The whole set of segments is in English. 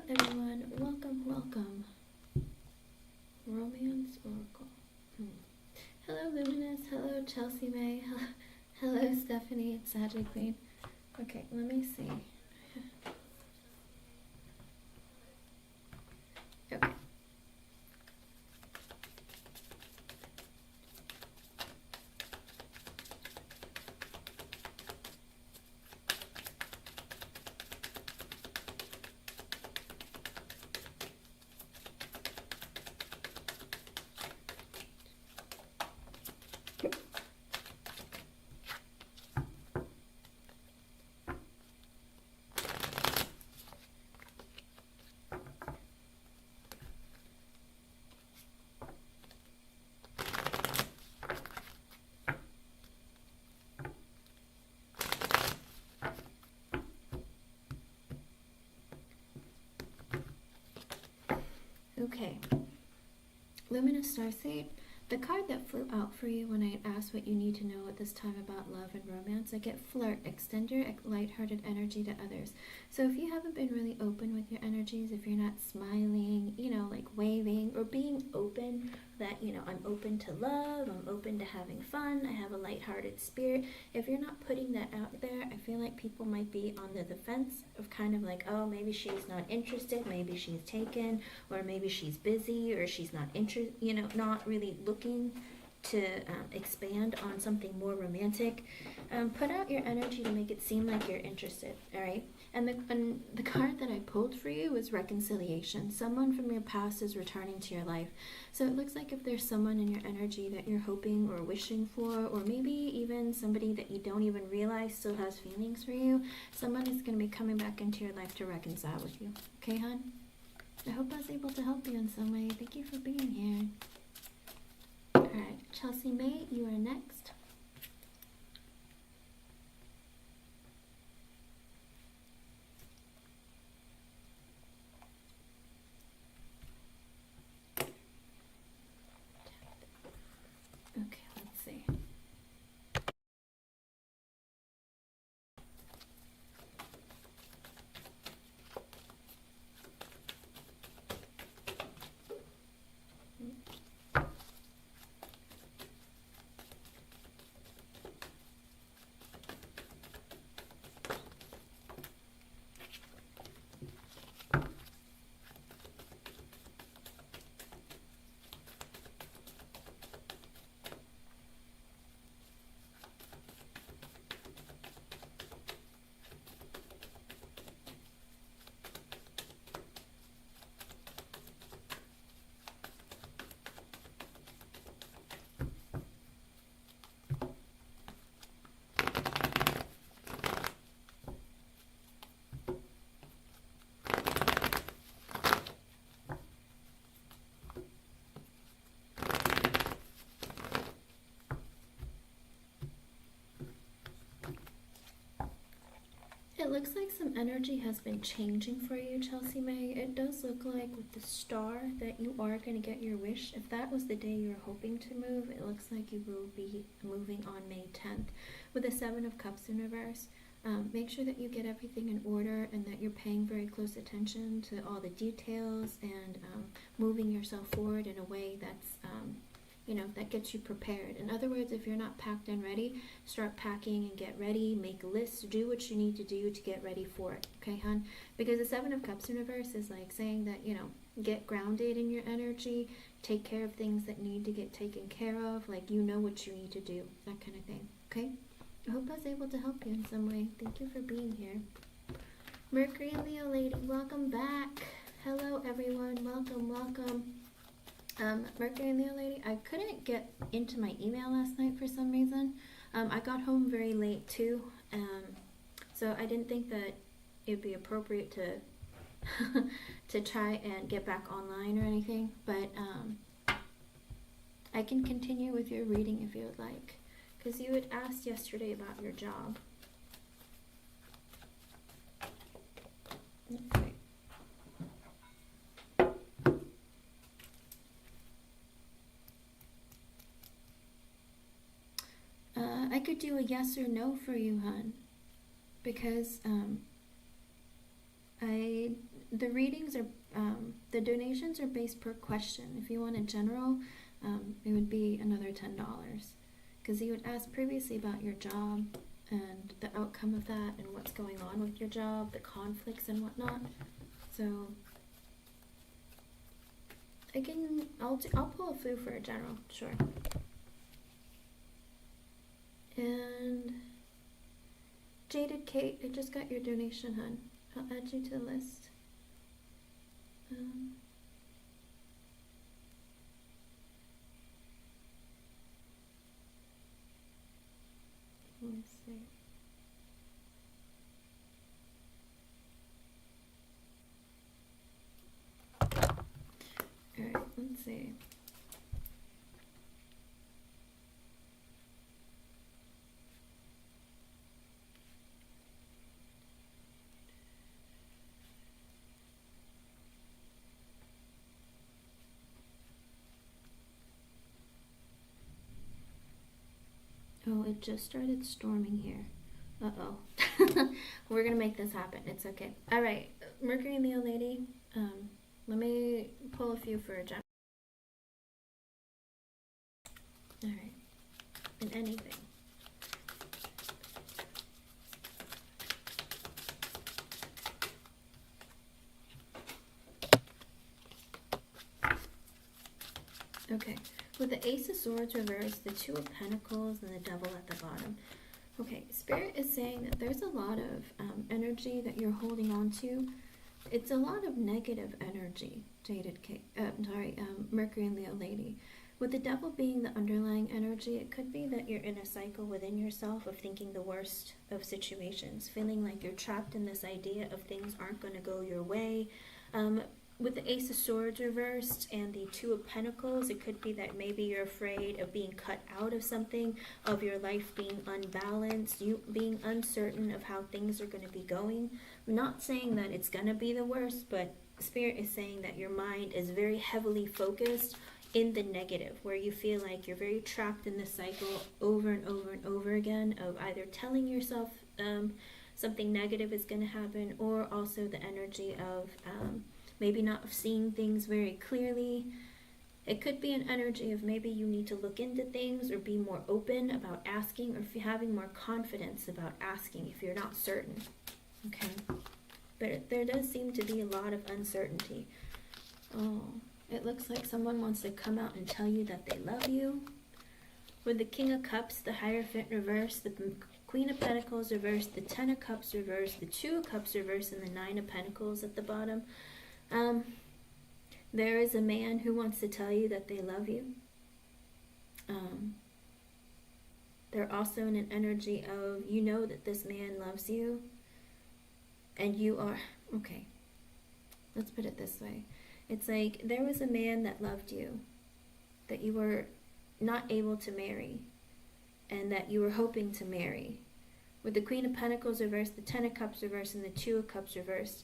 everyone, welcome, welcome. Romance Oracle. Hello Luminous, hello Chelsea May, hello Stephanie, Sagitt Queen. Okay, let me see. Okay. Okay, Luminous Starseed, the card that flew out for you when I asked what you need to know at this time about love and romance, I get flirt, extend your lighthearted energy to others. So if you haven't been really open with your energies, if you're not smiling, you know, like waving or being open, that, you know, I'm open to love, I'm open to having fun, I have a lighthearted spirit. If you're not putting that out there, I feel like people might be on the defense of kind of like, oh, maybe she's not interested, maybe she's taken, or maybe she's busy, or she's not interested, you know, not really looking to expand on something more romantic. Put out your energy to make it seem like you're interested, all right? And the card that I pulled for you was reconciliation. Someone from your past is returning to your life. So it looks like if there's someone in your energy that you're hoping or wishing for, or maybe even somebody that you don't even realize still has feelings for you, someone is going to be coming back into your life to reconcile with you. Okay, hon? I hope I was able to help you in some way. Thank you for being here. Alright, Chelsea May, you are next. Okay, let's see. It looks like some energy has been changing for you, Chelsea May. It does look like with the star that you are going to get your wish. If that was the day you were hoping to move, it looks like you will be moving on May 10th. With the Seven of Cups in reverse, make sure that you get everything in order and that you're paying very close attention to all the details and moving yourself forward in a way that's you know, that gets you prepared. In other words, if you're not packed and ready, start packing and get ready, make lists, do what you need to do to get ready for it, okay, hon? Because the Seven of Cups in reverse is like saying that, you know, get grounded in your energy, take care of things that need to get taken care of, like you know what you need to do, that kind of thing, okay? I hope I was able to help you in some way. Thank you for being here. Mercury and Leo lady, welcome back. Hello everyone, welcome, welcome. Mercury and Leo lady, I couldn't get into my email last night for some reason. I got home very late too, so I didn't think that it'd be appropriate to to try and get back online or anything, but I can continue with your reading if you would like, because you had asked yesterday about your job. Okay. I could do a yes or no for you, hon, because the readings are, the donations are based per question. If you want a general, it would be another $10. Because you would ask previously about your job and the outcome of that and what's going on with your job, the conflicts and whatnot. So I'll pull a few for a general, sure. And Jaded Kate, I just got your donation, hun. I'll add you to the list. Let me see. Alright, let's see. Oh, it just started storming here. Uh-oh. We're gonna make this happen. It's okay. Alright, Mercury and Leo lady, let me pull a few for a gem. Alright. And anything. Okay. With the Ace of Swords reversed, the Two of Pentacles, and the Devil at the bottom. Okay, Spirit is saying that there's a lot of energy that you're holding on to. It's a lot of negative energy, Mercury and Leo lady. With the Devil being the underlying energy, it could be that you're in a cycle within yourself of thinking the worst of situations, feeling like you're trapped in this idea of things aren't going to go your way. With the Ace of Swords reversed and the Two of Pentacles, it could be that maybe you're afraid of being cut out of something, of your life being unbalanced, you being uncertain of how things are going to be going. I'm not saying that it's going to be the worst, but Spirit is saying that your mind is very heavily focused in the negative, where you feel like you're very trapped in this cycle over and over and over again of either telling yourself something negative is going to happen, or also the energy of maybe not seeing things very clearly. It could be an energy of maybe you need to look into things or be more open about asking, or if you're having more confidence about asking if you're not certain. Okay? But there does seem to be a lot of uncertainty. Oh, it looks like someone wants to come out and tell you that they love you. With the King of Cups, the Hierophant reversed, the Queen of Pentacles reversed, the Ten of Cups reversed, the Two of Cups reversed, and the Nine of Pentacles at the bottom. There is a man who wants to tell you that they love you. They're also in an energy of, you know that this man loves you, and you are, okay, let's put it this way. It's like there was a man that loved you, that you were not able to marry, and that you were hoping to marry. With the Queen of Pentacles reversed, the Ten of Cups reversed, and the Two of Cups reversed,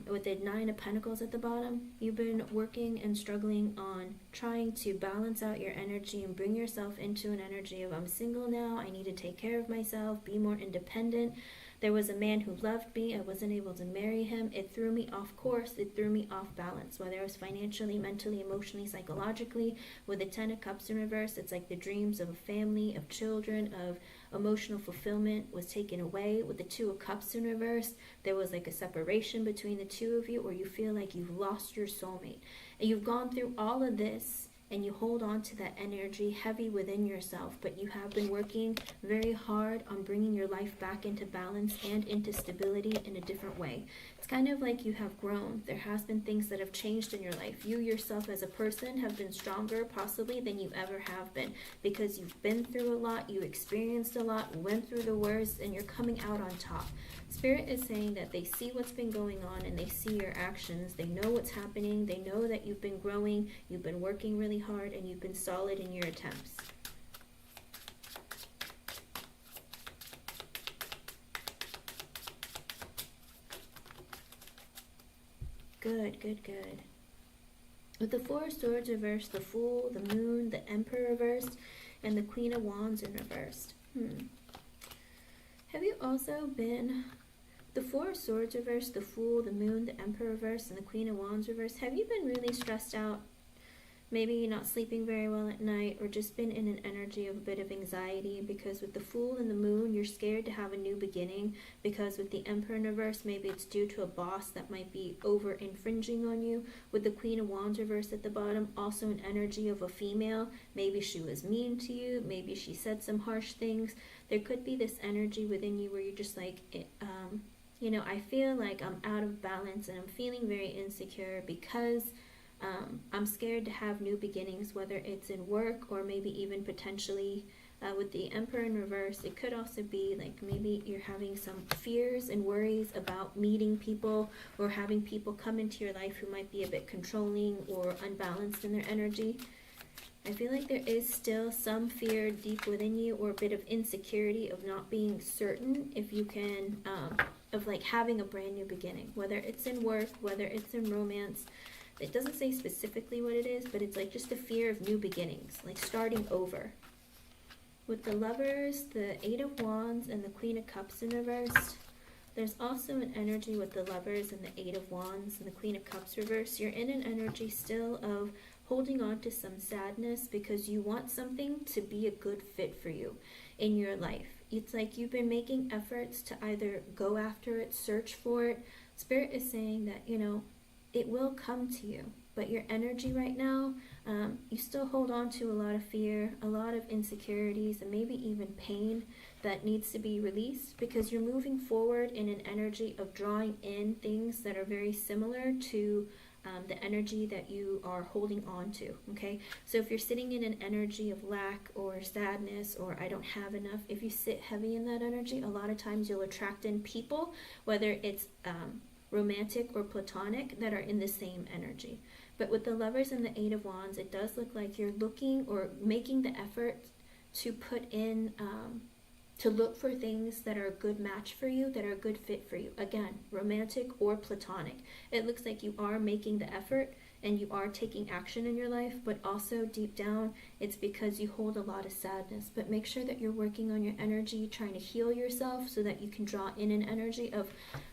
with the Nine of Pentacles at the bottom, you've been working and struggling on trying to balance out your energy and bring yourself into an energy of, I'm single now, I need to take care of myself, be more independent. There was a man who loved me, I wasn't able to marry him. It threw me off course, it threw me off balance, whether it was financially, mentally, emotionally, psychologically. With the Ten of Cups in reverse, it's like the dreams of a family, of children, of emotional fulfillment was taken away. With the Two of Cups in reverse, there was like a separation between the two of you, or you feel like you've lost your soulmate. And you've gone through all of this, and you hold on to that energy heavy within yourself, but you have been working very hard on bringing your life back into balance and into stability in a different way. It's kind of like you have grown. There has been things that have changed in your life. You yourself as a person have been stronger possibly than you ever have been, because you've been through a lot, you experienced a lot, went through the worst, and you're coming out on top. Spirit is saying that they see what's been going on and they see your actions. They know what's happening. They know that you've been growing, you've been working really hard, and you've been solid in your attempts. Good, good, good. With the Four of Swords reversed, the Fool, the Moon, the Emperor reversed, and the Queen of Wands in reversed. Have you also been The Four of Swords reverse, the Fool, the Moon, the Emperor reverse, and the Queen of Wands reverse. Have you been really stressed out? Maybe you're not sleeping very well at night, or just been in an energy of a bit of anxiety, because with the Fool and the Moon, you're scared to have a new beginning, because with the Emperor in reverse, maybe it's due to a boss that might be over infringing on you. With the Queen of Wands reverse at the bottom, also an energy of a female. Maybe she was mean to you, maybe she said some harsh things. There could be this energy within you where you're just like, you know, I feel like I'm out of balance and I'm feeling very insecure because I'm scared to have new beginnings, whether it's in work or maybe even potentially with the Emperor in reverse. It could also be like maybe you're having some fears and worries about meeting people or having people come into your life who might be a bit controlling or unbalanced in their energy. I feel like there is still some fear deep within you, or a bit of insecurity of not being certain if you can, of like having a brand new beginning, whether it's in work, whether it's in romance. It doesn't say specifically what it is, but it's like just a fear of new beginnings, like starting over. With the Lovers, the Eight of Wands, and the Queen of Cups in reverse, there's also an energy with the Lovers and the Eight of Wands and the Queen of Cups reverse. You're in an energy still of holding on to some sadness because you want something to be a good fit for you in your life. It's like you've been making efforts to either go after it, search for it. Spirit is saying that, you know, it will come to you, but your energy right now, you still hold on to a lot of fear, a lot of insecurities, and maybe even pain that needs to be released, because you're moving forward in an energy of drawing in things that are very similar to the energy that you are holding on to, okay? So if you're sitting in an energy of lack or sadness or I don't have enough, if you sit heavy in that energy, a lot of times you'll attract in people, whether it's romantic or platonic, that are in the same energy. But with the Lovers and the Eight of Wands, it does look like you're looking or making the effort to put in, to look for things that are a good match for you, that are a good fit for you. Again, romantic or platonic. It looks like you are making the effort and you are taking action in your life, but also deep down, it's because you hold a lot of sadness. But make sure that you're working on your energy, trying to heal yourself so that you can draw in an energy of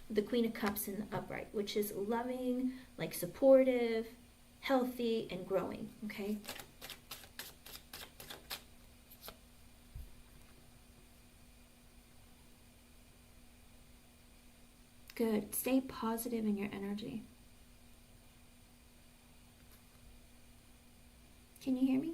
the Queen of Cups in the upright, which is loving, like supportive, healthy, and growing, okay? Good. Stay positive in your energy. Can you hear me?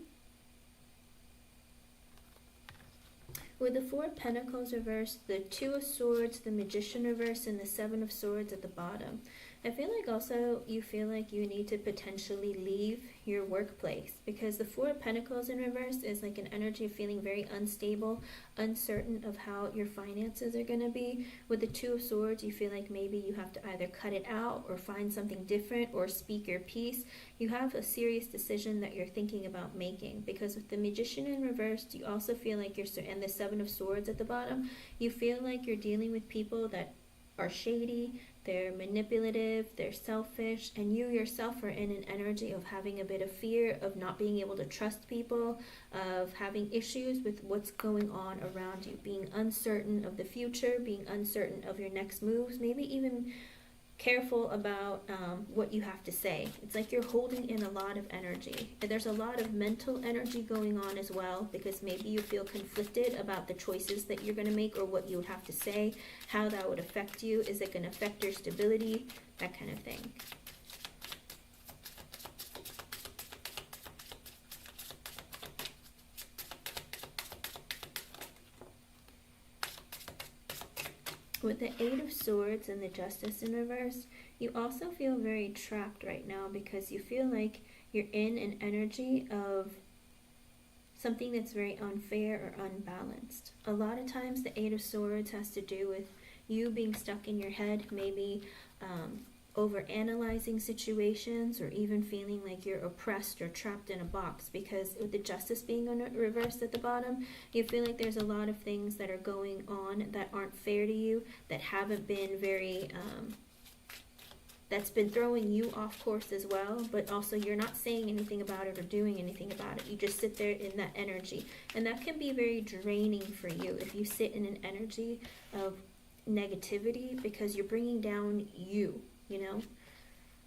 With the Four of Pentacles reversed, the Two of Swords, the Magician reversed, and the Seven of Swords at the bottom, I feel like also you feel like you need to potentially leave your workplace, because the Four of Pentacles in reverse is like an energy of feeling very unstable, uncertain of how your finances are going to be. With the Two of Swords, you feel like maybe you have to either cut it out or find something different or speak your piece. You have a serious decision that you're thinking about making, because with the Magician in reverse, you also feel like you're, and the Seven of Swords at the bottom, you feel like you're dealing with people that are shady, they're manipulative, they're selfish, and you yourself are in an energy of having a bit of fear, of not being able to trust people, of having issues with what's going on around you, being uncertain of the future, being uncertain of your next moves, maybe even careful about what you have to say. It's like you're holding in a lot of energy. And there's a lot of mental energy going on as well, because maybe you feel conflicted about the choices that you're going to make or what you would have to say, how that would affect you. Is it going to affect your stability? That kind of thing. With the Eight of Swords and the Justice in reverse, you also feel very trapped right now, because you feel like you're in an energy of something that's very unfair or unbalanced. A lot of times the Eight of Swords has to do with you being stuck in your head, maybe over-analyzing situations, or even feeling like you're oppressed or trapped in a box, because with the Justice being on reversed at the bottom, you feel like there's a lot of things that are going on that aren't fair to you, that haven't been very, that's been throwing you off course as well, but also you're not saying anything about it or doing anything about it. You just sit there in that energy, and that can be very draining for you if you sit in an energy of negativity because you're bringing down you, you know.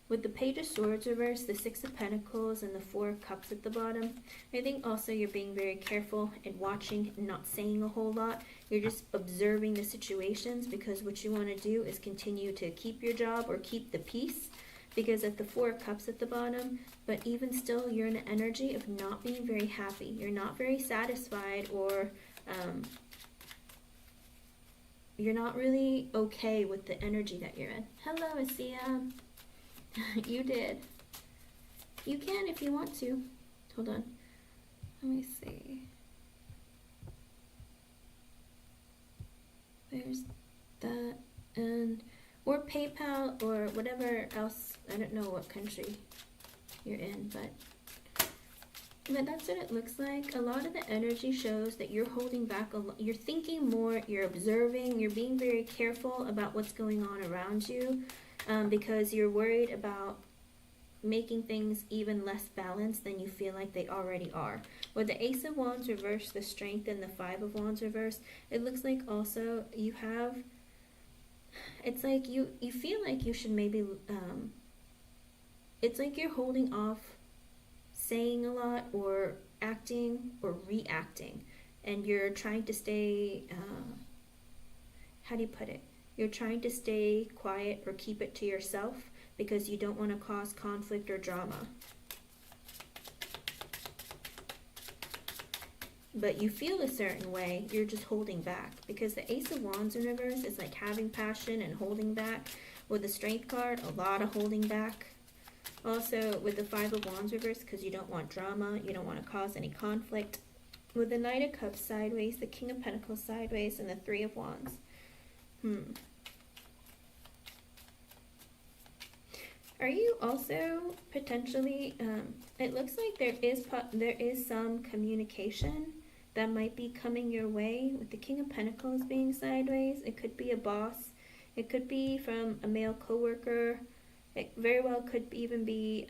With the Page of Swords reversed, the Six of Pentacles, and the Four of Cups at the bottom, I think also you're being very careful and watching and not saying a whole lot. You're just observing the situations, because what you want to do is continue to keep your job or keep the peace, because at the Four of Cups at the bottom, but even still you're in an energy of not being very happy. You're not very satisfied, or you're not really okay with the energy that you're in. Hello, Asia. You did. You can if you want to. Hold on. Let me see. There's that. And or PayPal or whatever else. I don't know what country you're in, but that's what it looks like. A lot of the energy shows that you're holding back a lot. You're thinking more, you're observing, you're being very careful about what's going on around you. Because you're worried about making things even less balanced than you feel like they already are. With the Ace of Wands reversed, the Strength, and the Five of Wands reversed, it looks like also you have, it's like you feel like you should maybe, it's like you're holding off saying a lot or acting or reacting, and you're trying to stay, how do you put it? You're trying to stay quiet or keep it to yourself because you don't want to cause conflict or drama. But you feel a certain way, you're just holding back. Because the Ace of Wands in reverse is like having passion and holding back. With the Strength card, a lot of holding back. Also with the Five of Wands reverse, because you don't want drama, you don't want to cause any conflict. With the Knight of Cups sideways, the King of Pentacles sideways, and the Three of Wands. Are you also potentially, it looks like there is some communication that might be coming your way with the King of Pentacles being sideways. It could be a boss. It could be from a male coworker. It very well could even be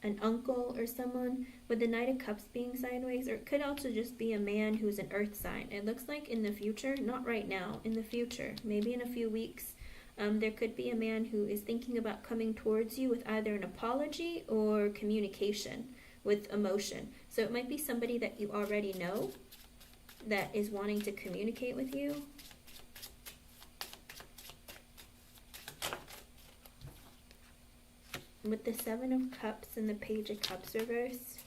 an uncle or someone. With the Knight of Cups being sideways, or it could also just be a man who's an earth sign. It looks like in the future, not right now, in the future, maybe in a few weeks, there could be a man who is thinking about coming towards you with either an apology or communication with emotion. So it might be somebody that you already know that is wanting to communicate with you. With the Seven of Cups and the Page of Cups reverse,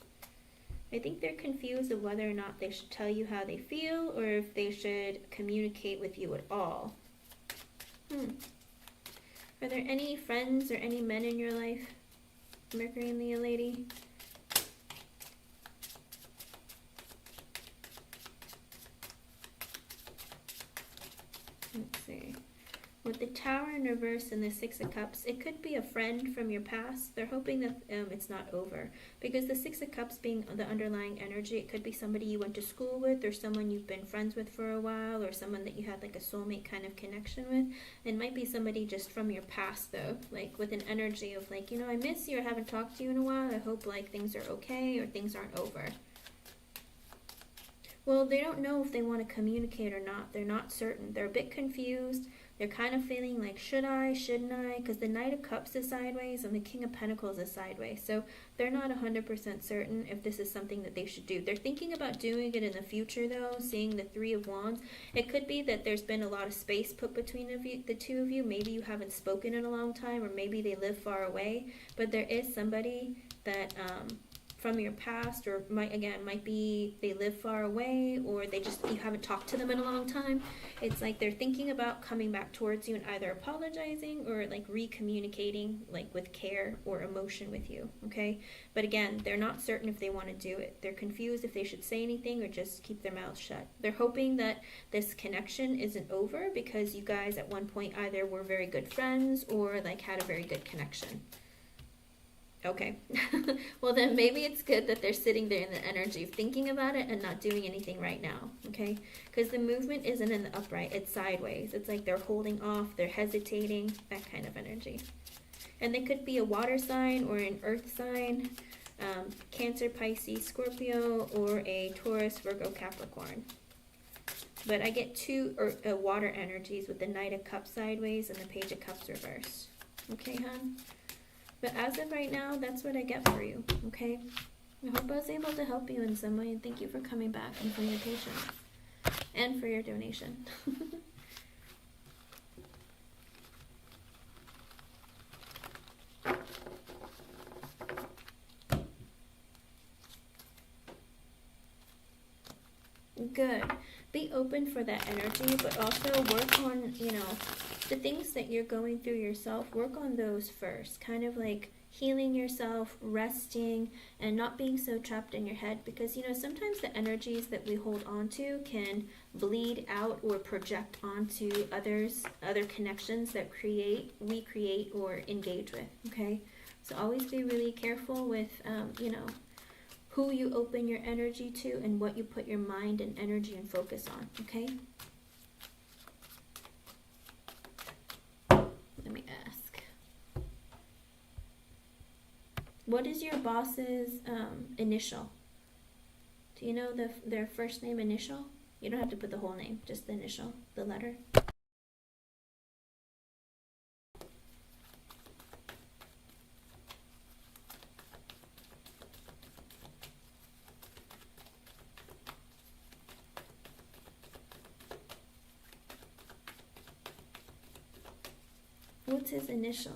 I think they're confused of whether or not they should tell you how they feel or if they should communicate with you at all. Are there any friends or any men in your life? Mercury and Leo lady. Let's see. With the Tower in reverse and the Six of Cups, it could be a friend from your past. They're hoping that it's not over. Because the Six of Cups being the underlying energy, it could be somebody you went to school with or someone you've been friends with for a while or someone that you had like a soulmate kind of connection with. It might be somebody just from your past though, like with an energy of like, you know, I miss you, I haven't talked to you in a while, I hope like things are okay or things aren't over. Well, they don't know if they want to communicate or not. They're not certain. They're a bit confused. They're kind of feeling like, should I, shouldn't I? Because the Knight of Cups is sideways and the King of Pentacles is sideways. So they're not 100% certain if this is something that they should do. They're thinking about doing it in the future though, seeing the Three of Wands. It could be that there's been a lot of space put between the two of you. Maybe you haven't spoken in a long time, or maybe they live far away. But there is somebody that from your past, or might be they live far away, or you haven't talked to them in a long time. It's like they're thinking about coming back towards you and either apologizing or like recommunicating like with care or emotion with you, okay? But again, they're not certain if they want to do it. They're confused if they should say anything or just keep their mouths shut. They're hoping that this connection isn't over because you guys at one point either were very good friends or like had a very good connection. Okay, well then maybe it's good that they're sitting there in the energy of thinking about it and not doing anything right now, okay? Because the movement isn't in the upright, it's sideways. It's like they're holding off, they're hesitating, that kind of energy. And they could be a water sign or an earth sign, Cancer, Pisces, Scorpio, or a Taurus, Virgo, Capricorn. But I get two water energies with the Knight of Cups sideways and the Page of Cups reverse. Okay, hon? But as of right now, that's what I get for you, okay? I hope I was able to help you in some way, and thank you for coming back and for your patience and for your donation. Good. Be open for that energy, but also work on, you know, the things that you're going through yourself. Work on those first. Kind of like healing yourself, resting, and not being so trapped in your head. Because, you know, sometimes the energies that we hold on to can bleed out or project onto others, other connections that we create or engage with, okay? So always be really careful with, you know, who you open your energy to and what you put your mind and energy and focus on, okay? Let me ask. What is your boss's initial? Do you know their first name initial? You don't have to put the whole name, just the initial, the letter. What's his initial?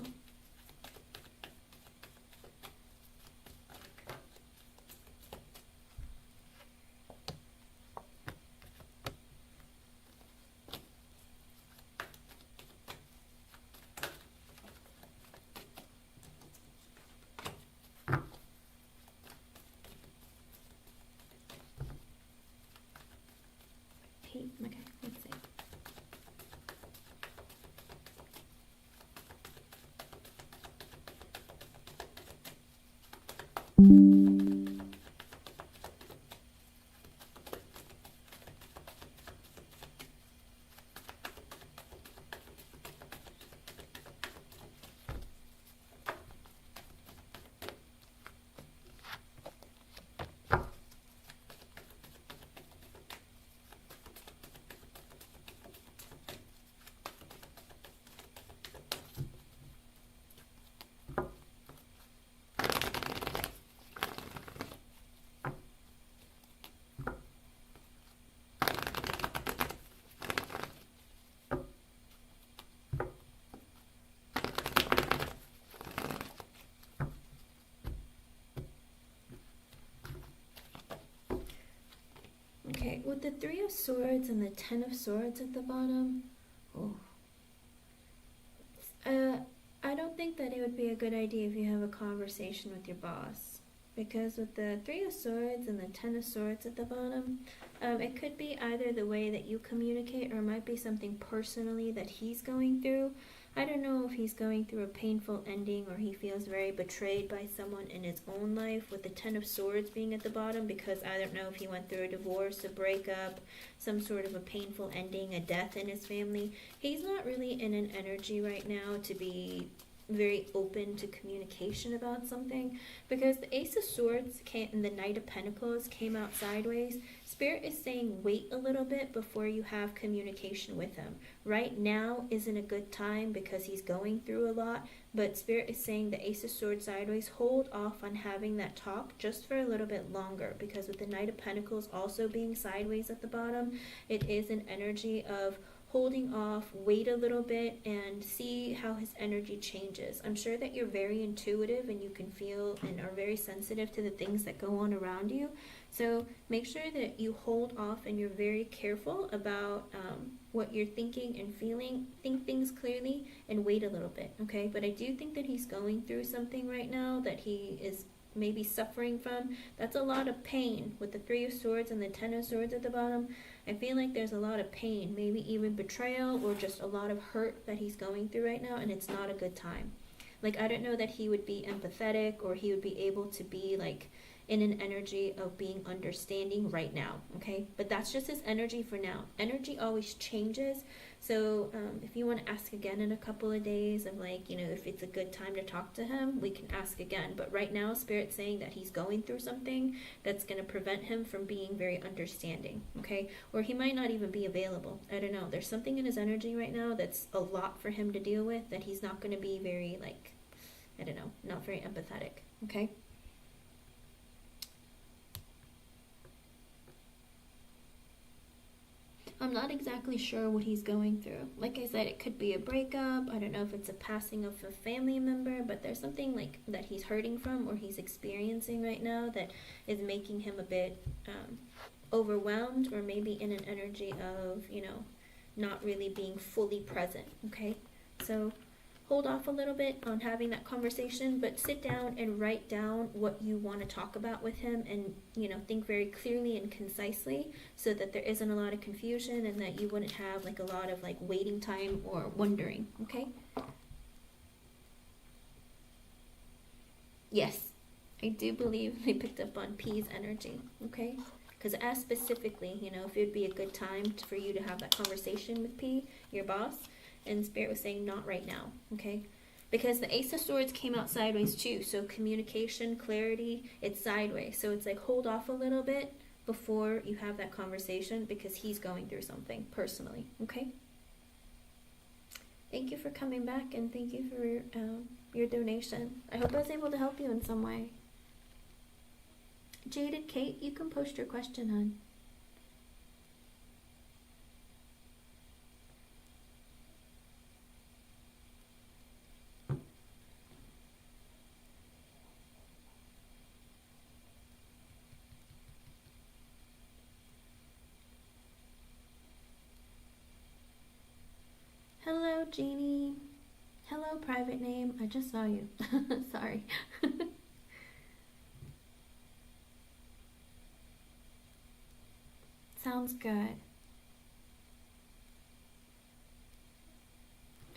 Pete. Okay, let's see. Okay, with the Three of Swords and the Ten of Swords at the bottom, oh. I don't think that it would be a good idea if you have a conversation with your boss. Because with the Three of Swords and the Ten of Swords at the bottom, it could be either the way that you communicate or it might be something personally that he's going through. I don't know if he's going through a painful ending or he feels very betrayed by someone in his own life, with the Ten of Swords being at the bottom, because I don't know if he went through a divorce, a breakup, some sort of a painful ending, a death in his family. He's not really in an energy right now to be very open to communication about something, because the Ace of Swords came and the Knight of Pentacles came out sideways. Spirit is saying wait a little bit before you have communication with him. Right now isn't a good time because he's going through a lot, but Spirit is saying the Ace of Swords sideways, hold off on having that talk just for a little bit longer, because with the Knight of Pentacles also being sideways at the bottom, it is an energy of holding off, wait a little bit, and see how his energy changes. I'm sure that you're very intuitive and you can feel and are very sensitive to the things that go on around you. So make sure that you hold off and you're very careful about what you're thinking and feeling. Think things clearly and wait a little bit, okay? But I do think that he's going through something right now that he is maybe suffering from. That's a lot of pain with the Three of Swords and the Ten of Swords at the bottom. I feel like there's a lot of pain, maybe even betrayal or just a lot of hurt that he's going through right now, and it's not a good time. Like, I don't know that he would be empathetic or he would be able to be like in an energy of being understanding right now, okay? But that's just his energy for now. Energy always changes. So if you want to ask again in a couple of days of like, you know, if it's a good time to talk to him, we can ask again. But right now, Spirit's saying that he's going through something that's going to prevent him from being very understanding, okay? Or he might not even be available. I don't know. There's something in his energy right now that's a lot for him to deal with, that he's not going to be very, like, I don't know, not very empathetic, okay? I'm not exactly sure what he's going through. Like I said, it could be a breakup. I don't know if it's a passing of a family member, but there's something like that he's hurting from or he's experiencing right now that is making him a bit overwhelmed, or maybe in an energy of, you know, not really being fully present, okay? So hold off a little bit on having that conversation, but sit down and write down what you want to talk about with him, and, you know, think very clearly and concisely so that there isn't a lot of confusion and that you wouldn't have like a lot of like waiting time or wondering, okay? Yes, I do believe they picked up on P's energy, okay? Because as specifically, you know, if it would be a good time for you to have that conversation with P, your boss, and Spirit was saying not right now, okay? Because the Ace of Swords came out sideways too, so communication, clarity, it's sideways. So it's like hold off a little bit before you have that conversation because he's going through something personally, okay? Thank you for coming back, and thank you for your donation. I hope I was able to help you in some way. Jaded Kate, you can post your question, hon. Hello, Jeannie. Hello, private name. I just saw you. Sorry. Sounds good.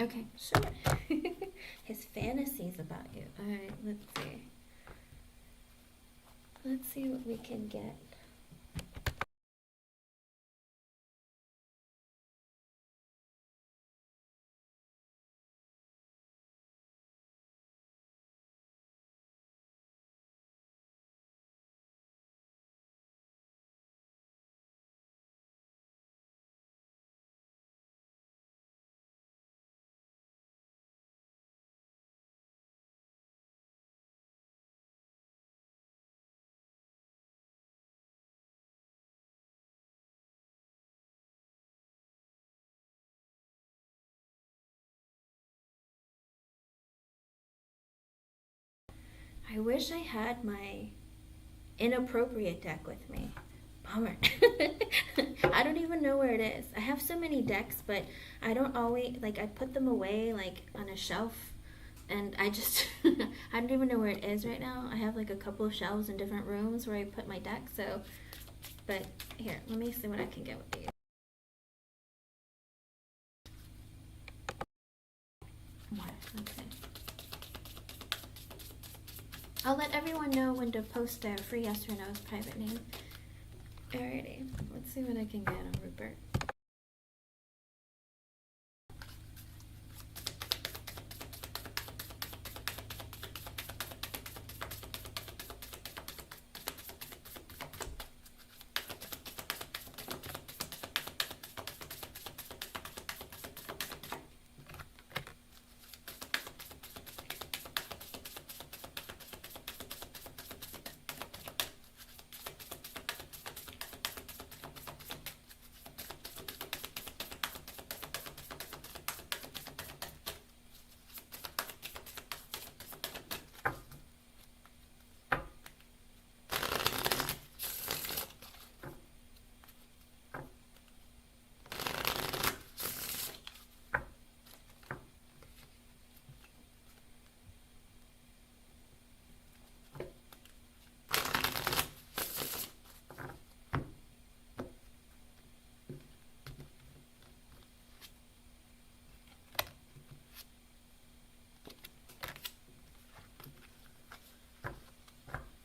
Okay, sure. His fantasies about you. Alright, let's see. Let's see what we can get. I wish I had my inappropriate deck with me. Bummer. I don't even know where it is. I have so many decks, but I don't always, like, I put them away, like, on a shelf, and I just, I don't even know where it is right now. I have, like, a couple of shelves in different rooms where I put my deck, so, but here, let me see what I can get with these. Let's see. I'll let everyone know when to post their free yes or no's private name. Alrighty, let's see what I can get on Rupert.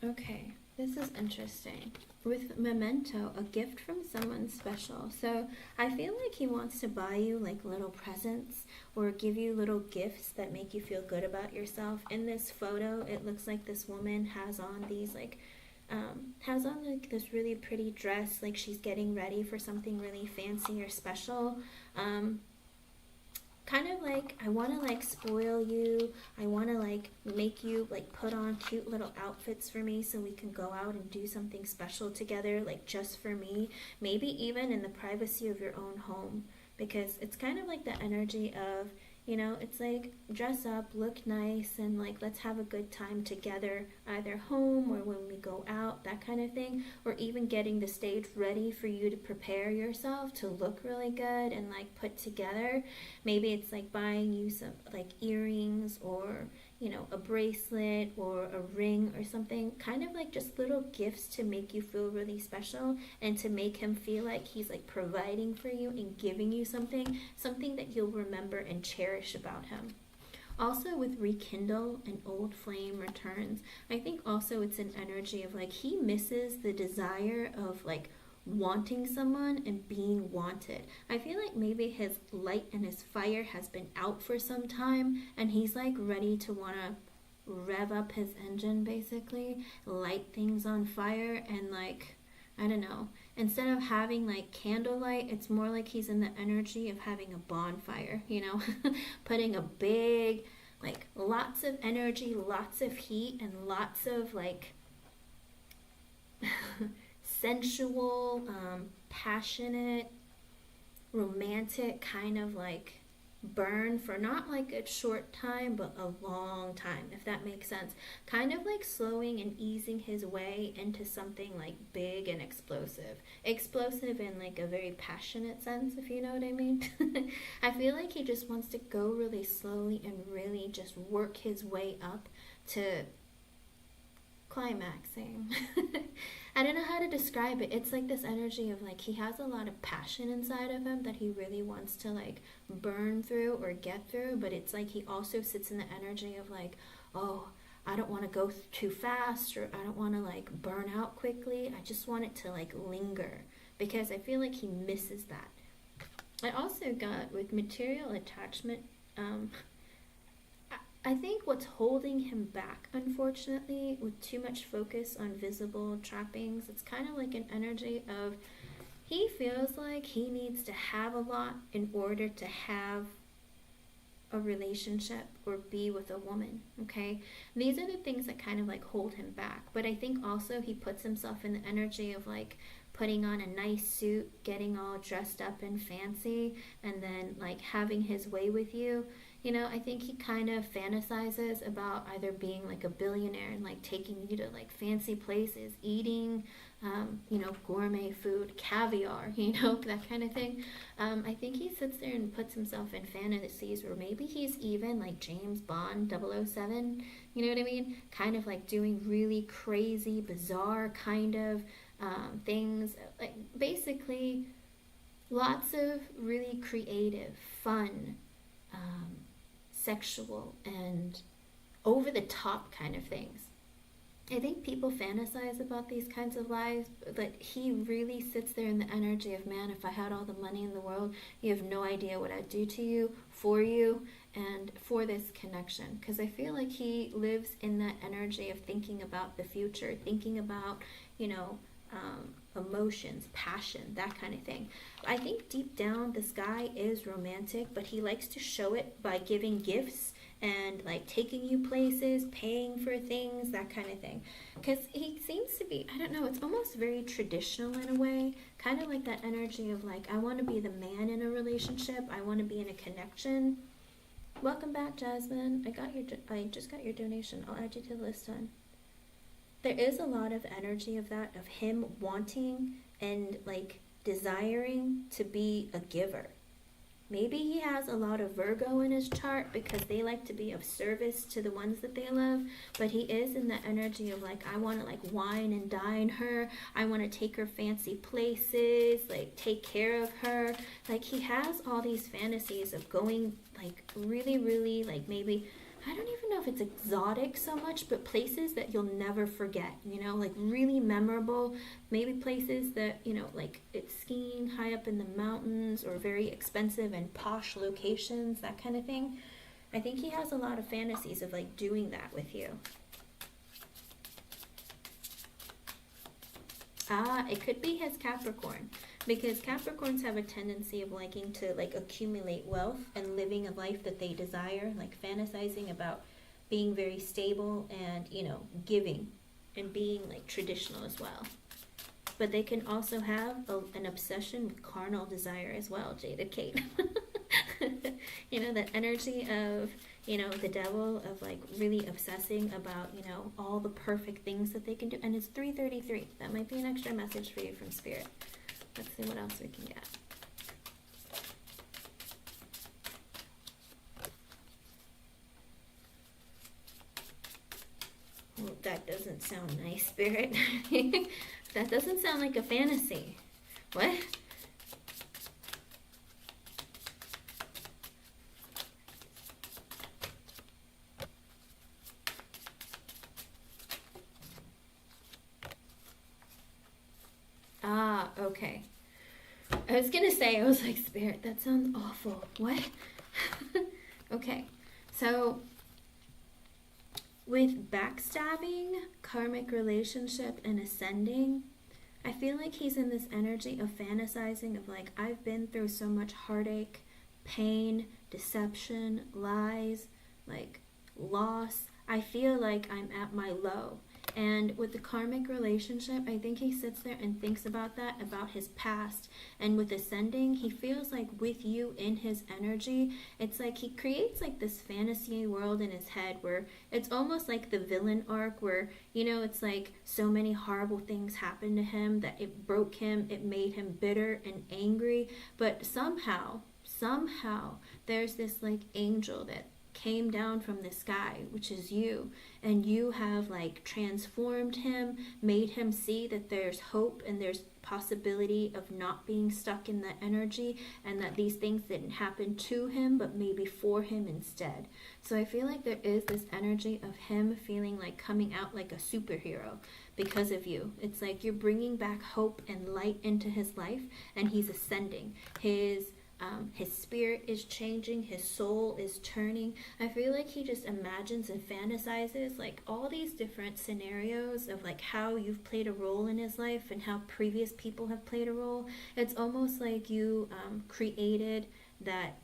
Okay, This is interesting. With memento, a gift from someone special. So I feel like he wants to buy you like little presents or give you little gifts that make you feel good about yourself. In this photo, it looks like this woman has on these like this really pretty dress, like she's getting ready for something really fancy or special. Kind of like, I want to like spoil you, I want to like make you like put on cute little outfits for me so we can go out and do something special together, like just for me, maybe even in the privacy of your own home, because it's kind of like the energy of, you know, it's like dress up, look nice, and like let's have a good time together, either home or when we go out, that kind of thing. Or even getting the stage ready for you to prepare yourself to look really good and like put together. Maybe it's like buying you some like earrings or, you know, a bracelet or a ring or something, kind of like just little gifts to make you feel really special and to make him feel like he's like providing for you and giving you something that you'll remember and cherish about him. Also with rekindle, an old flame returns. I think also it's an energy of like he misses the desire of like wanting someone and being wanted. I feel like maybe his light and his fire has been out for some time and he's like ready to want to rev up his engine, basically light things on fire. And like, I don't know, instead of having like candlelight, it's more like he's in the energy of having a bonfire, you know, putting a big, like lots of energy, lots of heat, and lots of like sensual, passionate, romantic kind of like burn for not like a short time but a long time, if that makes sense. Kind of like slowing and easing his way into something like big and explosive in like a very passionate sense, if you know what I mean. I feel like he just wants to go really slowly and really just work his way up to climaxing. I don't know how to describe it. It's like this energy of like he has a lot of passion inside of him that he really wants to like burn through or get through, but it's like he also sits in the energy of like, oh, I don't want to go too fast, or I don't want to like burn out quickly. I just want it to like linger, because I feel like he misses that. I also got with material attachment, I think what's holding him back, unfortunately, with too much focus on visible trappings, it's kind of like an energy of he feels like he needs to have a lot in order to have a relationship or be with a woman, okay? These are the things that kind of like hold him back. But I think also he puts himself in the energy of like putting on a nice suit, getting all dressed up and fancy, and then like having his way with you. You know, I think he kind of fantasizes about either being like a billionaire and like taking you to like fancy places, eating, you know, gourmet food, caviar, you know, that kind of thing. I think he sits there and puts himself in fantasies where maybe he's even like James Bond 007, you know what I mean? Kind of like doing really crazy, bizarre kind of things. Like basically lots of really creative, fun, sexual and over the top kind of things. I think people fantasize about these kinds of lives, but he really sits there in the energy of, man, if I had all the money in the world, you have no idea what I'd do to you, and for this connection. Because I feel like he lives in that energy of thinking about the future, thinking about, you know, emotions, passion, that kind of thing. I think deep down this guy is romantic, but he likes to show it by giving gifts and like taking you places, paying for things, that kind of thing. Because he seems to be, I don't know, it's almost very traditional in a way, kind of like that energy of like, I want to be the man in a relationship, I want to be in a connection. Welcome back, Jasmine. I just got your donation. I'll add you to the list, hon. There is a lot of energy of that, of him wanting and like desiring to be a giver. Maybe he has a lot of Virgo in his chart because they like to be of service to the ones that they love, but he is in the energy of like, I want to like wine and dine her, I want to take her fancy places, like take care of her. Like he has all these fantasies of going like really, really like maybe, I don't even know if it's exotic so much, but places that you'll never forget, you know, like really memorable, maybe places that, you know, like it's skiing high up in the mountains or very expensive and posh locations, that kind of thing. I think he has a lot of fantasies of like doing that with you. Ah, it could be his Capricorn, because Capricorns have a tendency of liking to like accumulate wealth and living a life that they desire, like fantasizing about being very stable and, you know, giving and being like traditional as well. But they can also have an obsession with carnal desire as well, Jaded Kate. You know, that energy of, you know, the devil, of like really obsessing about, you know, all the perfect things that they can do. And it's 333. That might be an extra message for you from Spirit. Let's see what else we can get. Well, that doesn't sound nice, Spirit. That doesn't sound like a fantasy. What? Ah, okay. I was gonna say, I was like, Spirit, that sounds awful. What? Okay, so with backstabbing, karmic relationship, and ascending, I feel like he's in this energy of fantasizing of like, I've been through so much heartache, pain, deception, lies, like loss. I feel like I'm at my low. And with the karmic relationship, I think he sits there and thinks about that, about his past. And with ascending, he feels like with you in his energy, it's like he creates like this fantasy world in his head where it's almost like the villain arc where, you know, it's like so many horrible things happened to him that it broke him, it made him bitter and angry. But somehow, there's this like angel that came down from the sky, which is you, and you have like transformed him, made him see that there's hope and there's possibility of not being stuck in that energy, and that these things didn't happen to him but maybe for him instead. So I feel like there is this energy of him feeling like coming out like a superhero because of you. It's like you're bringing back hope and light into his life, and he's ascending. His spirit is changing, his soul is turning. I feel like he just imagines and fantasizes like all these different scenarios of like how you've played a role in his life and how previous people have played a role. It's almost like you created that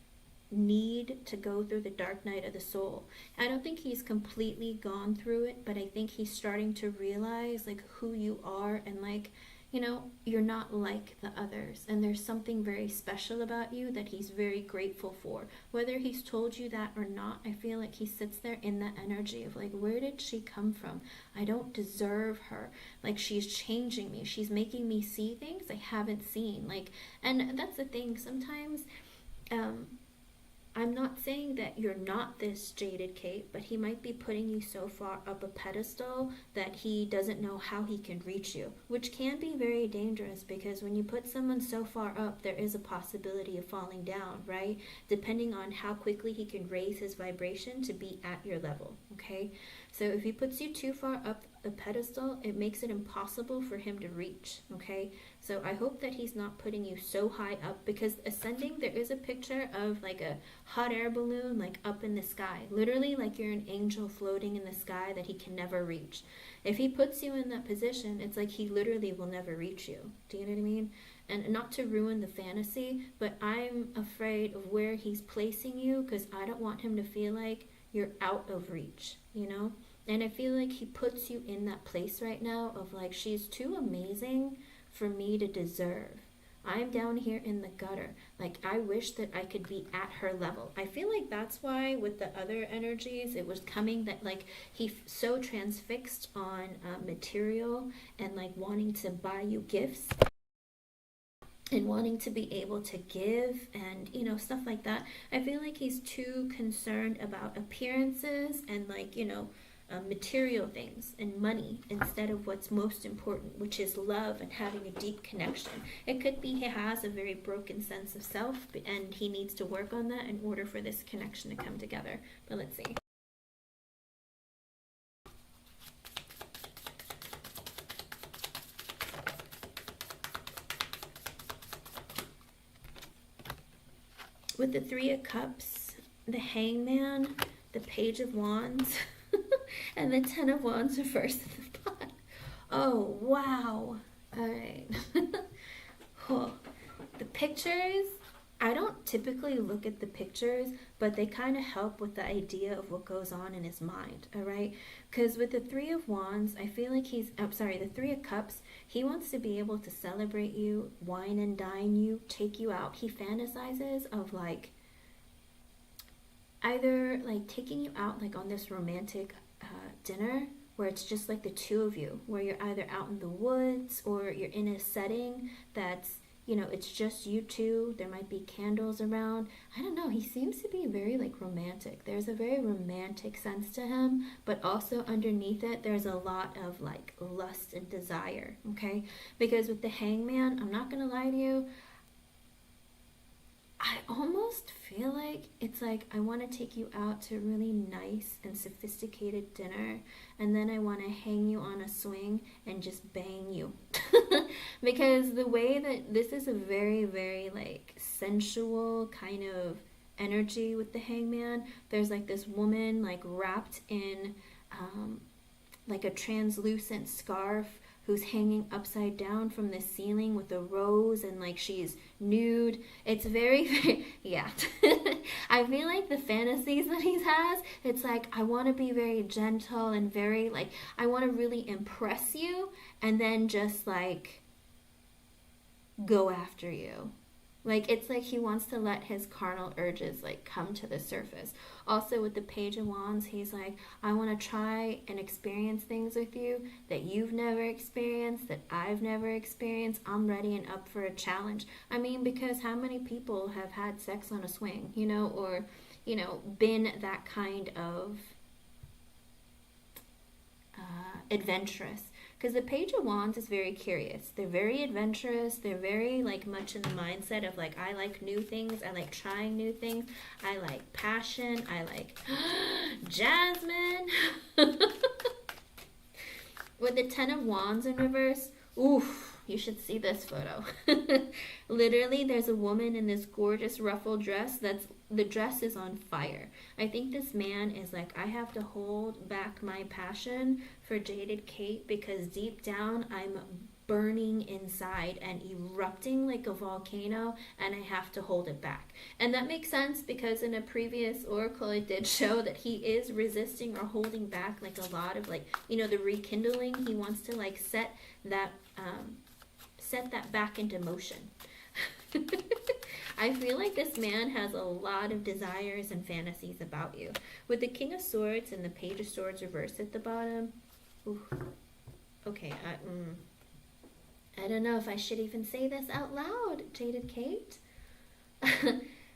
need to go through the dark night of the soul. I don't think he's completely gone through it, but I think he's starting to realize like who you are, and like, you know, you're not like the others, and there's something very special about you that he's very grateful for. Whether he's told you that or not, I feel like he sits there in that energy of like, where did she come from? I don't deserve her. Like, she's changing me. She's making me see things I haven't seen. Like, and that's the thing. Sometimes, I'm not saying that you're not this Jaded Kate, but he might be putting you so far up a pedestal that he doesn't know how he can reach you, which can be very dangerous, because when you put someone so far up, there is a possibility of falling down, right? Depending on how quickly he can raise his vibration to be at your level, okay? So if he puts you too far up a pedestal, it makes it impossible for him to reach, okay? So I hope that he's not putting you so high up, because ascending, there is a picture of like a hot air balloon like up in the sky, literally like you're an angel floating in the sky that he can never reach. If he puts you in that position, it's like he literally will never reach you. Do you know what I mean? And not to ruin the fantasy, but I'm afraid of where he's placing you, because I don't want him to feel like you're out of reach, you know? And I feel like he puts you in that place right now of like, she's too amazing for me to deserve. I'm down here in the gutter. Like, I wish that I could be at her level. I feel like that's why with the other energies, it was coming that like he so transfixed on material and like wanting to buy you gifts and wanting to be able to give and, you know, stuff like that. I feel like he's too concerned about appearances and like, you know, material things and money instead of what's most important, which is love and having a deep connection. It could be he has a very broken sense of self, and he needs to work on that in order for this connection to come together. But let's see. with the Three of Cups, the Hangman, the Page of Wands, and the Ten of Wands reversed in the pot. Oh, wow. Alright. Oh, the pictures, I don't typically look at the pictures, but they kind of help with the idea of what goes on in his mind, alright? Because with the Three of Wands, I feel like the Three of Cups, he wants to be able to celebrate you, wine and dine you, take you out. He fantasizes of like, either like taking you out like on this romantic dinner where it's just like the two of you, where you're either out in the woods or you're in a setting that's, you know, it's just you two. There might be candles around. I don't know. He seems to be very like romantic. There's a very romantic sense to him, but also underneath it, there's a lot of like lust and desire. Okay. Because with the Hangman, I'm not going to lie to you, I almost feel like it's like I want to take you out to a really nice and sophisticated dinner, and then I want to hang you on a swing and just bang you. Because the way that this is a very, very like sensual kind of energy with the Hangman. There's like this woman like wrapped in like a translucent scarf who's hanging upside down from the ceiling with a rose, and like she's nude. It's very yeah. I feel like the fantasies that he has, it's like I want to be very gentle and very like I want to really impress you and then just like go after you. Like, it's like he wants to let his carnal urges, like, come to the surface. Also, with the Page of Wands, he's like, I want to try and experience things with you that you've never experienced, that I've never experienced. I'm ready and up for a challenge. I mean, because how many people have had sex on a swing, you know, or, you know, been that kind of adventurous? Because the Page of Wands is very curious. They're very adventurous. They're very like much in the mindset of like, I like new things. I like trying new things. I like passion. I like Jasmine. With the Ten of Wands in reverse, oof, you should see this photo. Literally, there's a woman in this gorgeous ruffled dress the dress is on fire. I think this man is like, I have to hold back my passion for Jaded Kate because deep down I'm burning inside and erupting like a volcano, and I have to hold it back. And that makes sense because in a previous oracle it did show that he is resisting or holding back like a lot of like, you know, the rekindling. He wants to like set that back into motion. I feel like this man has a lot of desires and fantasies about you. With the King of Swords and the Page of Swords reversed at the bottom. Ooh. Okay, I don't know if I should even say this out loud, Jaded Kate.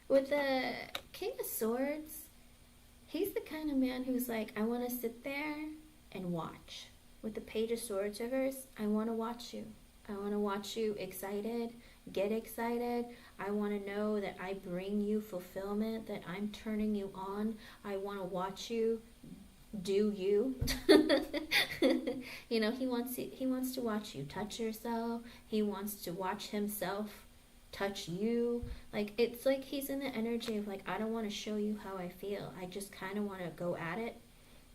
With the King of Swords, he's the kind of man who's like, I want to sit there and watch. With the Page of Swords reverse, I want to watch you. I want to watch you excited, get excited. I want to know that I bring you fulfillment, that I'm turning you on. I want to watch you do you. You know, he wants to watch you touch yourself. He wants to watch himself touch you. Like, it's like he's in the energy of like, I don't want to show you how I feel. I just kind of want to go at it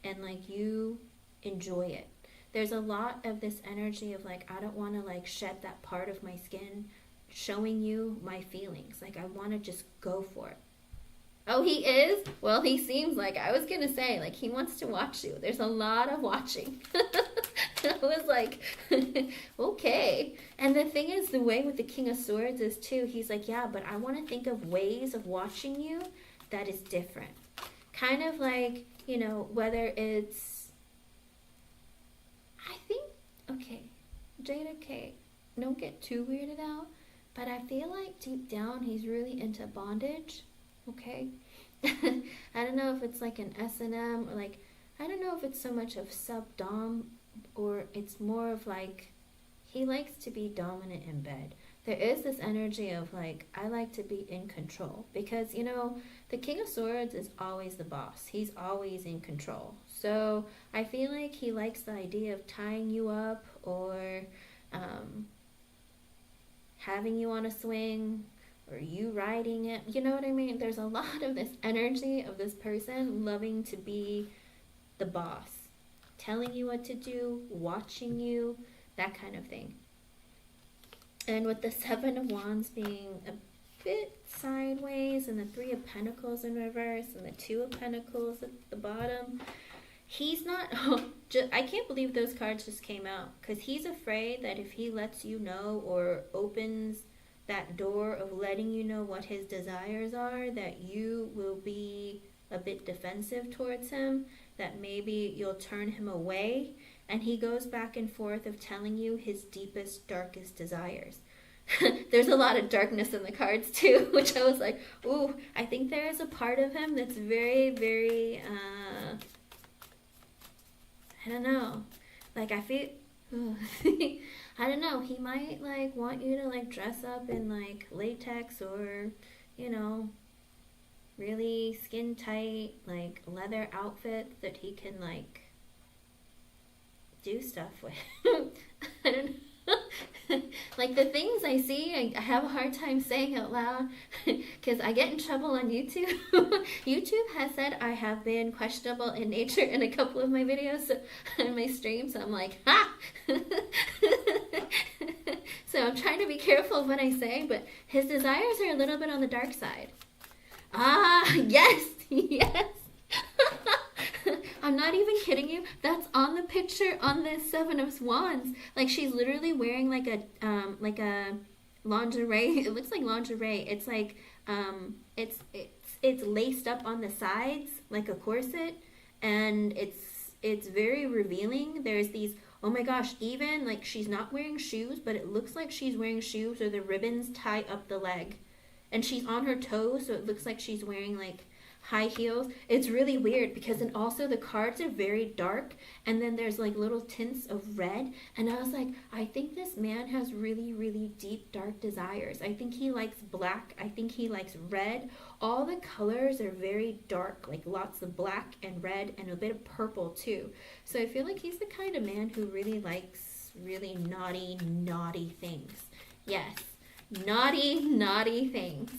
and like you enjoy it. There's a lot of this energy of like, I don't want to like shed that part of my skin showing you my feelings. Like, I want to just go for it. Oh, he is? Well, he seems like, I was going to say, like, he wants to watch you. There's a lot of watching. I was like, okay. And the thing is, the way with the King of Swords is too, he's like, yeah, but I want to think of ways of watching you that is different. Kind of like, you know, whether it's, I think, okay, Jada K, don't get too weirded out, but I feel like deep down he's really into bondage. Okay. I don't know if it's like an S&M or like, I don't know if it's so much of sub-dom or it's more of like, he likes to be dominant in bed. There is this energy of like, I like to be in control because, you know, the King of Swords is always the boss. He's always in control. So I feel like he likes the idea of tying you up or having you on a swing, or you riding it. You know what I mean? There's a lot of this energy of this person loving to be the boss, telling you what to do, watching you, that kind of thing. And with the Seven of Wands being a bit sideways, and the Three of Pentacles in reverse, and the Two of Pentacles at the bottom, he's not, I can't believe those cards just came out, because he's afraid that if he lets you know or opens that door of letting you know what his desires are, that you will be a bit defensive towards him, that maybe you'll turn him away, and he goes back and forth of telling you his deepest, darkest desires. There's a lot of darkness in the cards too, which I was like, ooh, I think there is a part of him that's very, very, I don't know, like I feel, I don't know, he might like want you to like dress up in like latex or, you know, really skin tight, like leather outfits that he can like do stuff with. I don't know. Like the things I see, I have a hard time saying out loud because I get in trouble on YouTube. YouTube has said I have been questionable in nature in a couple of my videos on my streams. So I'm like, ha! So I'm trying to be careful of what I say, but his desires are a little bit on the dark side. Ah, yes, yes. I'm not even kidding you. That's on the picture on the Seven of Wands. Like she's literally wearing like a lingerie. It looks like lingerie. It's like it's laced up on the sides like a corset, and it's very revealing. There's these, oh my gosh, even like she's not wearing shoes, but it looks like she's wearing shoes, or the ribbons tie up the leg, and she's on her toes, so it looks like she's wearing like high heels. It's really weird because, and also the cards are very dark, and then there's like little tints of red, and I was like, I think this man has really, really deep dark desires. I think he likes black, I think he likes red. All the colors are very dark, like lots of black and red and a bit of purple too. So I feel like he's the kind of man who really likes really naughty things. Yes, naughty things.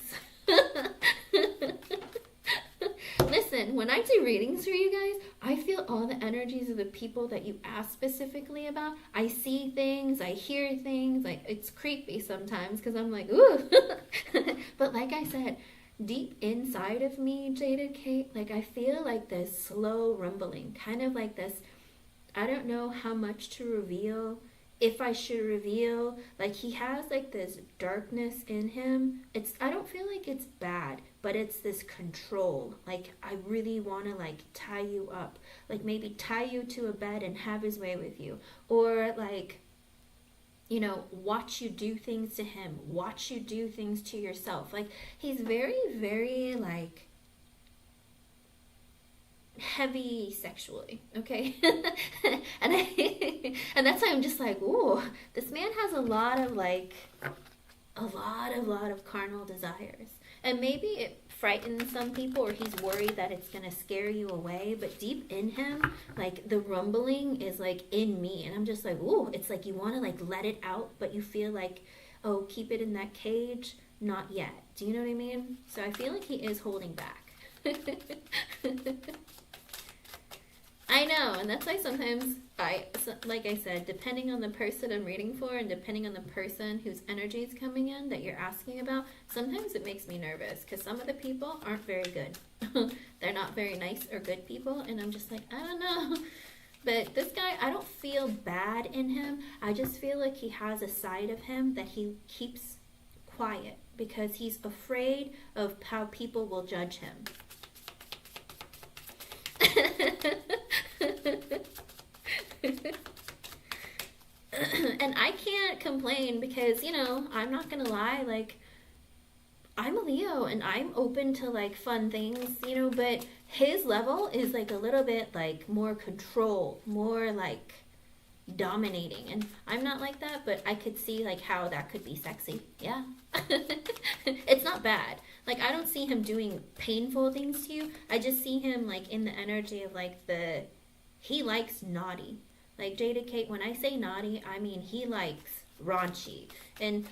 Listen, when I do readings for you guys, I feel all the energies of the people that you ask specifically about. I see things, I hear things, like it's creepy sometimes because I'm like, ooh. But like I said, deep inside of me, Jada Kate, like I feel like this slow rumbling, kind of like this, I don't know how much to reveal, if I should reveal. Like he has like this darkness in him. I don't feel like it's bad, but it's this control. Like I really want to like tie you up, like maybe tie you to a bed and have his way with you, or like, you know, watch you do things to him, watch you do things to yourself. Like he's very, very like heavy sexually, okay? and that's why I'm just like, ooh, this man has a lot of carnal desires, and maybe it frightens some people, or he's worried that it's gonna scare you away, but deep in him, like the rumbling is like in me, and I'm just like, ooh, it's like you want to like let it out, but you feel like, oh, keep it in that cage, not yet. Do you know what I mean? So I feel like he is holding back. I know, and that's why sometimes like I said, depending on the person I'm reading for, and depending on the person whose energy is coming in that you're asking about, sometimes it makes me nervous, because some of the people aren't very good. They're not very nice or good people, and I'm just like, I don't know. But this guy, I don't feel bad in him. I just feel like he has a side of him that he keeps quiet, because he's afraid of how people will judge him. And I can't complain because, you know, I'm not gonna lie, like, I'm a Leo and I'm open to like fun things, you know, but his level is like a little bit like more control, more like dominating, and I'm not like that, but I could see like how that could be sexy. Yeah. It's not bad. Like I don't see him doing painful things to you. I just see him like in the energy of like he likes naughty. Like Jada Kate, when I say naughty, I mean he likes raunchy,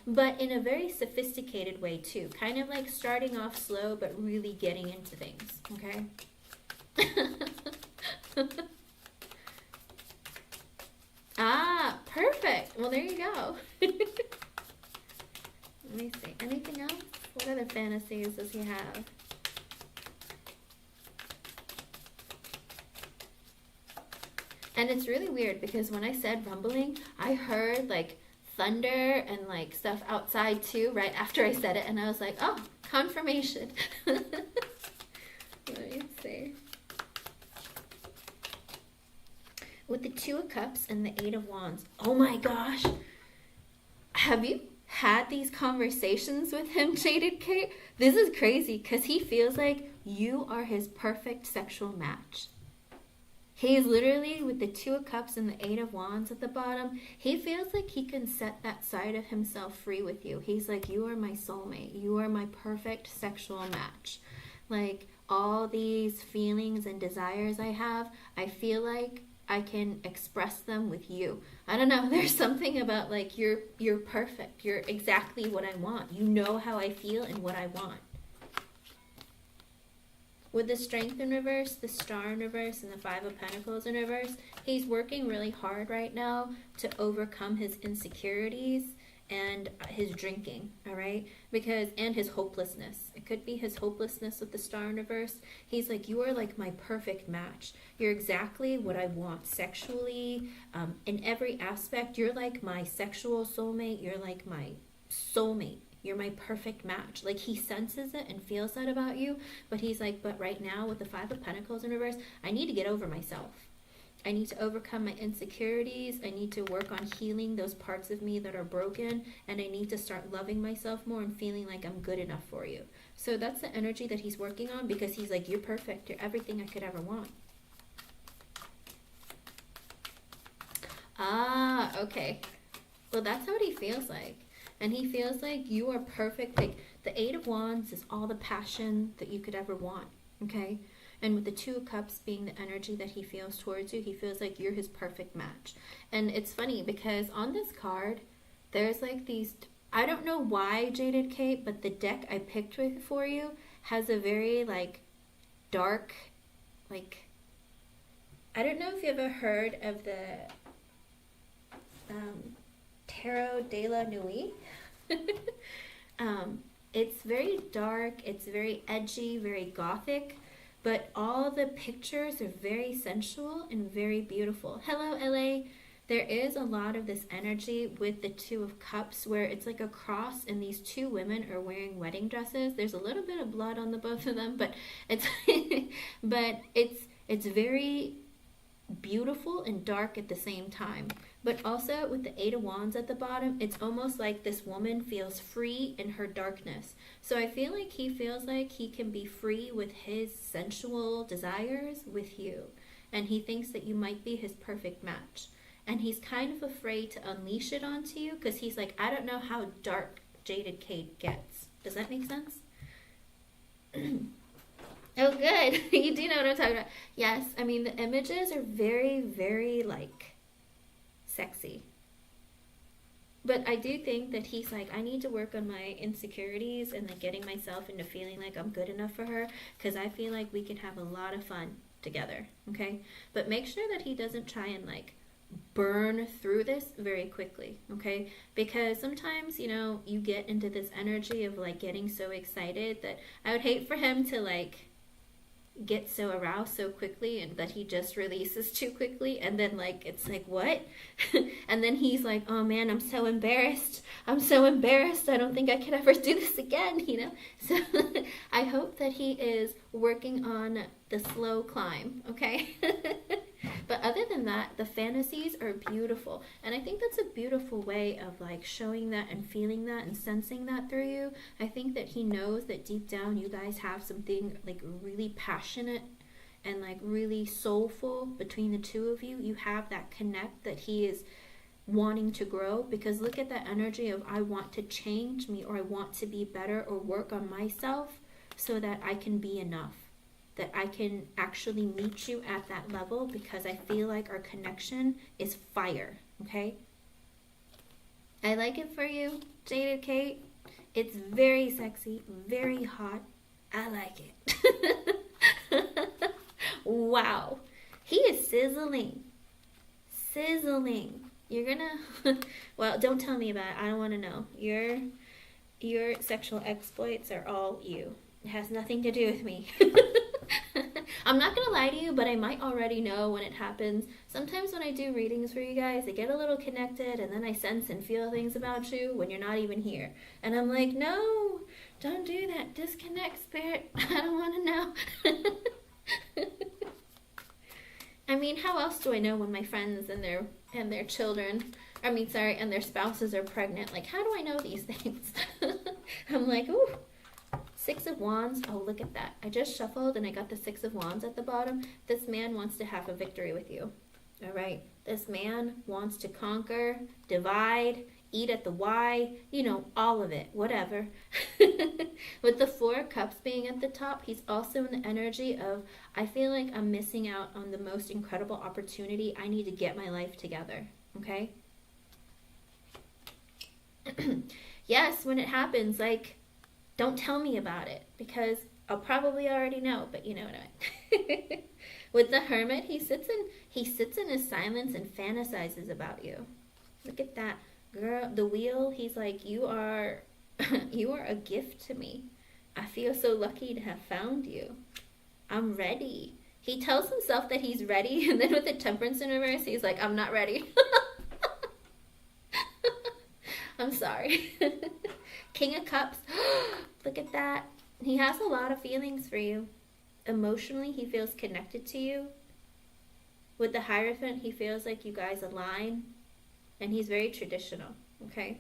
but in a very sophisticated way too, kind of like starting off slow but really getting into things. Okay. Ah, perfect. Well, there you go. Let me see. Anything else? What other fantasies does he have? And it's really weird because when I said rumbling, I heard like thunder and like stuff outside too right after I said it, and I was like, oh, confirmation. Let me see. With the Two of Cups and the Eight of Wands. Oh my gosh. Have you had these conversations with him, Jaded Kate? This is crazy because he feels like you are his perfect sexual match. He's literally, with the Two of Cups and the Eight of Wands at the bottom, he feels like he can set that side of himself free with you. He's like, you are my soulmate. You are my perfect sexual match. Like, all these feelings and desires I have, I feel like I can express them with you. I don't know, there's something about like, you're perfect. You're exactly what I want. You know how I feel and what I want. With the Strength in reverse, the Star in reverse, and the Five of Pentacles in reverse, he's working really hard right now to overcome his insecurities and his drinking, all right? And his hopelessness. It could be his hopelessness with the Star in reverse. He's like, you are like my perfect match. You're exactly what I want sexually, in every aspect. You're like my sexual soulmate. You're like my soulmate. You're my perfect match. Like, he senses it and feels that about you, but he's like, but right now with the Five of Pentacles in reverse, I need to get over myself. I need to overcome my insecurities. I need to work on healing those parts of me that are broken, and I need to start loving myself more and feeling like I'm good enough for you. So that's the energy that he's working on, because he's like, you're perfect. You're everything I could ever want. Ah, okay. Well, that's what he feels like. And he feels like you are perfect. Like, the Eight of Wands is all the passion that you could ever want, okay? And with the Two of Cups being the energy that he feels towards you, he feels like you're his perfect match. And it's funny because on this card, there's like these, I don't know why, Jaded Kate, but the deck I picked for you has a very like dark, like, I don't know if you ever heard of the Tarot de la Nuit. It's very dark, it's very edgy, very gothic, but all the pictures are very sensual and very beautiful. Hello, LA. There is a lot of this energy with the Two of Cups where it's like a cross and these two women are wearing wedding dresses. There's a little bit of blood on the both of them, but it's but it's very beautiful and dark at the same time. But also with the Eight of Wands at the bottom, it's almost like this woman feels free in her darkness. So I feel like he feels like he can be free with his sensual desires with you. And he thinks that you might be his perfect match. And he's kind of afraid to unleash it onto you because he's like, I don't know how dark Jaded Kate gets. Does that make sense? Oh, good. You do know what I'm talking about. Yes, I mean, the images are very, very, like, sexy. But I do think that he's like, I need to work on my insecurities and like getting myself into feeling like I'm good enough for her, because I feel like we can have a lot of fun together, okay? But make sure that he doesn't try and like burn through this very quickly, okay? Because sometimes, you know, you get into this energy of like getting so excited that I would hate for him to like get so aroused so quickly and that he just releases too quickly, and then like it's like, what? And then he's like, oh man, I'm so embarrassed, I don't think I could ever do this again, you know? So I hope that he is working on the slow climb, okay? But other than that, the fantasies are beautiful, and I think that's a beautiful way of like showing that and feeling that and sensing that through you. I think that he knows that deep down you guys have something like really passionate and like really soulful between the two of you. You have that connect that he is wanting to grow, because look at that energy of I want to change me, or I want to be better, or work on myself so that I can be enough, that I can actually meet you at that level, because I feel like our connection is fire, okay? I like it for you, Jaded Kate. It's very sexy, very hot. I like it. Wow. He is sizzling. Sizzling. You're gonna well, don't tell me about it. I don't want to know. Your sexual exploits are all you. It has nothing to do with me. I'm not gonna lie to you, but I might already know when it happens. Sometimes when I do readings for you guys, I get a little connected, and then I sense and feel things about you when you're not even here. And I'm like, no, don't do that. Disconnect, spirit. I don't want to know. I mean, how else do I know when my friends and their children, and their spouses are pregnant? Like, how do I know these things? I'm like, ooh. Six of Wands. Oh, look at that. I just shuffled and I got the Six of Wands at the bottom. This man wants to have a victory with you. All right. This man wants to conquer, divide, eat at the Y, all of it, whatever. With the Four of Cups being at the top, he's also in the energy of, I feel like I'm missing out on the most incredible opportunity. I need to get my life together. Okay? Yes, when it happens, like, don't tell me about it, because I'll probably already know, but you know what I mean. With the Hermit, he sits in his silence and fantasizes about you. Look at that. Girl, the Wheel, he's like, you are a gift to me. I feel so lucky to have found you. I'm ready. He tells himself that he's ready, and then with the Temperance in reverse, he's like, I'm not ready. I'm sorry. King of Cups. Look at that. He has a lot of feelings for you. Emotionally, he feels connected to you. With the Hierophant, he feels like you guys align. And he's very traditional, okay?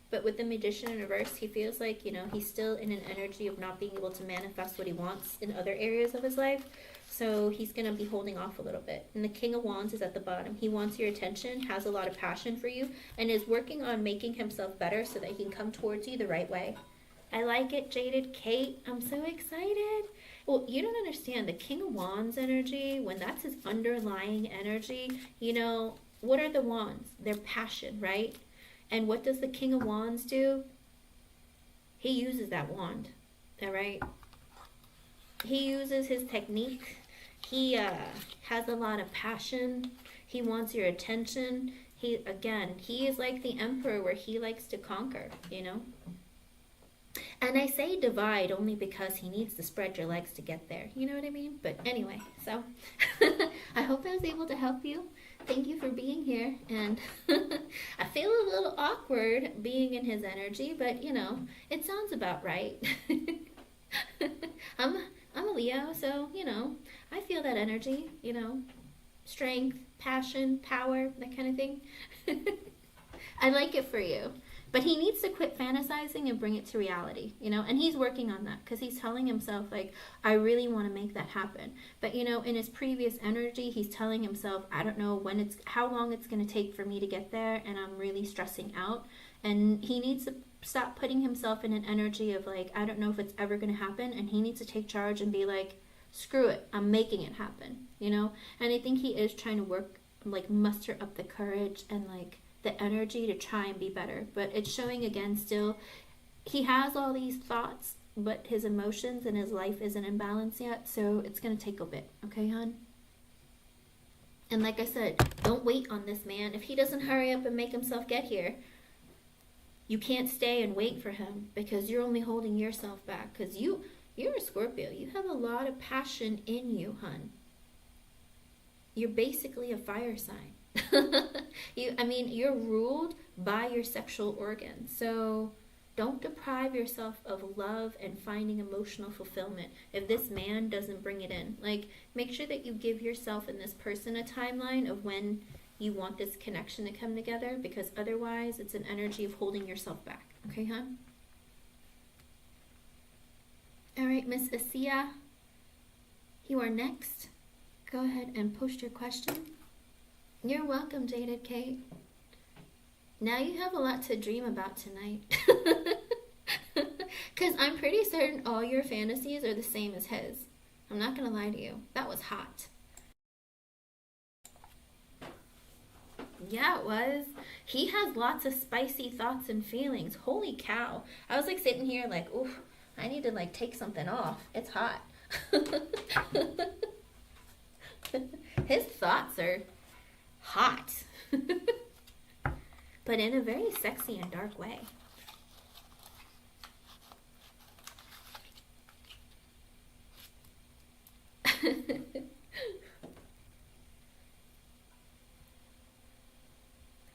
But with the Magician in reverse, he feels like, he's still in an energy of not being able to manifest what he wants in other areas of his life. So he's going to be holding off a little bit. And the King of Wands is at the bottom. He wants your attention, has a lot of passion for you, and is working on making himself better so that he can come towards you the right way. I like it, Jaded Kate. I'm so excited. Well, you don't understand. The King of Wands energy, when that's his underlying energy, what are the wands? They're passion, right? And what does the King of Wands do? He uses that wand, all right? He uses his technique. He has a lot of passion. He wants your attention. He is like the Emperor, where he likes to conquer, And I say divide only because he needs to spread your legs to get there. You know what I mean? But anyway, so I hope I was able to help you. Thank you for being here. And I feel a little awkward being in his energy, but it sounds about right. I'm a Leo, so I feel that energy, strength, passion, power, that kind of thing. I like it for you. But he needs to quit fantasizing and bring it to reality, and he's working on that, because he's telling himself, like, I really want to make that happen. But, in his previous energy, he's telling himself, I don't know how long it's going to take for me to get there, and I'm really stressing out. And he needs to stop putting himself in an energy of, like, I don't know if it's ever going to happen, and he needs to take charge and be like, screw it, I'm making it happen, And I think he is trying to work, like, muster up the courage and, like, the energy to try and be better. But it's showing again still, he has all these thoughts, but his emotions and his life isn't in balance yet, so it's going to take a bit. Okay, hon? And like I said, don't wait on this man. If he doesn't hurry up and make himself get here, you can't stay and wait for him, because you're only holding yourself back. Because you're a Scorpio. You have a lot of passion in you, hon. You're basically a fire sign. You're ruled by your sexual organs. So don't deprive yourself of love and finding emotional fulfillment if this man doesn't bring it in. Like, make sure that you give yourself and this person a timeline of when you want this connection to come together, because otherwise it's an energy of holding yourself back. Okay, hon? All right, Miss Asia, you are next. Go ahead and post your question. You're welcome, Jaded Kate. Now you have a lot to dream about tonight. Because I'm pretty certain all your fantasies are the same as his. I'm not going to lie to you. That was hot. Yeah, it was. He has lots of spicy thoughts and feelings. Holy cow. I was like sitting here like, oof, I need to like take something off. It's hot. His thoughts are hot. But in a very sexy and dark way.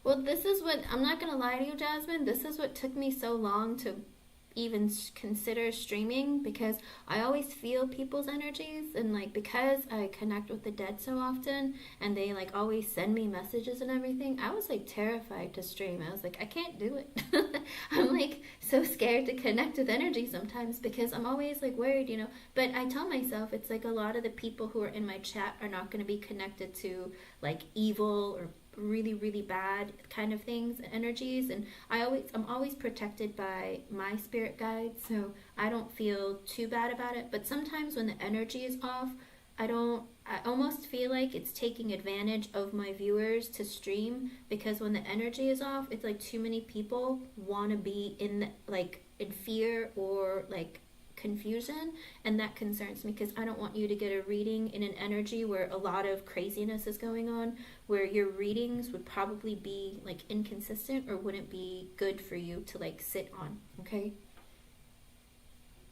Well, this is what, I'm not gonna lie to you, Jasmine, this is what took me so long to even consider streaming, because I always feel people's energies, and like because I connect with the dead so often and they like always send me messages and everything, I was like terrified to stream. I was like, I can't do it. I'm like so scared to connect with energy sometimes because I'm always like worried, you know. But I tell myself it's like a lot of the people who are in my chat are not going to be connected to like evil or really really bad kind of things, energies, and I'm always protected by my spirit guides, so I don't feel too bad about it. But sometimes when the energy is off, I almost feel like it's taking advantage of my viewers to stream, because when the energy is off, it's like too many people want to be in the, like in fear or like confusion, and that concerns me because I don't want you to get a reading in an energy where a lot of craziness is going on, where your readings would probably be like inconsistent or wouldn't be good for you to like sit on. Okay,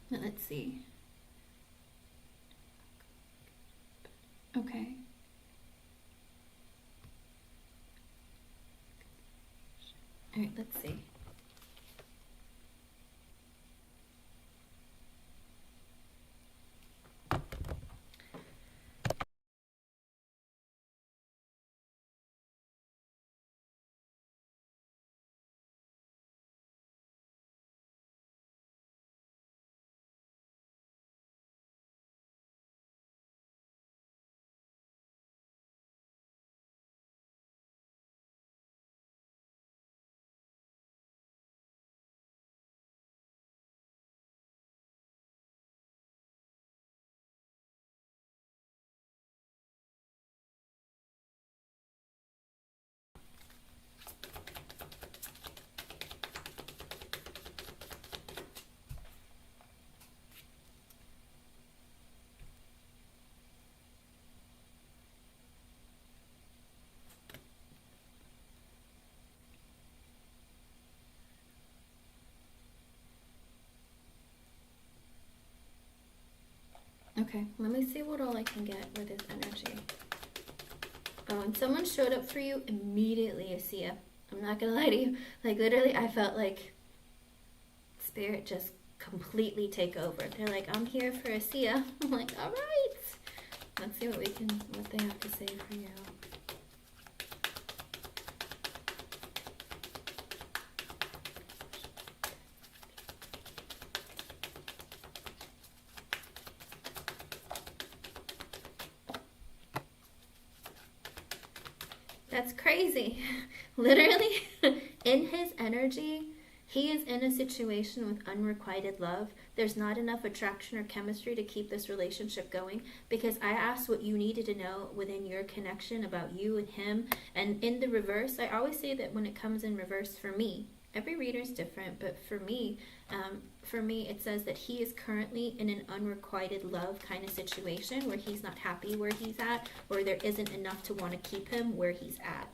now, let's see. Okay, all right, let's see. Okay, let me see what all I can get with his energy. Oh, and someone showed up for you immediately, Asia. I'm not gonna lie to you. Like literally, I felt like spirit just completely take over. They're like, I'm here for Asia. I'm like, all right. Let's see what they have to say for you. That's crazy. Literally, in his energy, he is in a situation with unrequited love. There's not enough attraction or chemistry to keep this relationship going, because I asked what you needed to know within your connection about you and him. And in the reverse, I always say that when it comes in reverse for me, every reader is different, but for me, it says that he is currently in an unrequited love kind of situation where he's not happy where he's at, or there isn't enough to want to keep him where he's at.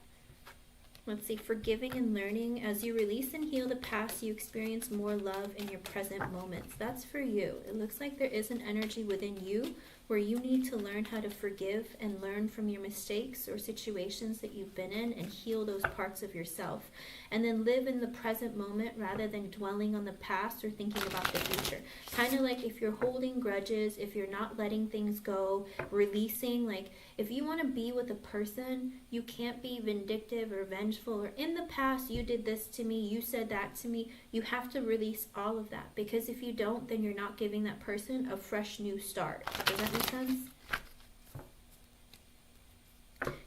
Let's see, forgiving and learning. As you release and heal the past, you experience more love in your present moments. That's for you. It looks like there is an energy within you where you need to learn how to forgive and learn from your mistakes or situations that you've been in and heal those parts of yourself. And then live in the present moment rather than dwelling on the past or thinking about the future. Kind of like if you're holding grudges, if you're not letting things go, releasing, like if you want to be with a person, you can't be vindictive or vengeful or in the past you did this to me, you said that to me. You have to release all of that, because if you don't, then you're not giving that person a fresh new start. Does that make sense?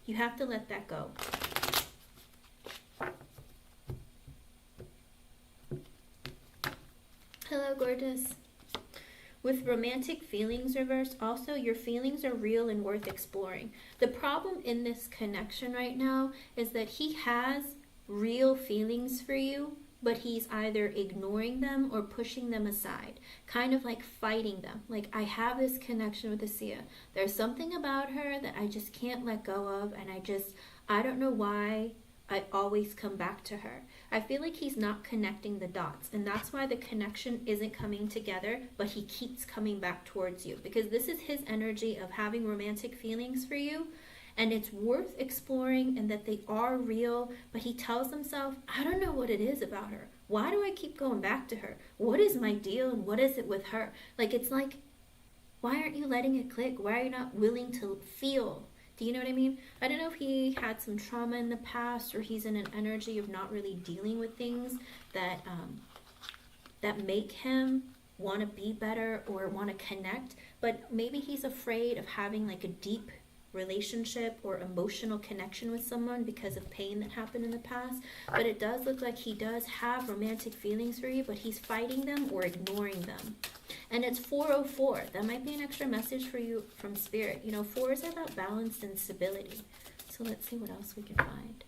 You have to let that go. Hello, gorgeous. With romantic feelings reversed, also, your feelings are real and worth exploring. The problem in this connection right now is that he has real feelings for you, but he's either ignoring them or pushing them aside, kind of like fighting them. Like, I have this connection with Asia. There's something about her that I just can't let go of, and I don't know why I always come back to her. I feel like he's not connecting the dots, and that's why the connection isn't coming together, but he keeps coming back towards you, because this is his energy of having romantic feelings for you, and it's worth exploring, and that they are real. But he tells himself, I don't know what it is about her. Why do I keep going back to her? What is my deal, and what is it with her? Like, it's like, why aren't you letting it click? Why are you not willing to feel? Do you know what I mean? I don't know if he had some trauma in the past, or he's in an energy of not really dealing with things that that make him want to be better or want to connect. But maybe he's afraid of having like a deep relationship or emotional connection with someone because of pain that happened in the past. But it does look like he does have romantic feelings for you, but he's fighting them or ignoring them. And it's 404. That might be an extra message for you from Spirit. You know, 4s are about balance and stability. So let's see what else we can find.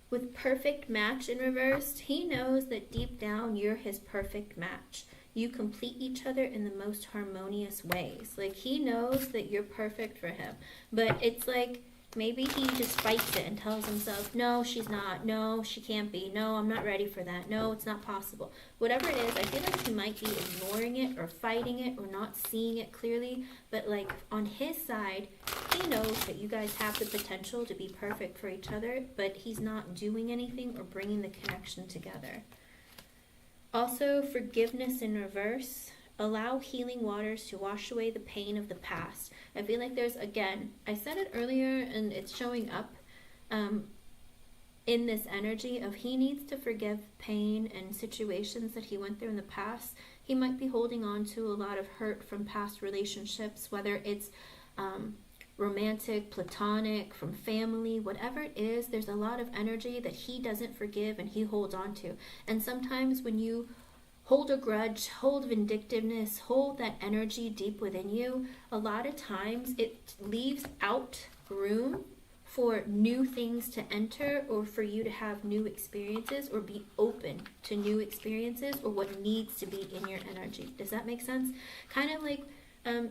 With perfect match in reverse, he knows that deep down you're his perfect match. You complete each other in the most harmonious ways. Like, he knows that you're perfect for him. But it's like, maybe he just fights it and tells himself, no, she's not. No, she can't be. No, I'm not ready for that. No, it's not possible. Whatever it is, I feel like he might be ignoring it or fighting it or not seeing it clearly. But like, on his side, he knows that you guys have the potential to be perfect for each other, but he's not doing anything or bringing the connection together. Also, forgiveness in reverse. Allow healing waters to wash away the pain of the past. I feel like there's, again, I said it earlier and it's showing up in this energy of he needs to forgive pain and situations that he went through in the past. He might be holding on to a lot of hurt from past relationships, whether it's romantic, platonic, from family, whatever it is. There's a lot of energy that he doesn't forgive and he holds on to. And sometimes when you hold a grudge, hold vindictiveness, hold that energy deep within you, a lot of times it leaves out room for new things to enter, or for you to have new experiences, or be open to new experiences, or what needs to be in your energy. Does that make sense? Kind of like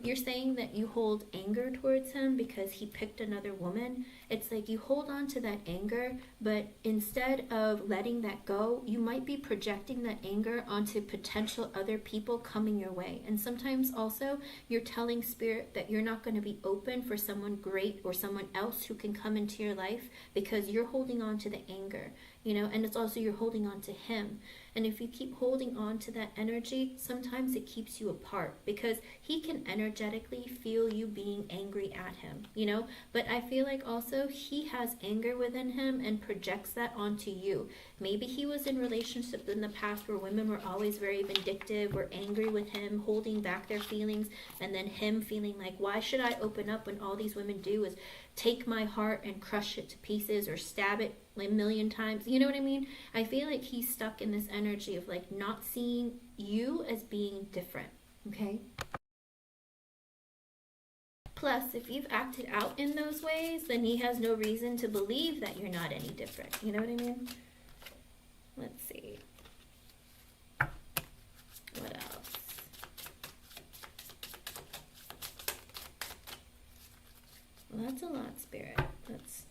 you're saying that you hold anger towards him because he picked another woman. It's like you hold on to that anger, but instead of letting that go, you might be projecting that anger onto potential other people coming your way. And sometimes also you're telling Spirit that you're not going to be open for someone great or someone else who can come into your life because you're holding on to the anger, you know, and it's also you're holding on to him. And if you keep holding on to that energy, sometimes it keeps you apart because he can energetically feel you being angry at him, you know. But I feel like also he has anger within him and projects that onto you. Maybe he was in relationships in the past where women were always very vindictive or angry with him, holding back their feelings, and then him feeling like, why should I open up when all these women do is take my heart and crush it to pieces or stab it like a million times? You know what I mean? I feel like he's stuck in this energy of like not seeing you as being different, okay? Plus, if you've acted out in those ways, then he has no reason to believe that you're not any different. You know what I mean? Let's see. What else? Well, that's a lot, Spirit. Let's...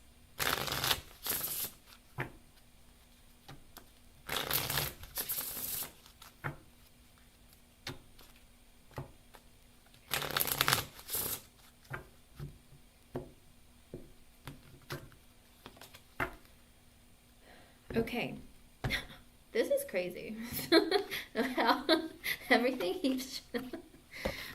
Okay. This is crazy. How everything keeps...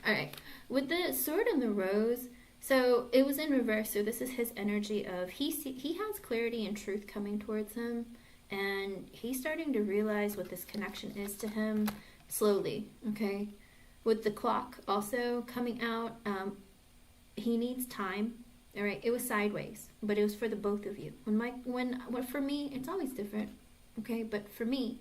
Alright. With the sword and the rose, So it was in reverse. So this is his energy of he has clarity and truth coming towards him, and he's starting to realize what this connection is to him slowly. Okay, with the clock also coming out, he needs time. All right, it was sideways, but it was for the both of you. When for me, it's always different. Okay, but for me,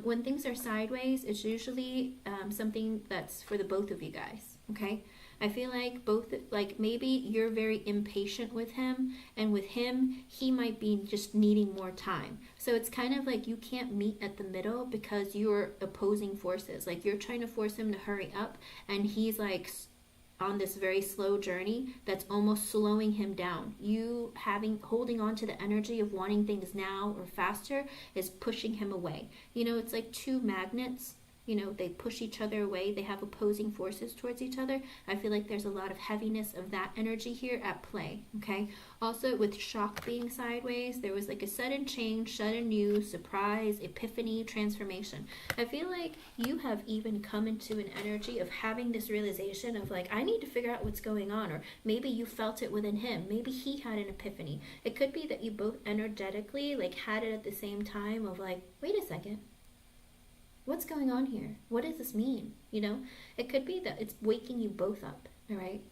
when things are sideways, it's usually something that's for the both of you guys. Okay, I feel like maybe you're very impatient with him, and with him, he might be just needing more time. So it's kind of like you can't meet at the middle because you're opposing forces. Like you're trying to force him to hurry up, and he's like on this very slow journey that's almost slowing him down. You holding on to the energy of wanting things now or faster is pushing him away. It's like two magnets. They push each other away. They have opposing forces towards each other. I feel like there's a lot of heaviness of that energy here at play, okay? Also, with shock being sideways, there was like a sudden change, sudden news, surprise, epiphany, transformation. I feel like you have even come into an energy of having this realization of like, I need to figure out what's going on, or maybe you felt it within him. Maybe he had an epiphany. It could be that you both energetically like had it at the same time of like, wait a second. What's going on here? What does this mean? It could be that it's waking you both up, all right?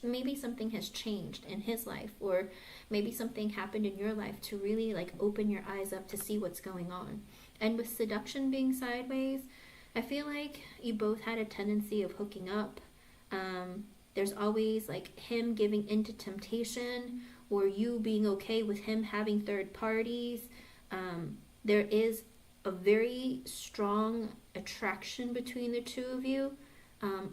Maybe something has changed in his life, or maybe something happened in your life to really like open your eyes up to see what's going on. And with seduction being sideways, I feel like you both had a tendency of hooking up. There's always like him giving into temptation, or you being okay with him having third parties. There is a very strong attraction between the two of you,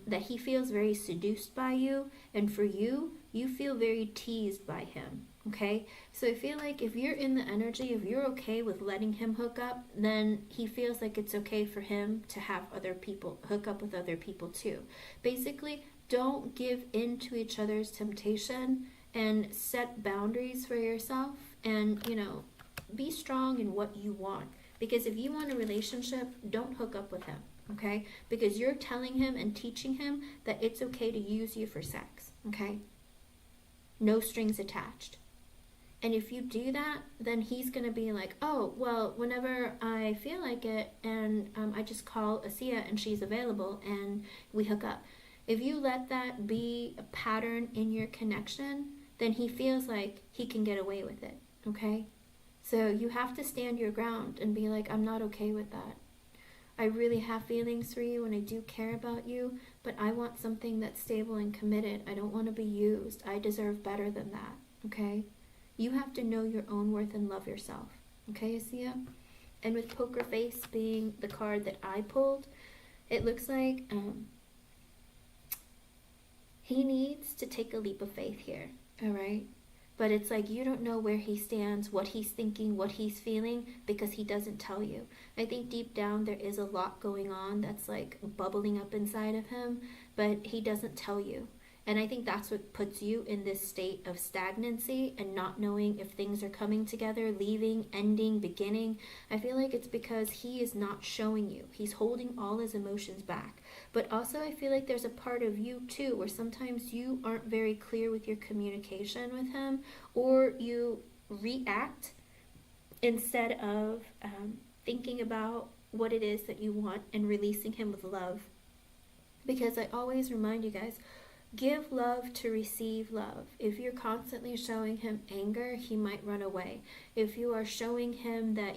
that he feels very seduced by you, and for you, you feel very teased by him, okay? So I feel like if you're in the energy, if you're okay with letting him hook up, then he feels like it's okay for him to have other people hook up with other people too. Basically, don't give in to each other's temptation, and set boundaries for yourself, and be strong in what you want. Because if you want a relationship, don't hook up with him, okay? Because you're telling him and teaching him that it's okay to use you for sex, okay? No strings attached. And if you do that, then he's going to be like, oh, well, whenever I feel like it, and I just call Asia and she's available and we hook up. If you let that be a pattern in your connection, then he feels like he can get away with it, okay? So you have to stand your ground and be like, I'm not okay with that. I really have feelings for you and I do care about you, but I want something that's stable and committed. I don't want to be used. I deserve better than that, okay? You have to know your own worth and love yourself, okay, Asia? And with Poker Face being the card that I pulled, it looks like he needs to take a leap of faith here, all right? But it's like you don't know where he stands, what he's thinking, what he's feeling, because he doesn't tell you. I think deep down there is a lot going on that's like bubbling up inside of him, but he doesn't tell you. And I think that's what puts you in this state of stagnancy and not knowing if things are coming together, leaving, ending, beginning. I feel like it's because he is not showing you. He's holding all his emotions back. But also I feel like there's a part of you too where sometimes you aren't very clear with your communication with him, or you react instead of thinking about what it is that you want and releasing him with love. Because I always remind you guys, give love to receive love. If you're constantly showing him anger, he might run away. If you are showing him that,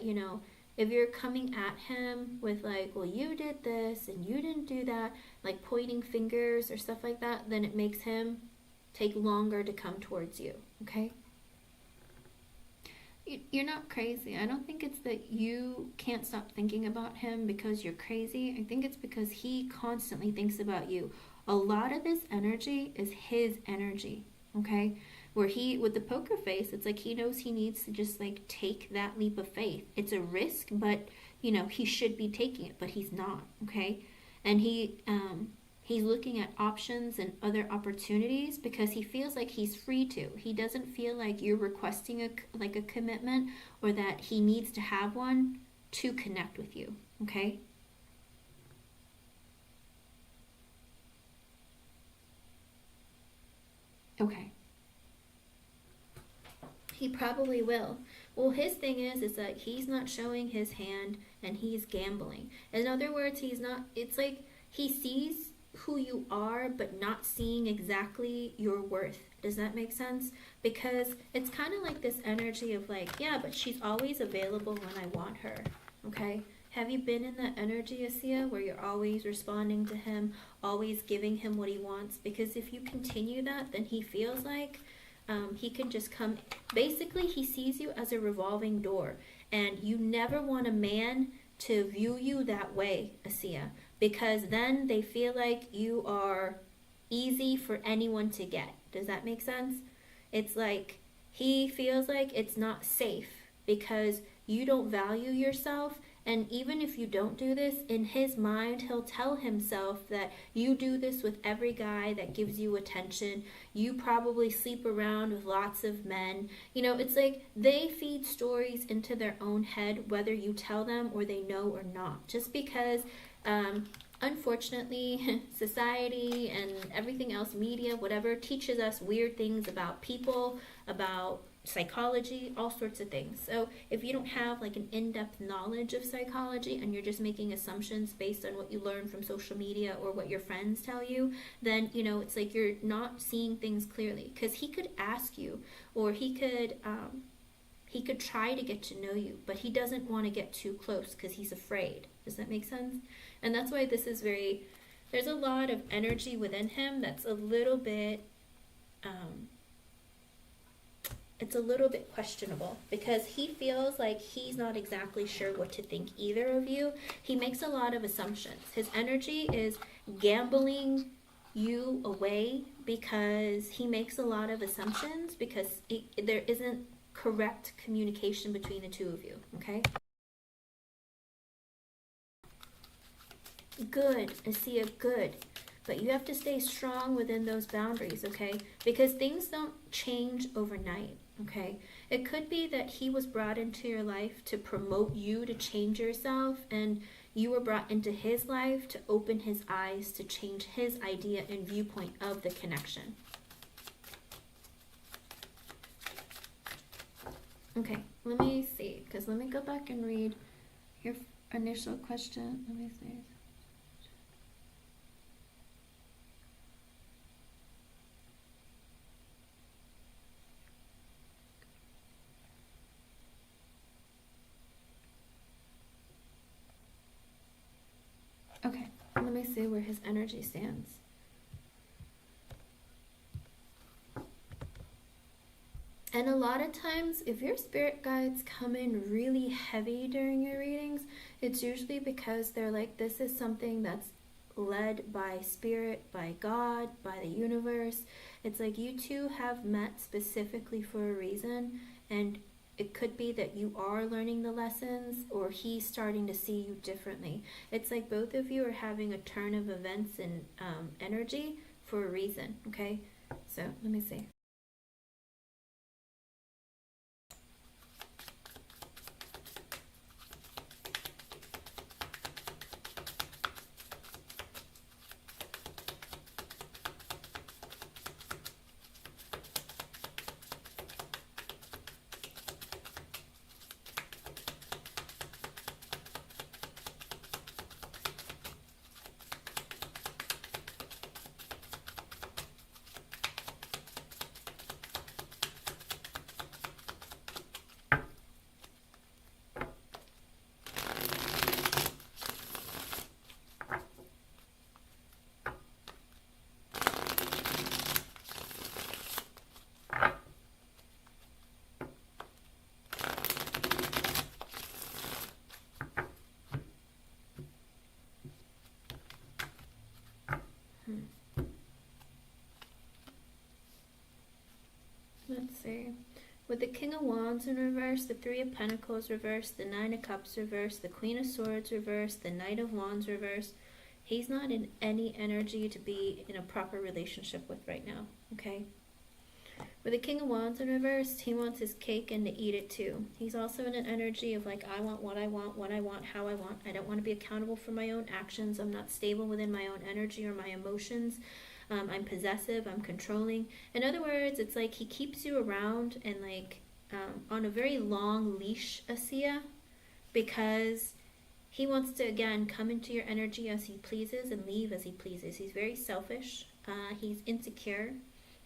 if you're coming at him with like, well, you did this and you didn't do that, like pointing fingers or stuff like that, then it makes him take longer to come towards you, okay? You're not crazy. I don't think it's that you can't stop thinking about him because you're crazy. I think it's because he constantly thinks about you. A lot of this energy is his energy, okay? Where with the poker face, it's like he knows he needs to just like take that leap of faith. It's a risk, but he should be taking it, but he's not, okay? And he's looking at options and other opportunities because he feels like he's free to. He doesn't feel like you're requesting a commitment, or that he needs to have one to connect with you, okay? Okay. He probably will. Well, his thing is that he's not showing his hand and he's gambling. In other words, he's not, it's like he sees who you are but not seeing exactly your worth. Does that make sense? Because it's kind of like this energy of like, yeah, but she's always available when I want her. Okay? Have you been in that energy, Asia, where you're always responding to him, always giving him what he wants? Because if you continue that, then he feels like he can just come. Basically, he sees you as a revolving door, and you never want a man to view you that way, Asia, because then they feel like you are easy for anyone to get. Does that make sense? It's like he feels like it's not safe because you don't value yourself. And even if you don't do this, in his mind, he'll tell himself that you do this with every guy that gives you attention. You probably sleep around with lots of men. You know, it's like they feed stories into their own head, whether you tell them or they know or not. Just because, unfortunately, society and everything else, media, whatever, teaches us weird things about people, about psychology, all sorts of things. So if you don't have like an in-depth knowledge of psychology and you're just making assumptions based on what you learn from social media or what your friends tell you, then you know it's like you're not seeing things clearly. Because he could ask you, or he could try to get to know you, but he doesn't want to get too close because he's afraid. Does that make sense? And that's why this is very, there's a lot of energy within him that's a little bit it's a little bit questionable because he feels like he's not exactly sure what to think either of you. He makes a lot of assumptions. His energy is gambling you away because he makes a lot of assumptions because there isn't correct communication between the two of you, okay? Good, Asia, good. But you have to stay strong within those boundaries, okay? Because things don't change overnight, okay? It could be that he was brought into your life to promote you to change yourself, and you were brought into his life to open his eyes, to change his idea and viewpoint of the connection. Okay, let me see, because let me go back and read your initial question. Let me see. Okay, let me see where his energy stands. And a lot of times, if your spirit guides come in really heavy during your readings, it's usually because they're like, this is something that's led by spirit, by God, by the universe. It's like you two have met specifically for a reason, and it could be that you are learning the lessons or he's starting to see you differently. It's like both of you are having a turn of events and energy for a reason, okay? So let me see. Let's see. With the King of Wands in reverse, the Three of Pentacles reversed, the Nine of Cups reversed, the Queen of Swords reversed, the Knight of Wands reversed, he's not in any energy to be in a proper relationship with right now, okay? With the King of Wands in reverse, he wants his cake and to eat it too. He's also in an energy of like, I want what I want, when I want, how I want. I don't want to be accountable for my own actions. I'm not stable within my own energy or my emotions. I'm possessive, I'm controlling. In other words, it's like he keeps you around and like on a very long leash, Asia, because he wants to again come into your energy as he pleases and leave as he pleases. He's very selfish. He's insecure.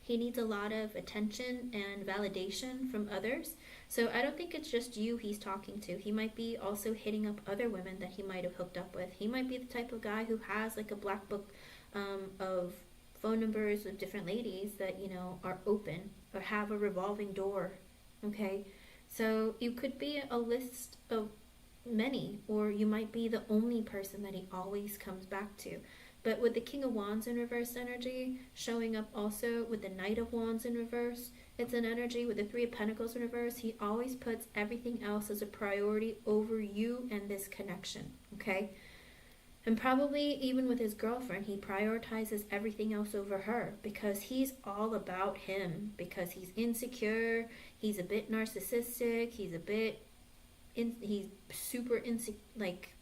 He needs a lot of attention and validation from others. So I don't think it's just you he's talking to. He might be also hitting up other women that he might have hooked up with. He might be the type of guy who has like a black book of phone numbers of different ladies that, you know, are open or have a revolving door. Okay? So you could be a list of many, or you might be the only person that he always comes back to. But with the King of Wands in reverse energy showing up also with the Knight of Wands in reverse, it's an energy with the Three of Pentacles in reverse. He always puts everything else as a priority over you and this connection, okay? And probably even with his girlfriend, he prioritizes everything else over her because he's all about him, because he's insecure, he's a bit narcissistic, he's a bit he's super like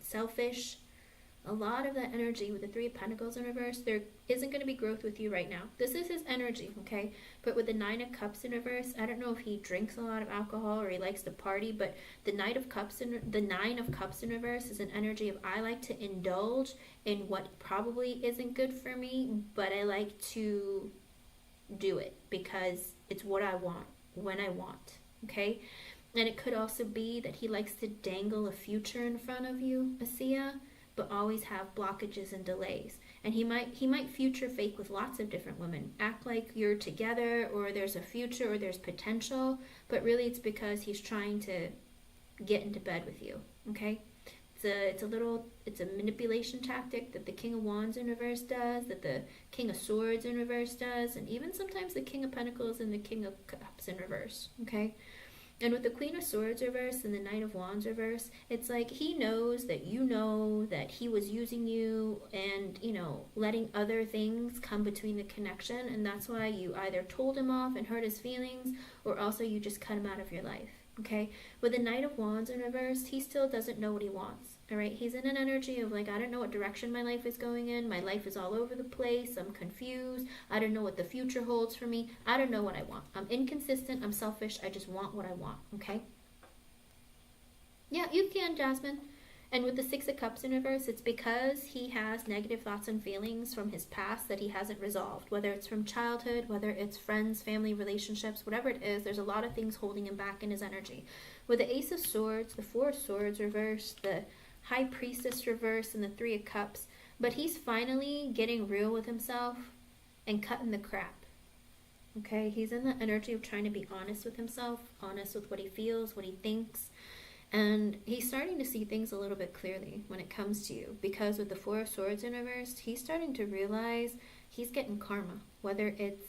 selfish. A lot of that energy with the Three of Pentacles in reverse, there isn't going to be growth with you right now. This is his energy, okay? But with the Nine of Cups in reverse, I don't know if he drinks a lot of alcohol or he likes to party, but the Nine of Cups in reverse is an energy of I like to indulge in what probably isn't good for me, but I like to do it because it's what I want when I want, okay? And it could also be that he likes to dangle a future in front of you, Asia, but always have blockages and delays. And he might future fake with lots of different women, act like you're together or there's a future or there's potential, but really it's because he's trying to get into bed with you, okay? It's a manipulation tactic that the King of Wands in reverse does, that the King of Swords in reverse does, and even sometimes the King of Pentacles and the King of Cups in reverse, okay? And with the Queen of Swords reverse and the Knight of Wands reverse, it's like he knows that you know that he was using you and, you know, letting other things come between the connection. And that's why you either told him off and hurt his feelings, or also you just cut him out of your life, okay? With the Knight of Wands in reverse, he still doesn't know what he wants. All right, he's in an energy of like, I don't know what direction my life is going in. My life is all over the place. I'm confused. I don't know what the future holds for me. I don't know what I want. I'm inconsistent. I'm selfish. I just want what I want, okay? Yeah, you can, Jasmine. And with the Six of Cups in reverse, it's because he has negative thoughts and feelings from his past that he hasn't resolved. Whether it's from childhood, whether it's friends, family, relationships, whatever it is, there's a lot of things holding him back in his energy. With the Ace of Swords, the Four of Swords reverse, the High Priestess reverse, and the Three of Cups, but he's finally getting real with himself and cutting the crap. Okay, he's in the energy of trying to be honest with himself, honest with what he feels, what he thinks, and he's starting to see things a little bit clearly when it comes to you, because with the Four of Swords in reverse, he's starting to realize he's getting karma, whether it's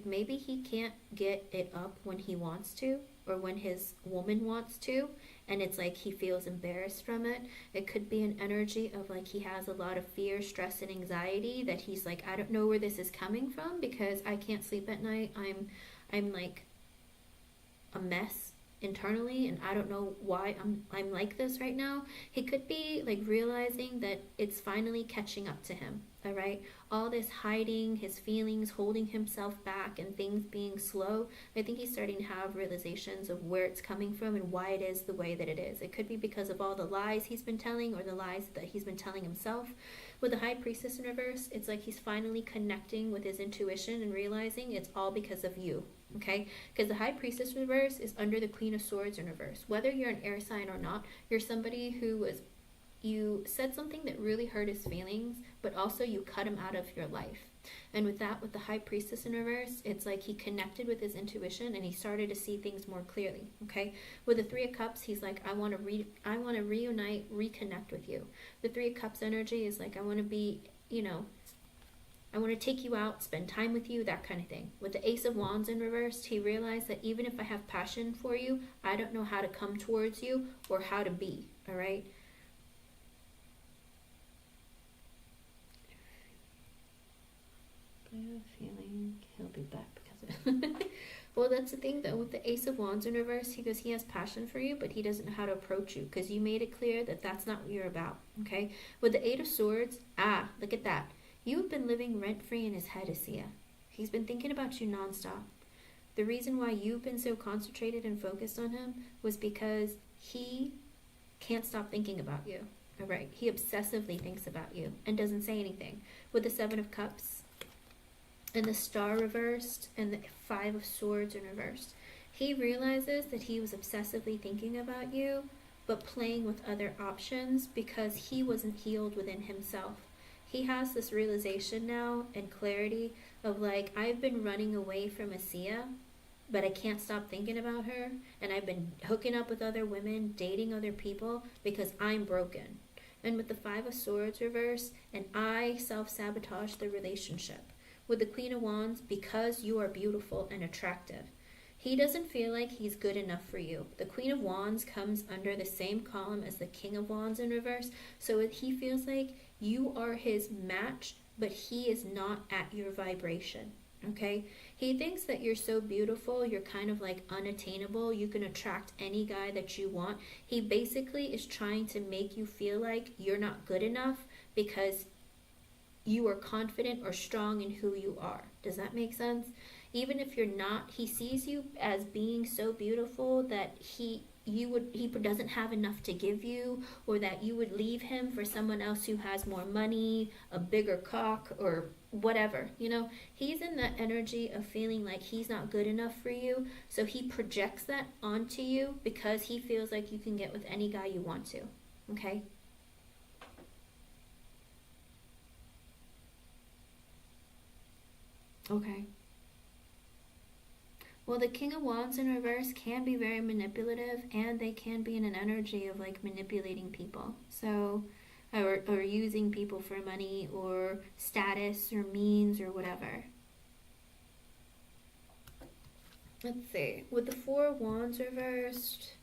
maybe he can't get it up when he wants to, or when his woman wants to, and it's like he feels embarrassed from it. It could be an energy of like he has a lot of fear, stress, and anxiety that he's like, I don't know where this is coming from because I can't sleep at night. I'm like a mess internally, and I don't know why I'm like this right now. He could be like realizing that it's finally catching up to him. All right, all this hiding his feelings, holding himself back, and things being slow, I think he's starting to have realizations of where it's coming from and why it is the way that it is. It could be because of all the lies he's been telling, or the lies that he's been telling himself. With the High Priestess in reverse, it's like he's finally connecting with his intuition and realizing it's all because of you, okay? Because the High Priestess reverse is under the Queen of Swords in reverse. Whether you're an air sign or not, you're somebody who was, you said something that really hurt his feelings, but also you cut him out of your life. And with that, with the High Priestess in reverse, it's like he connected with his intuition and he started to see things more clearly, okay? With the Three of Cups, he's like, I want to reunite, reconnect with you. The Three of Cups energy is like, I want to be, you know, I want to take you out, spend time with you, that kind of thing. With the Ace of Wands in reverse, he realized that even if I have passion for you, I don't know how to come towards you or how to be, all right? I have a feeling he'll be back because of it. Well, that's the thing though, with the Ace of Wands in reverse, he goes, he has passion for you, but he doesn't know how to approach you because you made it clear that that's not what you're about, okay? With the Eight of Swords, look at that. You've been living rent-free in his head, Asia. He's been thinking about you nonstop. The reason why you've been so concentrated and focused on him was because he can't stop thinking about you. All right, he obsessively thinks about you and doesn't say anything. With the Seven of Cups and the Star reversed and the Five of Swords in reversed, he realizes that he was obsessively thinking about you, but playing with other options because he wasn't healed within himself. He has this realization now and clarity of like, I've been running away from Asia, but I can't stop thinking about her, and I've been hooking up with other women, dating other people, because I'm broken. And with the Five of Swords reverse, and I self-sabotage the relationship. With the Queen of Wands, because you are beautiful and attractive. He doesn't feel like he's good enough for you. The Queen of Wands comes under the same column as the King of Wands in reverse, so he feels like you are his match, but he is not at your vibration. Okay, he thinks that you're so beautiful, you're kind of like unattainable, you can attract any guy that you want. He basically is trying to make you feel like you're not good enough because you are confident or strong in who you are. Does that make sense? Even if you're not, he sees you as being so beautiful that he doesn't have enough to give you, or that you would leave him for someone else who has more money, a bigger cock, or whatever. You know, he's in that energy of feeling like he's not good enough for you, so he projects that onto you because he feels like you can get with any guy you want to. Okay? Okay. Well, the King of Wands in reverse can be very manipulative, and they can be in an energy of like manipulating people. So, or using people for money or status or means or whatever. Let's see. With the Four of Wands reversed,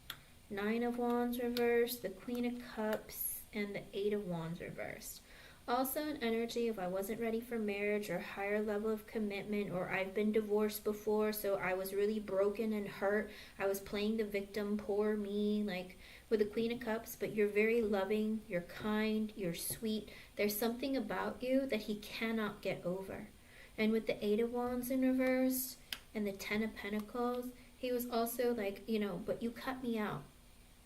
Nine of Wands reversed, the Queen of Cups, and the Eight of Wands reversed. Also an energy of I wasn't ready for marriage or higher level of commitment, or I've been divorced before, so I was really broken and hurt. I was playing the victim, poor me, like with the Queen of Cups, but you're very loving, you're kind, you're sweet. There's something about you that he cannot get over. And with the Eight of Wands in reverse and the Ten of Pentacles, he was also like, you know, but you cut me out.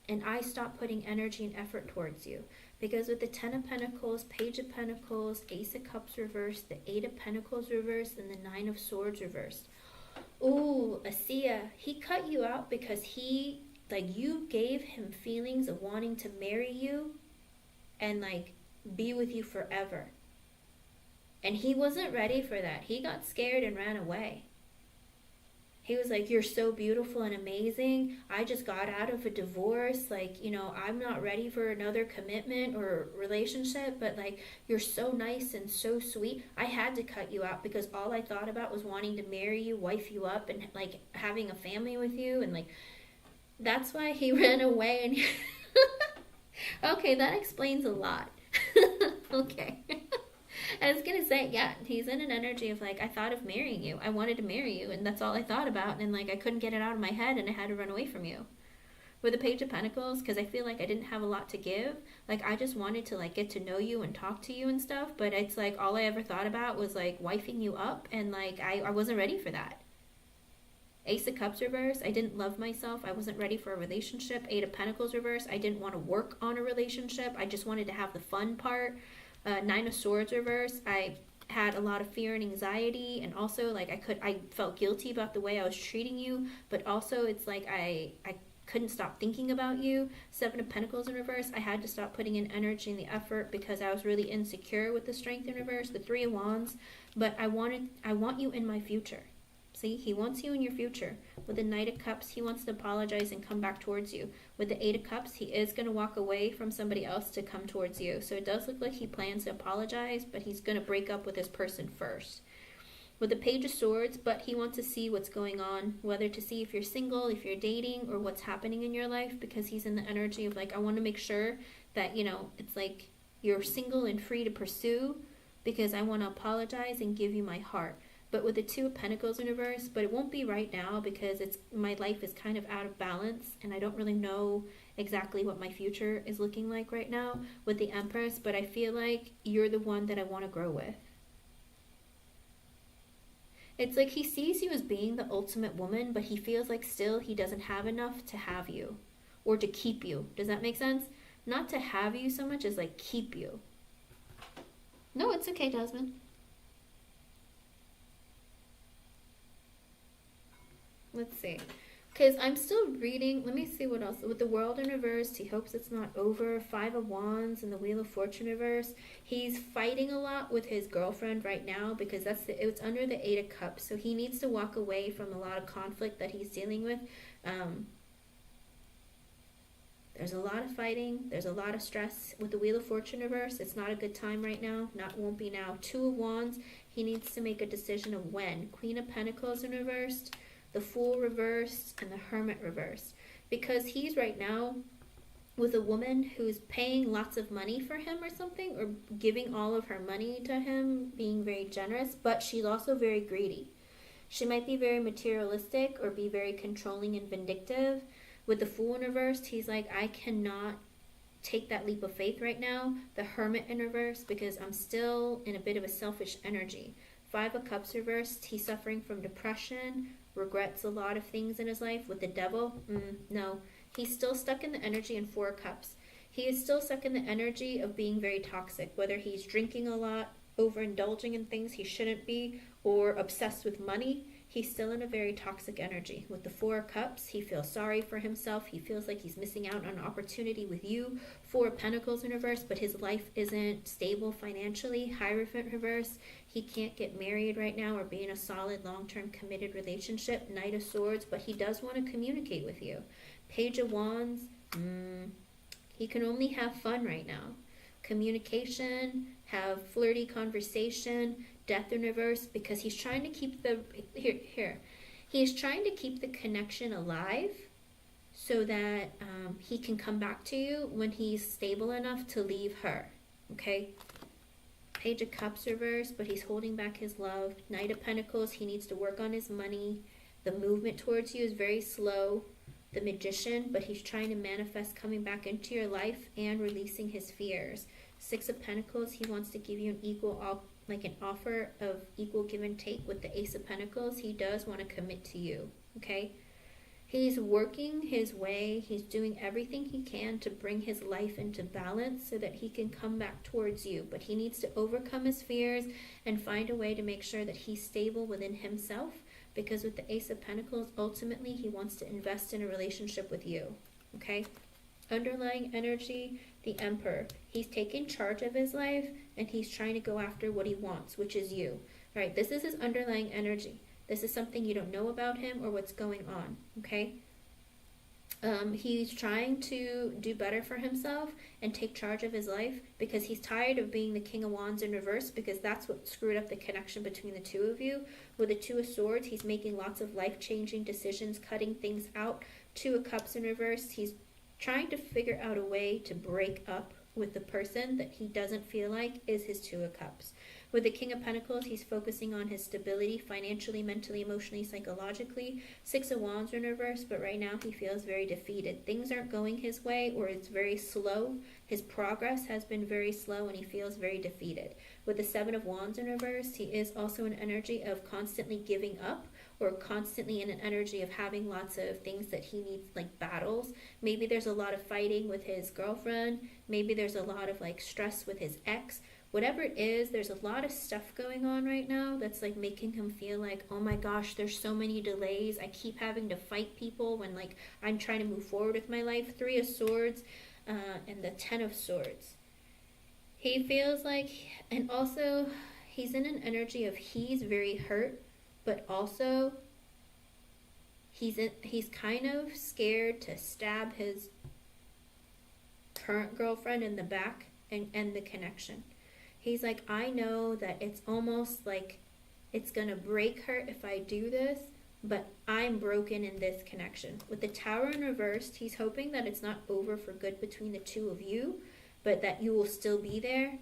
And I stopped putting energy and effort towards you. Because with the Ten of Pentacles, Page of Pentacles, Ace of Cups reversed, the Eight of Pentacles reversed, and the Nine of Swords reversed. Ooh, Asia, he cut you out because he, like, you gave him feelings of wanting to marry you and, like, be with you forever. And he wasn't ready for that. He got scared and ran away. He was like, you're so beautiful and amazing. I just got out of a divorce. Like, you know, I'm not ready for another commitment or relationship, but like, you're so nice and so sweet. I had to cut you out because all I thought about was wanting to marry you, wife you up, and like having a family with you. And like, that's why he ran away. And okay, that explains a lot. Okay. I was gonna say, yeah, he's in an energy of like, I thought of marrying you. I wanted to marry you, and that's all I thought about. And like, I couldn't get it out of my head, and I had to run away from you. With the Page of Pentacles, because I feel like I didn't have a lot to give. Like, I just wanted to like get to know you and talk to you and stuff. But it's like, all I ever thought about was like wifing you up, and like, I wasn't ready for that. Ace of Cups reverse, I didn't love myself. I wasn't ready for a relationship. Eight of Pentacles reverse, I didn't want to work on a relationship. I just wanted to have the fun part. Nine of Swords reverse, I had a lot of fear and anxiety, and also like I felt guilty about the way I was treating you, but also it's like I couldn't stop thinking about you. Seven of Pentacles in reverse, I had to stop putting in energy and the effort because I was really insecure with the Strength in reverse. The Three of Wands, but I want you in my future. See, he wants you in your future. With the Knight of Cups, he wants to apologize and come back towards you. With the Eight of Cups, he is going to walk away from somebody else to come towards you. So it does look like he plans to apologize, but he's going to break up with this person first. With the Page of Swords, but he wants to see what's going on, whether to see if you're single, if you're dating, or what's happening in your life, because he's in the energy of like, I want to make sure that, you know, it's like you're single and free to pursue, because I want to apologize and give you my heart. But with the Two of Pentacles in reverse, but it won't be right now because my life is kind of out of balance and I don't really know exactly what my future is looking like right now with the Empress, but I feel like you're the one that I want to grow with. It's like he sees you as being the ultimate woman, but he feels like still he doesn't have enough to have you or to keep you. Does that make sense? Not to have you so much as like keep you. No, it's okay, Desmond. Let's see. Because I'm still reading. Let me see what else. With the World in reverse, he hopes it's not over. Five of Wands and the Wheel of Fortune reverse. He's fighting a lot with his girlfriend right now because it's under the Eight of Cups. So he needs to walk away from a lot of conflict that he's dealing with. There's a lot of fighting. There's a lot of stress. With the Wheel of Fortune reverse, it's not a good time right now. Won't be now. Two of Wands. He needs to make a decision of when. Queen of Pentacles in reversed. The Fool reversed and the Hermit reversed, because he's right now with a woman who's paying lots of money for him or something, or giving all of her money to him, being very generous, but she's also very greedy. She might be very materialistic or be very controlling and vindictive. With the Fool in reverse, he's like, I cannot take that leap of faith right now. The Hermit in reverse, because I'm still in a bit of a selfish energy. Five of Cups reversed, he's suffering from depression, regrets a lot of things in his life. With the Devil, no. He's still stuck in the energy in Four Cups. He is still stuck in the energy of being very toxic, whether he's drinking a lot, overindulging in things he shouldn't be, or obsessed with money. He's still in a very toxic energy. With the Four Cups, he feels sorry for himself. He feels like he's missing out on an opportunity with you. Four of Pentacles in reverse, but his life isn't stable financially. Hierophant reverse. He can't get married right now or be in a solid, long-term, committed relationship. Knight of Swords, but he does want to communicate with you. Page of Wands. He can only have fun right now. Communication, have flirty conversation. Death in reverse, because he's trying to keep he's trying to keep the connection alive so that he can come back to you when he's stable enough to leave her. Okay. Page of Cups reverse, but he's holding back his love. Knight of Pentacles, he needs to work on his money. The movement towards you is very slow. The Magician, but he's trying to manifest coming back into your life and releasing his fears. Six of Pentacles, he wants to give you an offer of equal give and take. With the Ace of Pentacles, he does want to commit to you. Okay. He's working his way. He's doing everything he can to bring his life into balance so that he can come back towards you. But he needs to overcome his fears and find a way to make sure that he's stable within himself. Because with the Ace of Pentacles, ultimately, he wants to invest in a relationship with you. Okay? Underlying energy, the Emperor. He's taking charge of his life and he's trying to go after what he wants, which is you. All right? This is his underlying energy. This is something you don't know about him or what's going on, okay? He's trying to do better for himself and take charge of his life because he's tired of being the King of Wands in reverse, because that's what screwed up the connection between the two of you. With the Two of Swords, he's making lots of life-changing decisions, cutting things out. Two of Cups in reverse, he's trying to figure out a way to break up with the person that he doesn't feel like is his Two of Cups. With the King of Pentacles, he's focusing on his stability financially, mentally, emotionally, psychologically. Six of Wands in reverse, but right now he feels very defeated. Things aren't going his way, or it's very slow. His progress has been very slow and he feels very defeated. With the Seven of Wands in reverse, he is also an energy of constantly giving up, or constantly in an energy of having lots of things that he needs, like battles. Maybe there's a lot of fighting with his girlfriend. Maybe there's a lot of stress with his ex. Whatever it is, there's a lot of stuff going on right now that's making him feel like, oh my gosh, there's so many delays. I keep having to fight people when I'm trying to move forward with my life. Three of Swords and the Ten of Swords. He feels like, and also he's in an energy of he's very hurt, but also he's kind of scared to stab his current girlfriend in the back and end the connection. He's like, I know that it's almost like it's going to break her if I do this, but I'm broken in this connection. With the Tower in reversed, he's hoping that it's not over for good between the two of you, but that you will still be there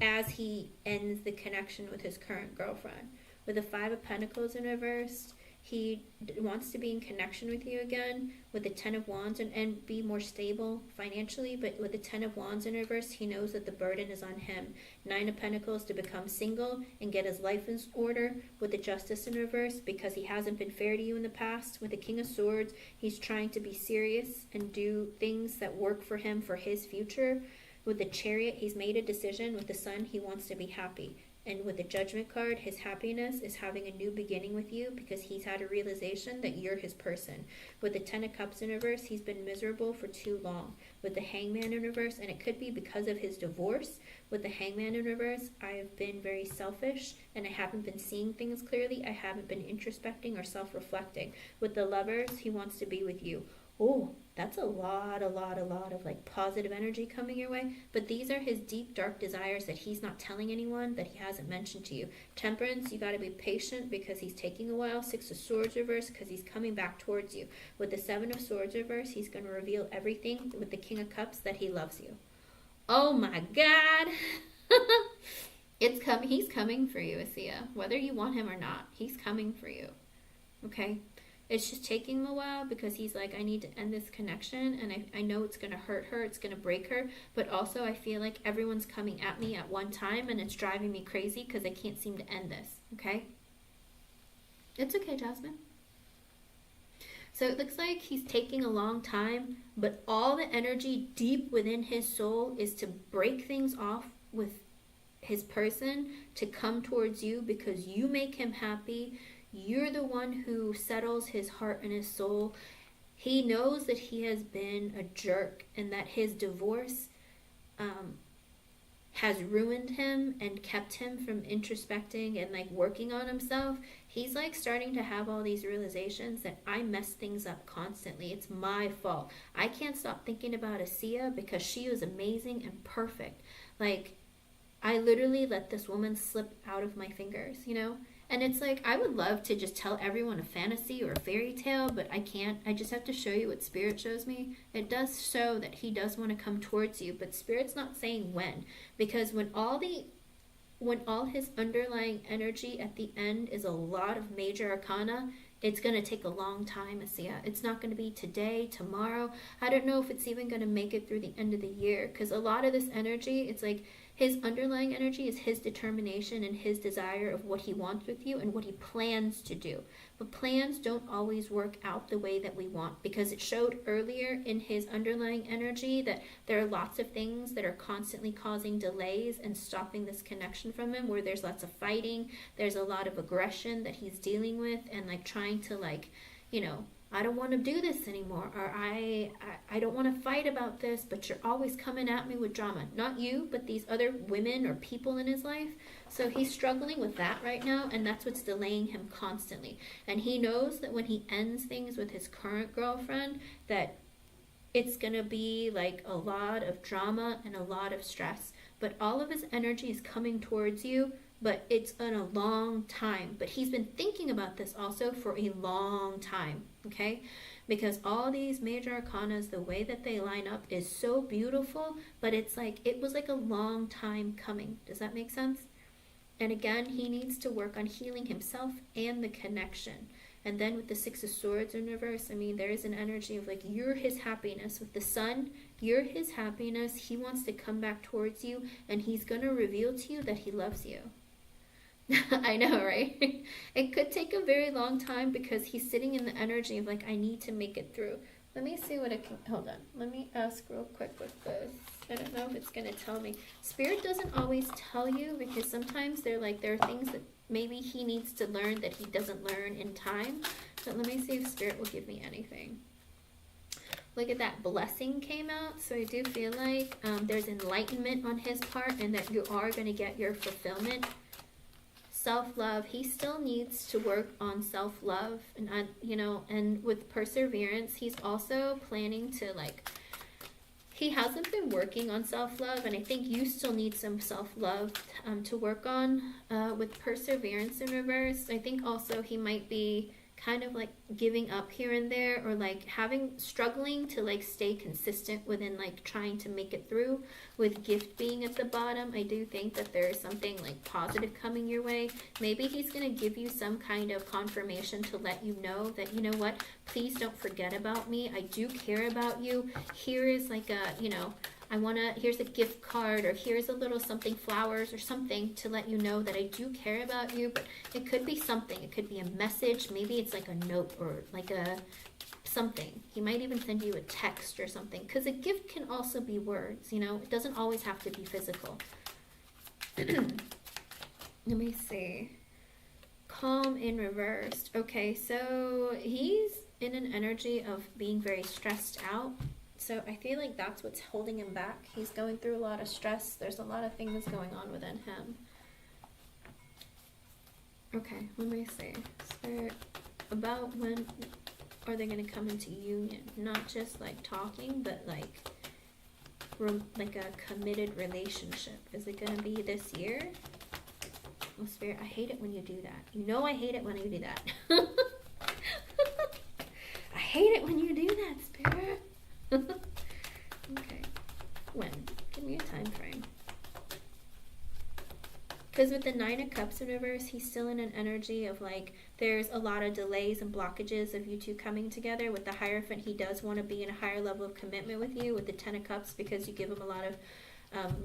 as he ends the connection with his current girlfriend. With the Five of Pentacles in reversed, He wants to be in connection with you again with the Ten of Wands, and be more stable financially. But with the Ten of Wands in reverse, he knows that the burden is on him. Nine of Pentacles to become single and get his life in order with the Justice in reverse, because he hasn't been fair to you in the past. With the King of Swords, he's trying to be serious and do things that work for him for his future. With the Chariot, he's made a decision. With the Sun, he wants to be happy. And with the Judgment card, his happiness is having a new beginning with you, because he's had a realization that you're his person. With the Ten of Cups in reverse, he's been miserable for too long. With the Hangman in reverse, and it could be because of his divorce. With the Hangman in reverse, I have been very selfish and I haven't been seeing things clearly. I haven't been introspecting or self-reflecting. With the Lovers, he wants to be with you. Oh, that's a lot of like positive energy coming your way. But these are his deep, dark desires that he's not telling anyone, that he hasn't mentioned to you. Temperance, you got to be patient because he's taking a while. Six of Swords reverse, because he's coming back towards you. With the Seven of Swords reverse, he's going to reveal everything. With the King of Cups, that he loves you. Oh my God. It's coming. He's coming for you, Asia. Whether you want him or not, he's coming for you. Okay? It's just taking him a while because he's like, I need to end this connection, and I know it's going to hurt her, it's going to break her, but also I feel like everyone's coming at me at one time and it's driving me crazy because I can't seem to end this, okay? It's okay, Jasmine. So it looks like he's taking a long time, but all the energy deep within his soul is to break things off with his person, to come towards you because you make him happy. You're the one who settles his heart and his soul. He knows that he has been a jerk and that his divorce has ruined him and kept him from introspecting and like working on himself. He's like starting to have all these realizations that I mess things up constantly. It's my fault. I can't stop thinking about Asia because she was amazing and perfect. Like, I literally let this woman slip out of my fingers, you know? And it's like, I would love to just tell everyone a fantasy or a fairy tale, but I can't. I just have to show you what Spirit shows me. It does show that he does want to come towards you, but Spirit's not saying when. Because when all his underlying energy at the end is a lot of major arcana, it's going to take a long time, Asia. It's not going to be today, tomorrow. I don't know if it's even going to make it through the end of the year. Because a lot of this energy, it's like, his underlying energy is his determination and his desire of what he wants with you and what he plans to do. But plans don't always work out the way that we want, because it showed earlier in his underlying energy that there are lots of things that are constantly causing delays and stopping this connection from him, where there's lots of fighting, there's a lot of aggression that he's dealing with, and like trying to like, you know, I don't want to do this anymore, or I don't want to fight about this, but you're always coming at me with drama. Not you, but these other women or people in his life. So he's struggling with that right now, and that's what's delaying him constantly. And he knows that when he ends things with his current girlfriend, that it's going to be like a lot of drama and a lot of stress. But all of his energy is coming towards you, but it's in a long time. But he's been thinking about this also for a long time, okay? Because all these major arcanas, the way that they line up is so beautiful, but it's like, it was like a long time coming. Does that make sense? And again, he needs to work on healing himself and the connection. And then with the Six of Swords in reverse, I mean, there is an energy of like, you're his happiness. With the Sun, you're his happiness. He wants to come back towards you, and he's going to reveal to you that he loves you. I know, right? It could take a very long time because he's sitting in the energy of like, I need to make it through. Let me see what it can, hold on. Let me ask real quick with this. I don't know if it's going to tell me. Spirit doesn't always tell you, because sometimes they're like, there are things that maybe he needs to learn that he doesn't learn in time. But let me see if Spirit will give me anything. Look at that, blessing came out. So I do feel like there's enlightenment on his part, and that you are going to get your fulfillment. Self-love, he still needs to work on self-love, and you know, and with perseverance, he's also planning to like, he hasn't been working on self-love, and I think you still need some self-love to work on. With perseverance in reverse, I think also he might be kind of like giving up here and there, or like struggling to like stay consistent within like trying to make it through. With gift being at the bottom, I do think that there is something like positive coming your way. Maybe he's going to give you some kind of confirmation to let you know that, you know what, please don't forget about me. I do care about you. Here is like a, you know, here's a gift card, or here's a little something, flowers or something, to let you know that I do care about you. But it could be something. It could be a message. Maybe it's like a note, or like a something. He might even send you a text or something, because a gift can also be words, you know. It doesn't always have to be physical. Let me see. Calm in reversed. Okay, so he's in an energy of being very stressed out. So I feel like that's what's holding him back. He's going through a lot of stress. There's a lot of things going on within him. Okay, let me see. Spirit, about when are they going to come into union? Not just like talking, but like a committed relationship. Is it going to be this year? Oh, Spirit, I hate it when you do that. You know I hate it when you do that. I hate it when you do that, Spirit. Okay, when? Give me a time frame. Because with the Nine of Cups in reverse, he's still in an energy of like, there's a lot of delays and blockages of you two coming together. With the Hierophant, he does want to be in a higher level of commitment with you. With the Ten of Cups, because you give him a lot of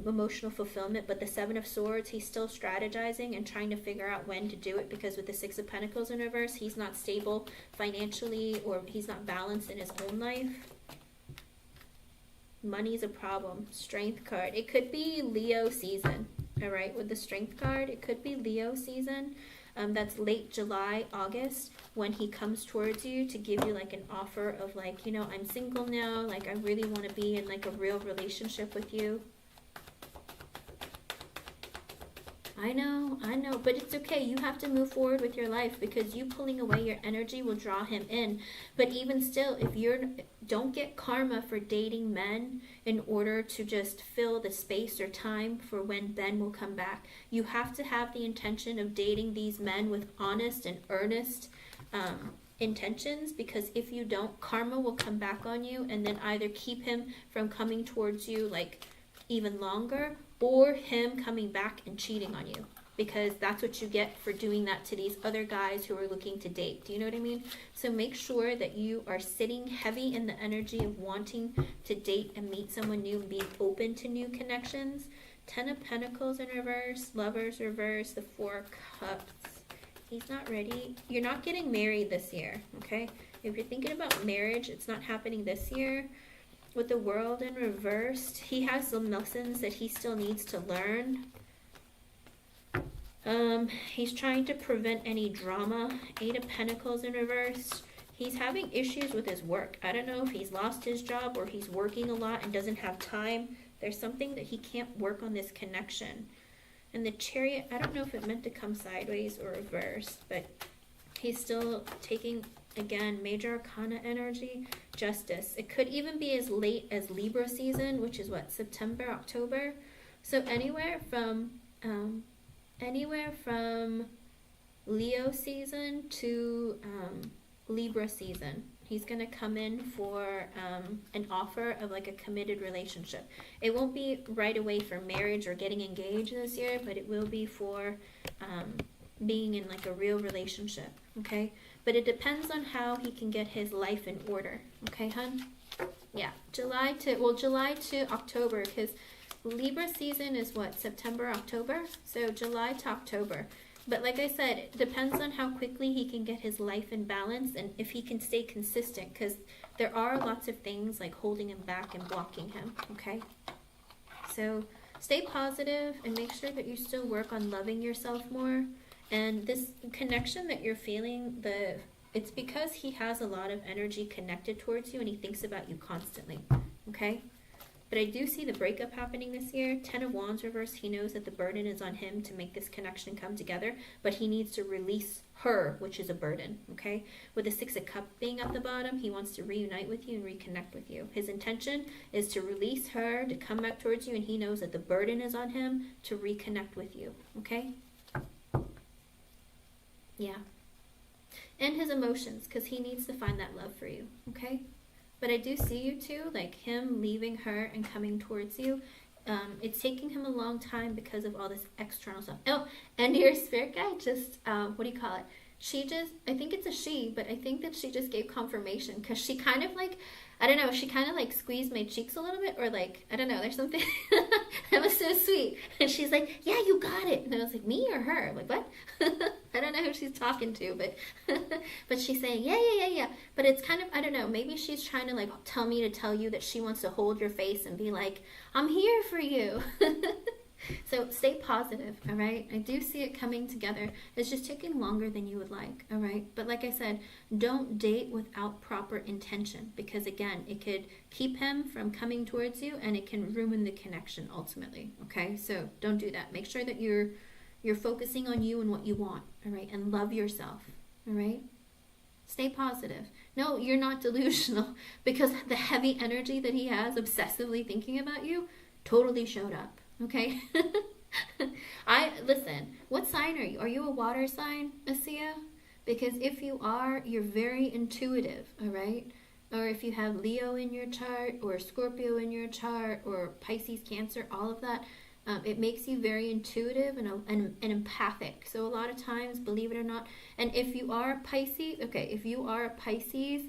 emotional fulfillment. But the Seven of Swords, he's still strategizing and trying to figure out when to do it, because with the Six of Pentacles in reverse, he's not stable financially, or he's not balanced in his own life. Money's a problem. Strength card. It could be Leo season. All right, with the Strength card, it could be Leo season. That's late July, August, when he comes towards you to give you like an offer of like, you know, I'm single now. Like, I really want to be in like a real relationship with you. I know, but it's okay. You have to move forward with your life, because you pulling away your energy will draw him in. But even still, if don't get karma for dating men in order to just fill the space or time for when Ben will come back. You have to have the intention of dating these men with honest and earnest intentions, because if you don't, karma will come back on you and then either keep him from coming towards you like even longer, or him coming back and cheating on you, because that's what you get for doing that to these other guys who are looking to date. Do you know what I mean? So make sure that you are sitting heavy in the energy of wanting to date and meet someone new and be open to new connections. Ten of Pentacles in reverse, Lovers reverse, the Four of Cups. He's not ready. You're not getting married this year, okay? If you're thinking about marriage, it's not happening this year. With the World in reversed, he has some lessons that he still needs to learn. He's trying to prevent any drama. Eight of Pentacles in reverse. He's having issues with his work. I don't know if he's lost his job or he's working a lot and doesn't have time. There's something that he can't work on this connection. And the Chariot, I don't know if it meant to come sideways or reversed, but he's still taking, again, major arcana energy. Justice. It could even be as late as Libra season, which is what, September, October. So anywhere from Leo season to Libra season, he's going to come in for an offer of like a committed relationship. It won't be right away for marriage or getting engaged this year, but it will be for being in like a real relationship, okay? But it depends on how he can get his life in order, okay, hun? Yeah, July to October, because Libra season is what, September, October? So July to October. But like I said, it depends on how quickly he can get his life in balance and if he can stay consistent, because there are lots of things like holding him back and blocking him, okay? So stay positive and make sure that you still work on loving yourself more. And this connection that you're feeling, it's because he has a lot of energy connected towards you and he thinks about you constantly, okay? But I do see the breakup happening this year. Ten of Wands reverse, he knows that the burden is on him to make this connection come together, but he needs to release her, which is a burden, okay? With the Six of Cups being at the bottom, he wants to reunite with you and reconnect with you. His intention is to release her, to come back towards you, and he knows that the burden is on him to reconnect with you, okay? Yeah. and his emotions, because he needs to find that love for you, okay? But I do see you two, like him leaving her and coming towards you. It's taking him a long time because of all this external stuff. Oh, and your spirit guide just, what do you call it? She just, I think it's a she, but I think that she just gave confirmation, because she kind of like, I don't know, she kind of like squeezed my cheeks a little bit, or like, I don't know, there's something, that was so sweet. And she's like, yeah, you got it. And I was like, me or her? I'm like, what? I don't know who she's talking to, but but she's saying, yeah. But it's kind of, I don't know, maybe she's trying to like tell me to tell you that she wants to hold your face and be like, I'm here for you. So stay positive, all right? I do see it coming together. It's just taking longer than you would like, all right? But like I said, don't date without proper intention, because again, it could keep him from coming towards you, and it can ruin the connection ultimately, okay? So don't do that. Make sure that you're focusing on you and what you want, all right? And love yourself, all right? Stay positive. No, you're not delusional, because the heavy energy that he has obsessively thinking about you totally showed up. Okay. Listen, what sign are you? Are you a water sign, Asia? Because if you are, you're very intuitive, all right? Or if you have Leo in your chart, or Scorpio in your chart, or Pisces, Cancer, all of that, it makes you very intuitive and empathic. So a lot of times, believe it or not, and if you are Pisces, okay, if you are a Pisces,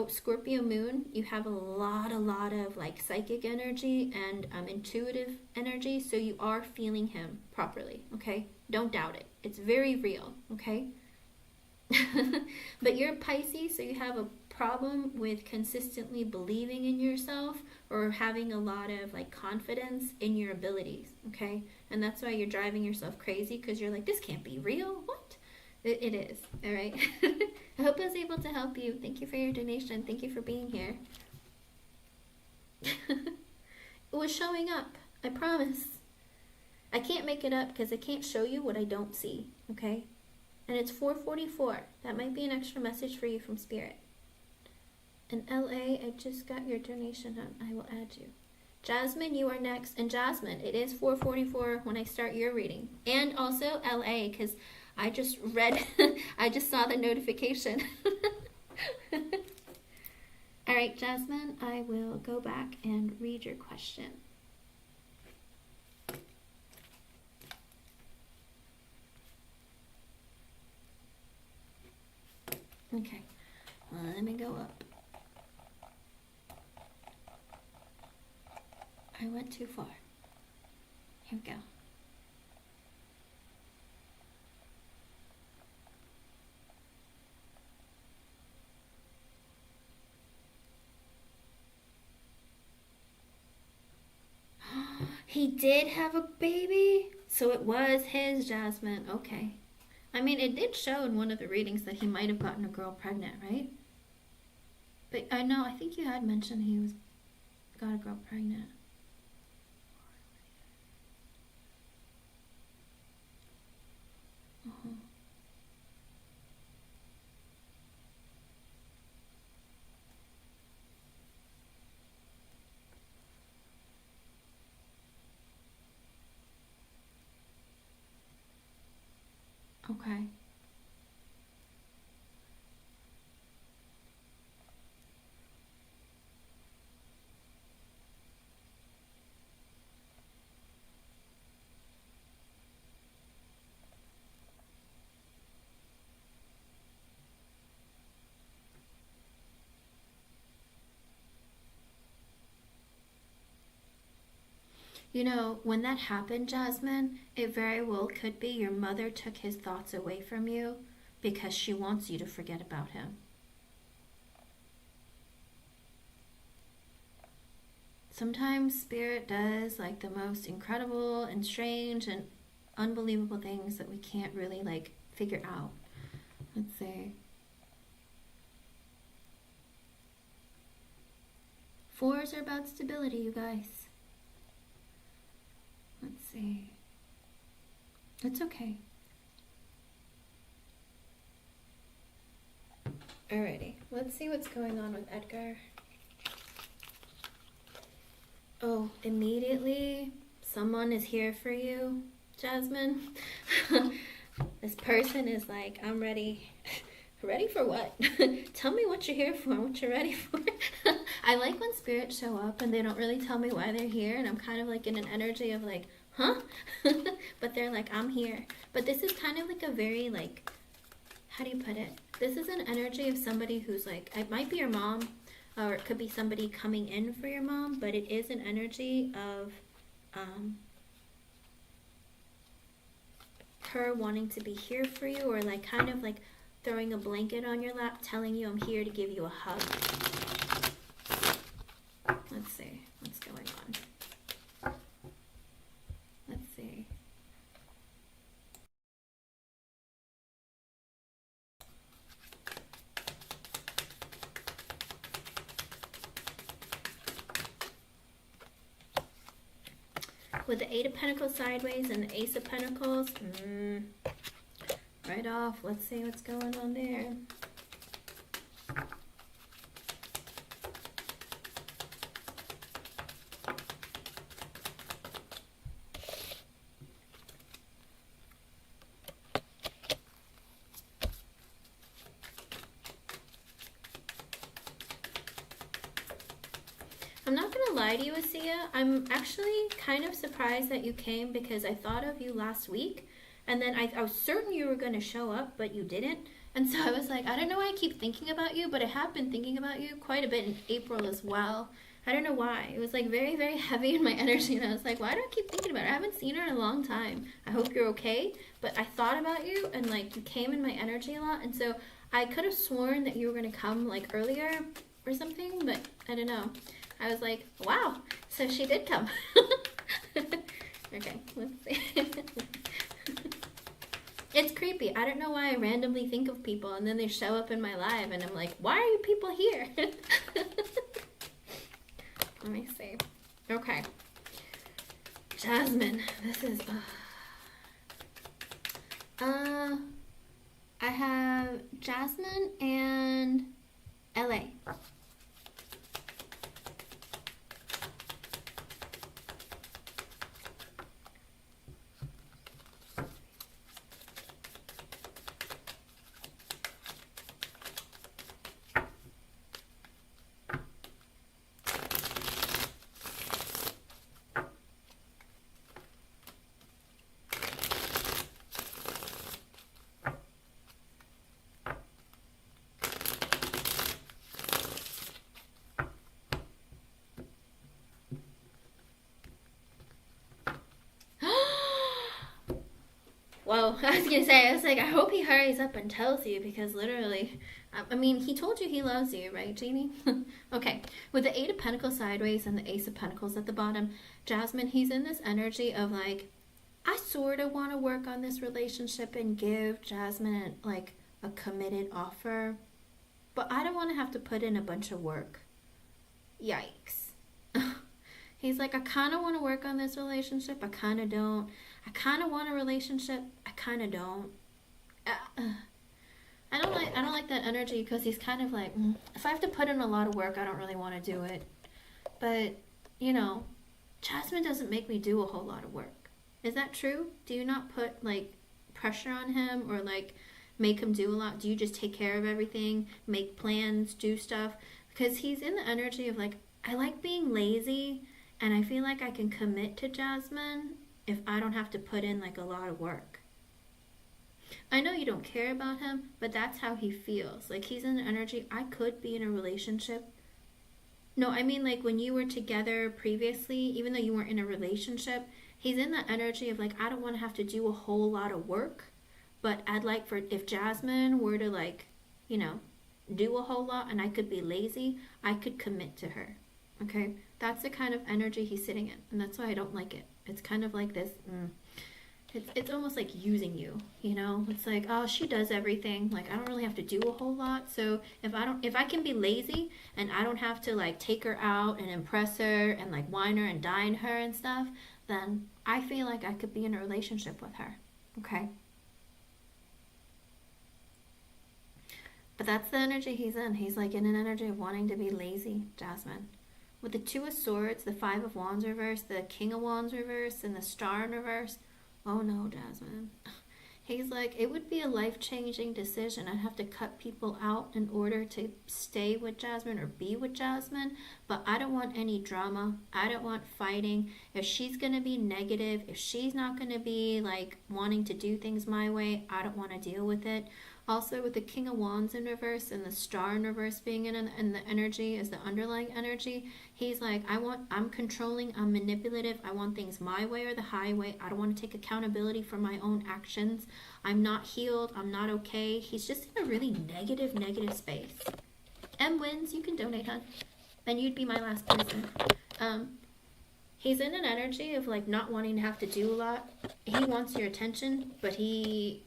Scorpio moon, you have a lot of like psychic energy and intuitive energy, so you are feeling him properly, okay? Don't doubt it. It's very real, okay? But you're Pisces, so you have a problem with consistently believing in yourself, or having a lot of like confidence in your abilities, okay? And that's why you're driving yourself crazy, because you're like, this can't be real. What? It is, all right? I hope I was able to help you. Thank you for your donation. Thank you for being here. It was showing up. I promise. I can't make it up because I can't show you what I don't see, okay? And it's 4:44. That might be an extra message for you from Spirit. In LA, I just got your donation. I will add you. Jasmine, you are next. And Jasmine, it is 4:44 when I start your reading. And also LA, because I just read, I just saw the notification. All right, Jasmine, I will go back and read your question. Okay, well, let me go up. I went too far. Here we go. He did have a baby? So it was his, Jasmine. Okay. I mean, it did show in one of the readings that he might have gotten a girl pregnant, right? But I know, I think you had mentioned he got a girl pregnant. Uh-huh. Okay. You know, when that happened, Jasmine, it very well could be your mother took his thoughts away from you because she wants you to forget about him. Sometimes Spirit does like the most incredible and strange and unbelievable things that we can't really like figure out. Let's see. 4s are about stability, you guys. Let's see. It's okay. Alrighty, let's see what's going on with Edgar. Oh, immediately someone is here for you, Jasmine. This person is like, I'm ready. Ready for what? Tell me what you're here for, what you're ready for. I like when spirits show up and they don't really tell me why they're here, and I'm kind of like in an energy of like, huh? But they're like, I'm here. But this is kind of like a very like, how do you put it? This is an energy of somebody who's like, it might be your mom, or it could be somebody coming in for your mom, but it is an energy of her wanting to be here for you, or like kind of like throwing a blanket on your lap, telling you I'm here to give you a hug. Let's see what's going on. Let's see. With the Eight of Pentacles sideways and the Ace of Pentacles, right off. Let's see what's going on there. I'm not going to lie to you, Asia. I'm actually kind of surprised that you came, because I thought of you last week. And then I was certain you were going to show up, but you didn't. And so I was like, I don't know why I keep thinking about you, but I have been thinking about you quite a bit in April as well. I don't know why. It was like very, very heavy in my energy. And I was like, why do I keep thinking about her? I haven't seen her in a long time. I hope you're okay. But I thought about you, and like you came in my energy a lot. And so I could have sworn that you were going to come like earlier or something, but I don't know. I was like, wow, so she did come. Okay, let's see. It's creepy. I don't know why I randomly think of people and then they show up in my live and I'm like, why are you people here? Let me see. Okay. Jasmine. This is... I have Jasmine and LA. Whoa, I was gonna say, I was like, I hope he hurries up and tells you, because literally, I mean, he told you he loves you, right, Jamie? Okay, with the Eight of Pentacles sideways and the Ace of Pentacles at the bottom, Jasmine, he's in this energy of like, I sort of want to work on this relationship and give Jasmine like a committed offer, but I don't want to have to put in a bunch of work. Yikes. He's like, I kind of want to work on this relationship. I kind of don't. I kind of want a relationship. I kind of don't. I don't like that energy, because he's kind of like, if I have to put in a lot of work, I don't really want to do it. But, you know, Jasmine doesn't make me do a whole lot of work. Is that true? Do you not put like pressure on him, or like make him do a lot? Do you just take care of everything, make plans, do stuff? Because he's in the energy of like, I like being lazy, and I feel like I can commit to Jasmine if I don't have to put in like a lot of work. I know you don't care about him, but that's how he feels. Like he's in the energy, I could be in a relationship. No, I mean like when you were together previously, even though you weren't in a relationship, he's in the energy of like, I don't want to have to do a whole lot of work, but I'd like for, if Jasmine were to like, you know, do a whole lot and I could be lazy, I could commit to her. Okay, that's the kind of energy he's sitting in, and that's why I don't like it. It's kind of like this, it's almost like using you, you know? It's like, oh, she does everything. Like, I don't really have to do a whole lot. So if I can be lazy and I don't have to like take her out and impress her and like wine her and dine her and stuff, then I feel like I could be in a relationship with her. Okay? But that's the energy he's in. He's like in an energy of wanting to be lazy, Jasmine. With the Two of Swords, the Five of Wands reverse, the King of Wands reverse, and the Star in reverse. Oh no, Jasmine. He's like, it would be a life-changing decision. I'd have to cut people out in order to stay with Jasmine or be with Jasmine, but I don't want any drama. I don't want fighting. If she's going to be negative, if she's not going to be like wanting to do things my way, I don't want to deal with it. Also, with the King of Wands in reverse and the Star in reverse being in the energy as the underlying energy, he's like, I'm controlling, I'm manipulative, I want things my way or the highway. I don't want to take accountability for my own actions. I'm not healed, I'm not okay. He's just in a really negative space. M wins, you can donate, hon. And you'd be my last person. He's in an energy of like not wanting to have to do a lot. He wants your attention, but he's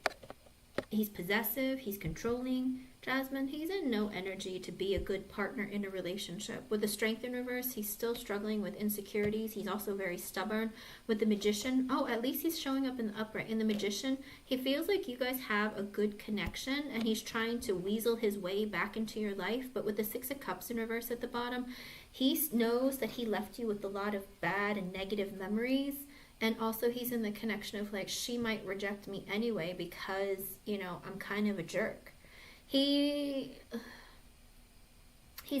possessive, he's controlling. Jasmine, he's in no energy to be a good partner in a relationship. With the Strength in reverse, he's still struggling with insecurities. He's also very stubborn. With the Magician, at least he's showing up in the upright. In the Magician, he feels like you guys have a good connection and he's trying to weasel his way back into your life. But with the Six of Cups in reverse at the bottom, he knows that he left you with a lot of bad and negative memories. And also he's in the connection of like, she might reject me anyway because, I'm kind of a jerk. He's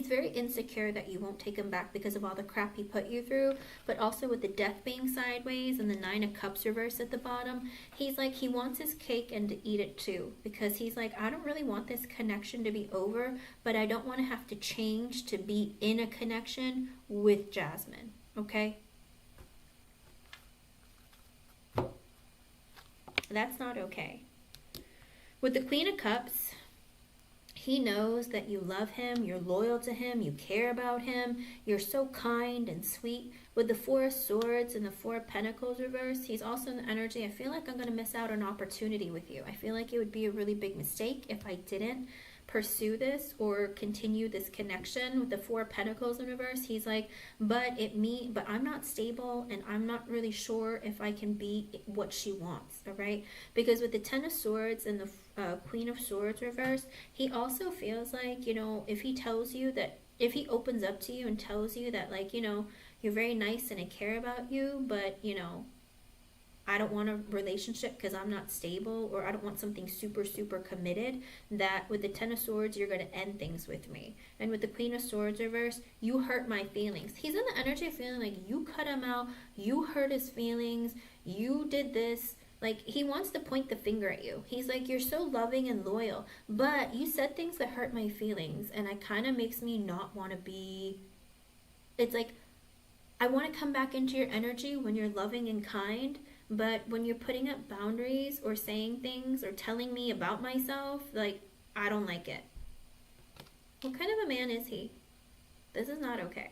very insecure that you won't take him back because of all the crap he put you through. But also with the Death being sideways and the Nine of Cups reverse at the bottom, he's like, he wants his cake and to eat it too. Because he's like, I don't really want this connection to be over, but I don't want to have to change to be in a connection with Jasmine. Okay? That's not okay. With the Queen of Cups, he knows that you love him, you're loyal to him, you care about him, you're so kind and sweet. With the Four of Swords and the Four of Pentacles reverse, he's also in the energy, I feel like I'm going to miss out on opportunity with you. I feel like it would be a really big mistake if I didn't pursue this or continue this connection. With the Four of Pentacles in reverse, he's like, but I'm not stable and I'm not really sure if I can be what she wants. All right, because with the Ten of Swords and the Queen of Swords reverse, he also feels like, if he opens up to you and tells you that, like, you're very nice and I care about you, but I don't want a relationship because I'm not stable, or I don't want something super, super committed, that with the Ten of Swords, you're going to end things with me. And with the Queen of Swords reverse, you hurt my feelings. He's in the energy of feeling like you cut him out, you hurt his feelings, you did this. Like, he wants to point the finger at you. He's like, you're so loving and loyal, but you said things that hurt my feelings, and it kind of makes me not want to be... It's like, I want to come back into your energy when you're loving and kind, but when you're putting up boundaries or saying things or telling me about myself, like, I don't like it. What kind of a man is he? This is not okay.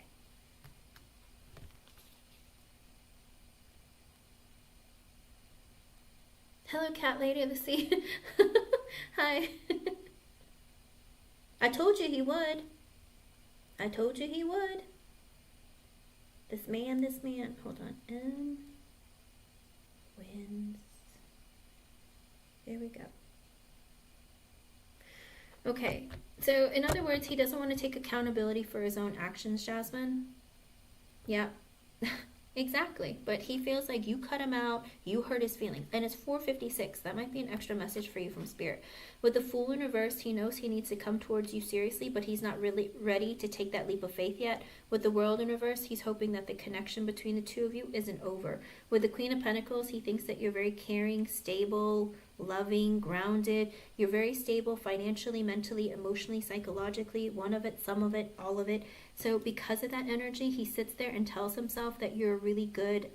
Hello, cat lady of the sea. Hi. I told you he would. I told you he would. This man. Hold on. Wins. There we go. Okay. So, in other words, he doesn't want to take accountability for his own actions, Jasmine. Yeah. Exactly. But he feels like you cut him out, you hurt his feelings. And it's 4:56. That might be an extra message for you from Spirit. With the Fool in reverse, he knows he needs to come towards you seriously, but he's not really ready to take that leap of faith yet. With the World in reverse, he's hoping that the connection between the two of you isn't over. With the Queen of Pentacles, he thinks that you're very caring, stable, loving, grounded. You're very stable financially, mentally, emotionally, psychologically. One of it, some of it, all of it. So because of that energy, he sits there and tells himself that you're a really good,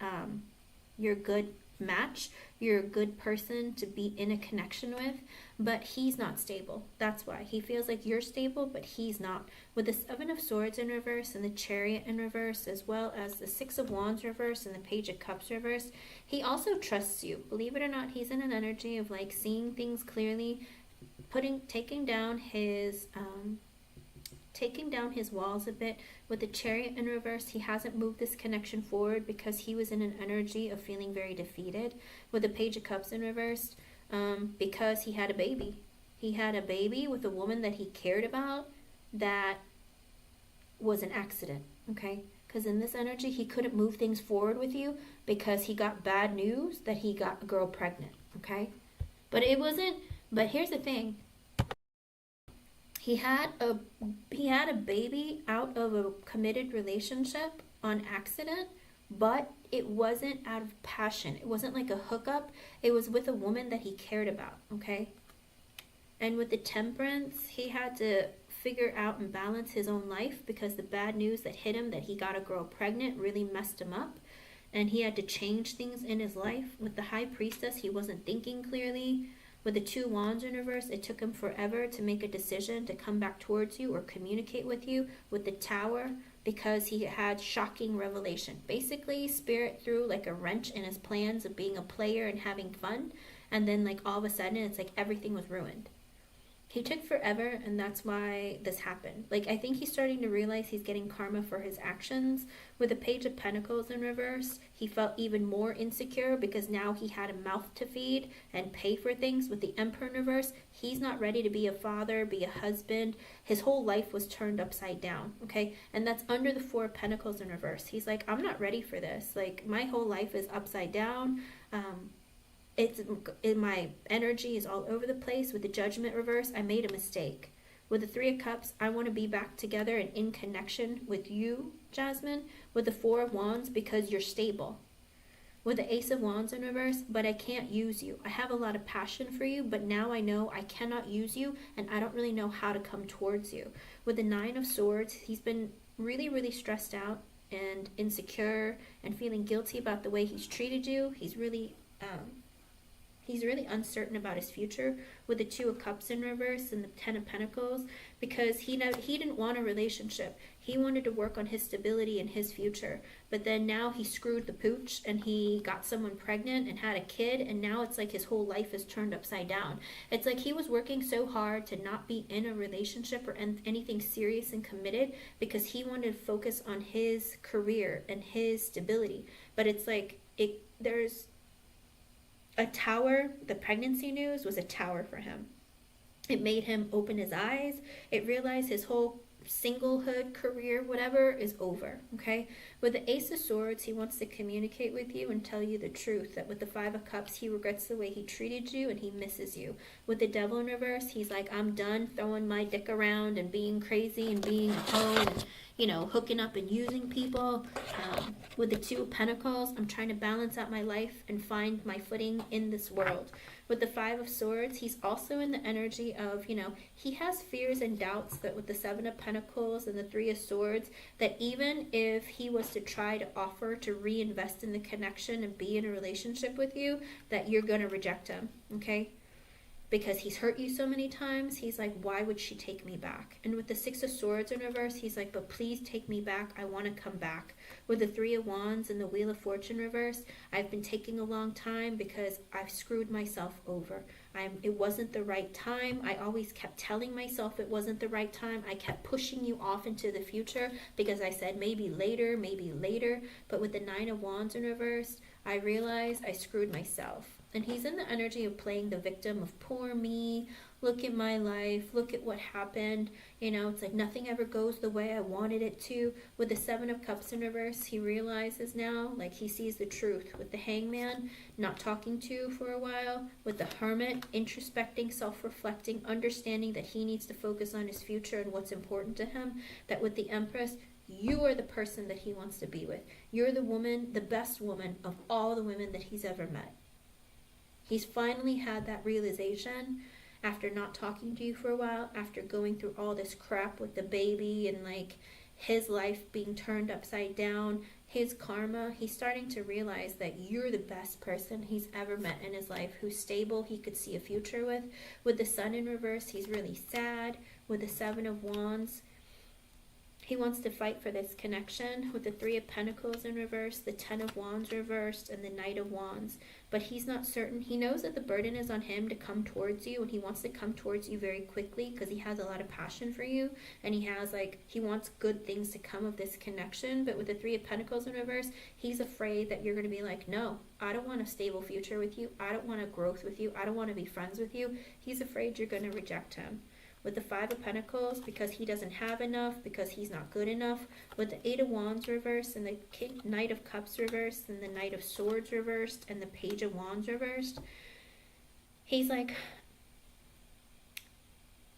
you're a good match. You're a good person to be in a connection with, but he's not stable. That's why. He feels like you're stable, but he's not. With the Seven of Swords in reverse and the Chariot in reverse, as well as the Six of Wands reverse and the Page of Cups reverse, he also trusts you. Believe it or not, he's in an energy of like seeing things clearly, taking down his walls a bit. With the Chariot in reverse, he hasn't moved this connection forward because he was in an energy of feeling very defeated. With the Page of Cups in reverse, because he had a baby. He had a baby with a woman that he cared about that was an accident, okay? Because in this energy, he couldn't move things forward with you because he got bad news that he got a girl pregnant, okay? But it wasn't, but here's the thing. He had a baby out of a committed relationship on accident, but it wasn't out of passion. It wasn't like a hookup. It was with a woman that he cared about, okay? And with the temperance, he had to figure out and balance his own life because the bad news that hit him that he got a girl pregnant really messed him up. And he had to change things in his life. With the high priestess, he wasn't thinking clearly. With the two wands in reverse, it took him forever to make a decision to come back towards you or communicate with you. With the tower, because he had shocking revelation. Basically, spirit threw like a wrench in his plans of being a player and having fun. And then like all of a sudden, it's like everything was ruined. He took forever, and that's why this happened. Like, I think he's starting to realize he's getting karma for his actions. With the Page of Pentacles in reverse, he felt even more insecure because now he had a mouth to feed and pay for things. With the Emperor in reverse, he's not ready to be a father, be a husband. His whole life was turned upside down, okay? And that's under the Four of Pentacles in reverse. He's like, I'm not ready for this. Like, my whole life is upside down. My energy is all over the place. With the Judgment reverse, I made a mistake. With the Three of Cups, I want to be back together and in connection with you, Jasmine. With the Four of Wands, because you're stable. With the Ace of Wands in reverse, but I can't use you. I have a lot of passion for you, but now I know I cannot use you, and I don't really know how to come towards you. With the Nine of Swords, he's been really, really stressed out and insecure and feeling guilty about the way he's treated you. He's really uncertain about his future. With the Two of Cups in reverse and the Ten of Pentacles, because he didn't want a relationship. He wanted to work on his stability and his future. But then now he screwed the pooch and he got someone pregnant and had a kid, and now it's like his whole life is turned upside down. It's like he was working so hard to not be in a relationship or anything serious and committed because he wanted to focus on his career and his stability. But it's like there's a tower. The pregnancy news was a tower for him. It made him open his eyes. It realized his whole singlehood career, whatever, is over, okay? With the Ace of Swords, he wants to communicate with you and tell you the truth, that with the Five of Cups, he regrets the way he treated you and he misses you. With the Devil in reverse, he's like, I'm done throwing my dick around and being crazy and being a hoe and, hooking up and using people. With the Two of Pentacles, I'm trying to balance out my life and find my footing in this world. With the Five of Swords, he's also in the energy of, he has fears and doubts that with the Seven of Pentacles and the Three of Swords, that even if he was to try to offer to reinvest in the connection and be in a relationship with you, that you're going to reject him, okay? Because he's hurt you so many times, he's like, why would she take me back? And with the Six of Swords in reverse, he's like, but please take me back. I want to come back. With the Three of Wands and the Wheel of Fortune reverse, I've been taking a long time because I've screwed myself over. It wasn't the right time. I always kept telling myself it wasn't the right time. I kept pushing you off into the future because I said maybe later, maybe later. But with the Nine of Wands in reverse, I realized I screwed myself. And he's in the energy of playing the victim of poor me, look at my life, look at what happened. It's like nothing ever goes the way I wanted it to. With the Seven of Cups in reverse, he realizes now, like he sees the truth. With the Hangman, not talking to you for a while. With the Hermit, introspecting, self-reflecting, understanding that he needs to focus on his future and what's important to him. That with the Empress, you are the person that he wants to be with. You're the woman, the best woman of all the women that he's ever met. He's finally had that realization after not talking to you for a while, after going through all this crap with the baby and like his life being turned upside down, his karma. He's starting to realize that you're the best person he's ever met in his life, who's stable, he could see a future with. With the Sun in reverse, he's really sad. With the Seven of Wands, he wants to fight for this connection. With the Three of Pentacles in reverse, the Ten of Wands reversed, and the Knight of Wands. But he's not certain. He knows that the burden is on him to come towards you, and he wants to come towards you very quickly because he has a lot of passion for you, and he wants good things to come of this connection. But with the Three of Pentacles in reverse, he's afraid that you're going to be like, no, I don't want a stable future with you. I don't want a growth with you. I don't want to be friends with you. He's afraid you're going to reject him. With the Five of Pentacles, because he doesn't have enough, because he's not good enough. With the Eight of Wands reversed, and the Knight of Cups reversed, and the Knight of Swords reversed, and the Page of Wands reversed. He's like,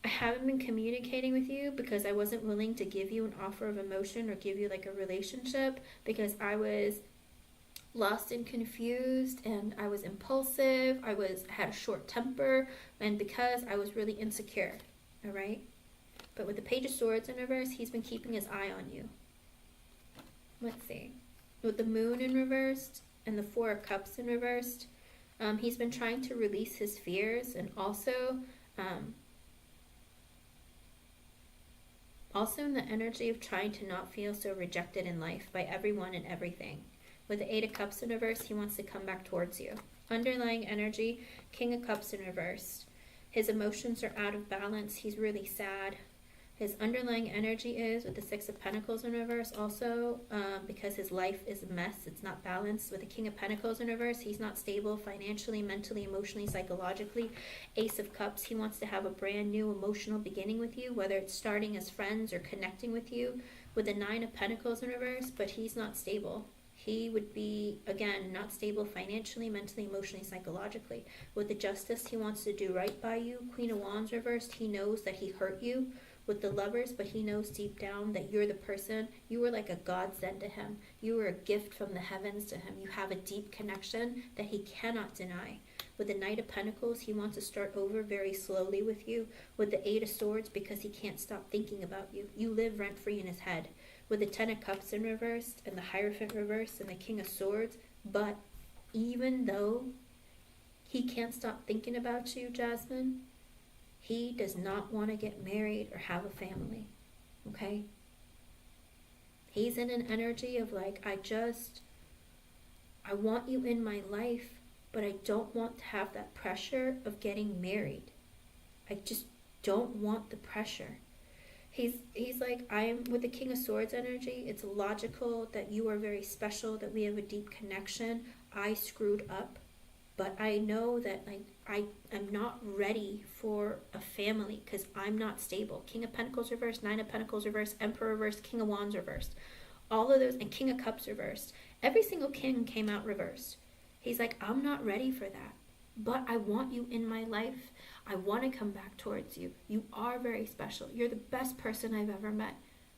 I haven't been communicating with you because I wasn't willing to give you an offer of emotion or give you like a relationship, because I was lost and confused, and I was impulsive, had a short temper, and because I was really insecure. All right? But with the Page of Swords in reverse, he's been keeping his eye on you. Let's see. With the Moon in reversed and the Four of Cups in reversed, he's been trying to release his fears, and also in the energy of trying to not feel so rejected in life by everyone and everything. With the Eight of Cups in reverse, he wants to come back towards you. Underlying energy, King of Cups in reverse. His emotions are out of balance. He's really sad. His underlying energy is with the Six of Pentacles in reverse also, because his life is a mess. It's not balanced. With the King of Pentacles in reverse, he's not stable financially, mentally, emotionally, psychologically. Ace of Cups, he wants to have a brand new emotional beginning with you, whether it's starting as friends or connecting with you. With the Nine of Pentacles in reverse, but he's not stable. He would be, again, not stable financially, mentally, emotionally, psychologically. With the Justice, he wants to do right by you. Queen of Wands reversed, he knows that he hurt you. With the Lovers, but he knows deep down that you're the person. You were like a godsend to him. You were a gift from the heavens to him. You have a deep connection that he cannot deny. With the Knight of Pentacles, he wants to start over very slowly with you. With the Eight of Swords, because he can't stop thinking about you. You live rent-free in his head. With the Ten of Cups in reverse, and the Hierophant reverse, and the King of Swords, but even though he can't stop thinking about you, Jasmine, he does not want to get married or have a family, okay? He's in an energy of like, I want you in my life, but I don't want to have that pressure of getting married. I just don't want the pressure. He's like, I am with the King of Swords energy. It's logical that you are very special, that we have a deep connection. I screwed up, but I know that like I am not ready for a family because I'm not stable. King of Pentacles reversed, Nine of Pentacles reversed, Emperor reversed, King of Wands reversed. All of those, and King of Cups reversed. Every single king came out reversed. He's like, I'm not ready for that, but I want you in my life. I want to come back towards you. You are very special. You're the best person I've ever met,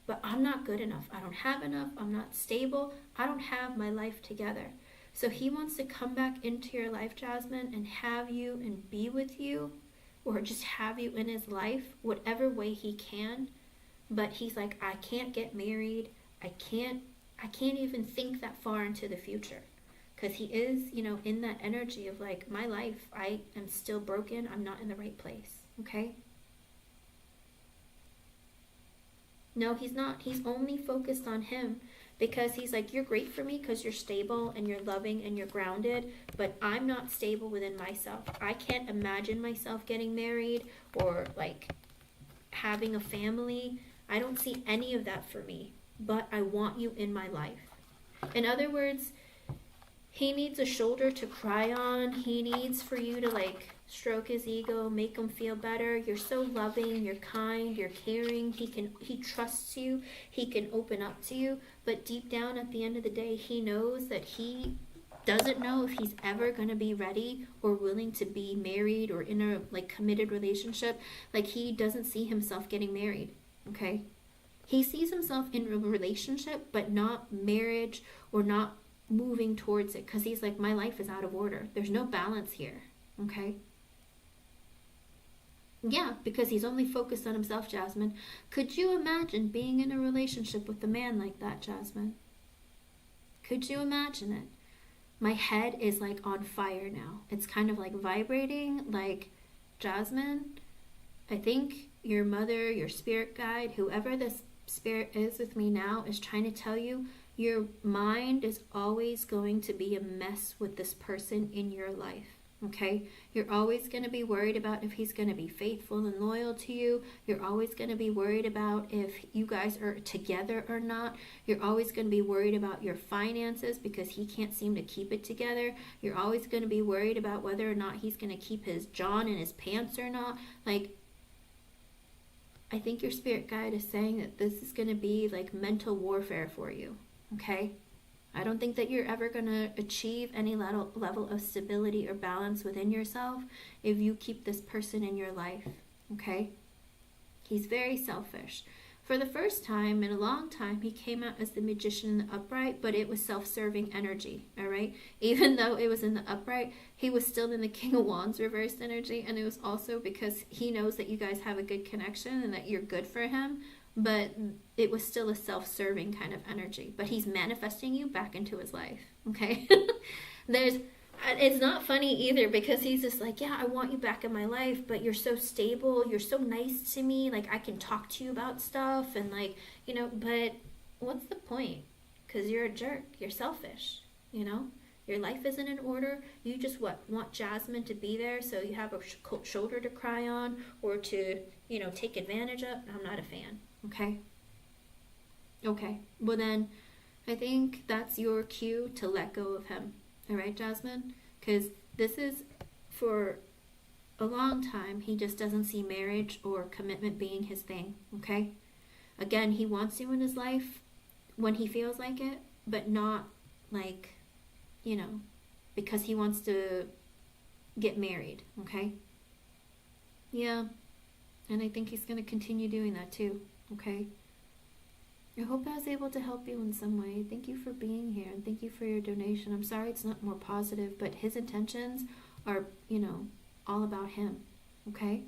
but I'm not good enough. I don't have enough. I'm not stable. I don't have my life together. So he wants to come back into your life, Jasmine, and have you and be with you, or just have you in his life, whatever way he can. But he's like, I can't get married. I can't even think that far into the future. Because he is, in that energy of like, my life, I am still broken. I'm not in the right place. Okay? No, he's not. He's only focused on him because he's like, you're great for me because you're stable and you're loving and you're grounded, but I'm not stable within myself. I can't imagine myself getting married or like having a family. I don't see any of that for me, but I want you in my life. In other words, he needs a shoulder to cry on. He needs for you to like stroke his ego, make him feel better. You're so loving, you're kind, you're caring. He trusts you. He can open up to you. But deep down at the end of the day, he knows that he doesn't know if he's ever going to be ready or willing to be married or in a like committed relationship. Like he doesn't see himself getting married. Okay? He sees himself in a relationship, but not marriage or not moving towards it, because he's like, my life is out of order. There's no balance here. Okay? Yeah, because he's only focused on himself, Jasmine. Could you imagine being in a relationship with a man like that, Jasmine? Could you imagine it? My head is like on fire now. It's kind of like vibrating. Like, Jasmine, I think your mother, your spirit guide, whoever this spirit is with me now, is trying to tell you your mind is always going to be a mess with this person in your life. Okay? You're always going to be worried about if he's going to be faithful and loyal to you. You're always going to be worried about if you guys are together or not. You're always going to be worried about your finances because he can't seem to keep it together. You're always going to be worried about whether or not he's going to keep his John in his pants or not. Like, I think your spirit guide is saying that this is going to be like mental warfare for you. Okay? I don't think that you're ever going to achieve any level of stability or balance within yourself if you keep this person in your life, okay? He's very selfish. For the first time in a long time, he came out as the Magician in the upright, but it was self-serving energy, all right? Even though it was in the upright, he was still in the King of Wands reversed energy, and it was also because he knows that you guys have a good connection and that you're good for him, but it was still a self-serving kind of energy. But he's manifesting you back into his life, okay? It's not funny either, because he's just like, yeah, I want you back in my life, but you're so stable, you're so nice to me, like I can talk to you about stuff, and like, you know, but what's the point? Because you're a jerk, you're selfish, you know, your life isn't in order. You just want Jasmine to be there so you have a shoulder to cry on, or to, you know, take advantage of. I'm not a fan. Okay, well then I think that's your cue to let go of him. All right, Jasmine? Because this is, for a long time, he just doesn't see marriage or commitment being his thing, okay? Again, he wants you in his life when he feels like it, but not like, you know, because he wants to get married, okay? Yeah, and I think he's going to continue doing that too, okay? I hope I was able to help you in some way. Thank you for being here, and thank you for your donation. I'm sorry it's not more positive, but his intentions are, you know, all about him, okay?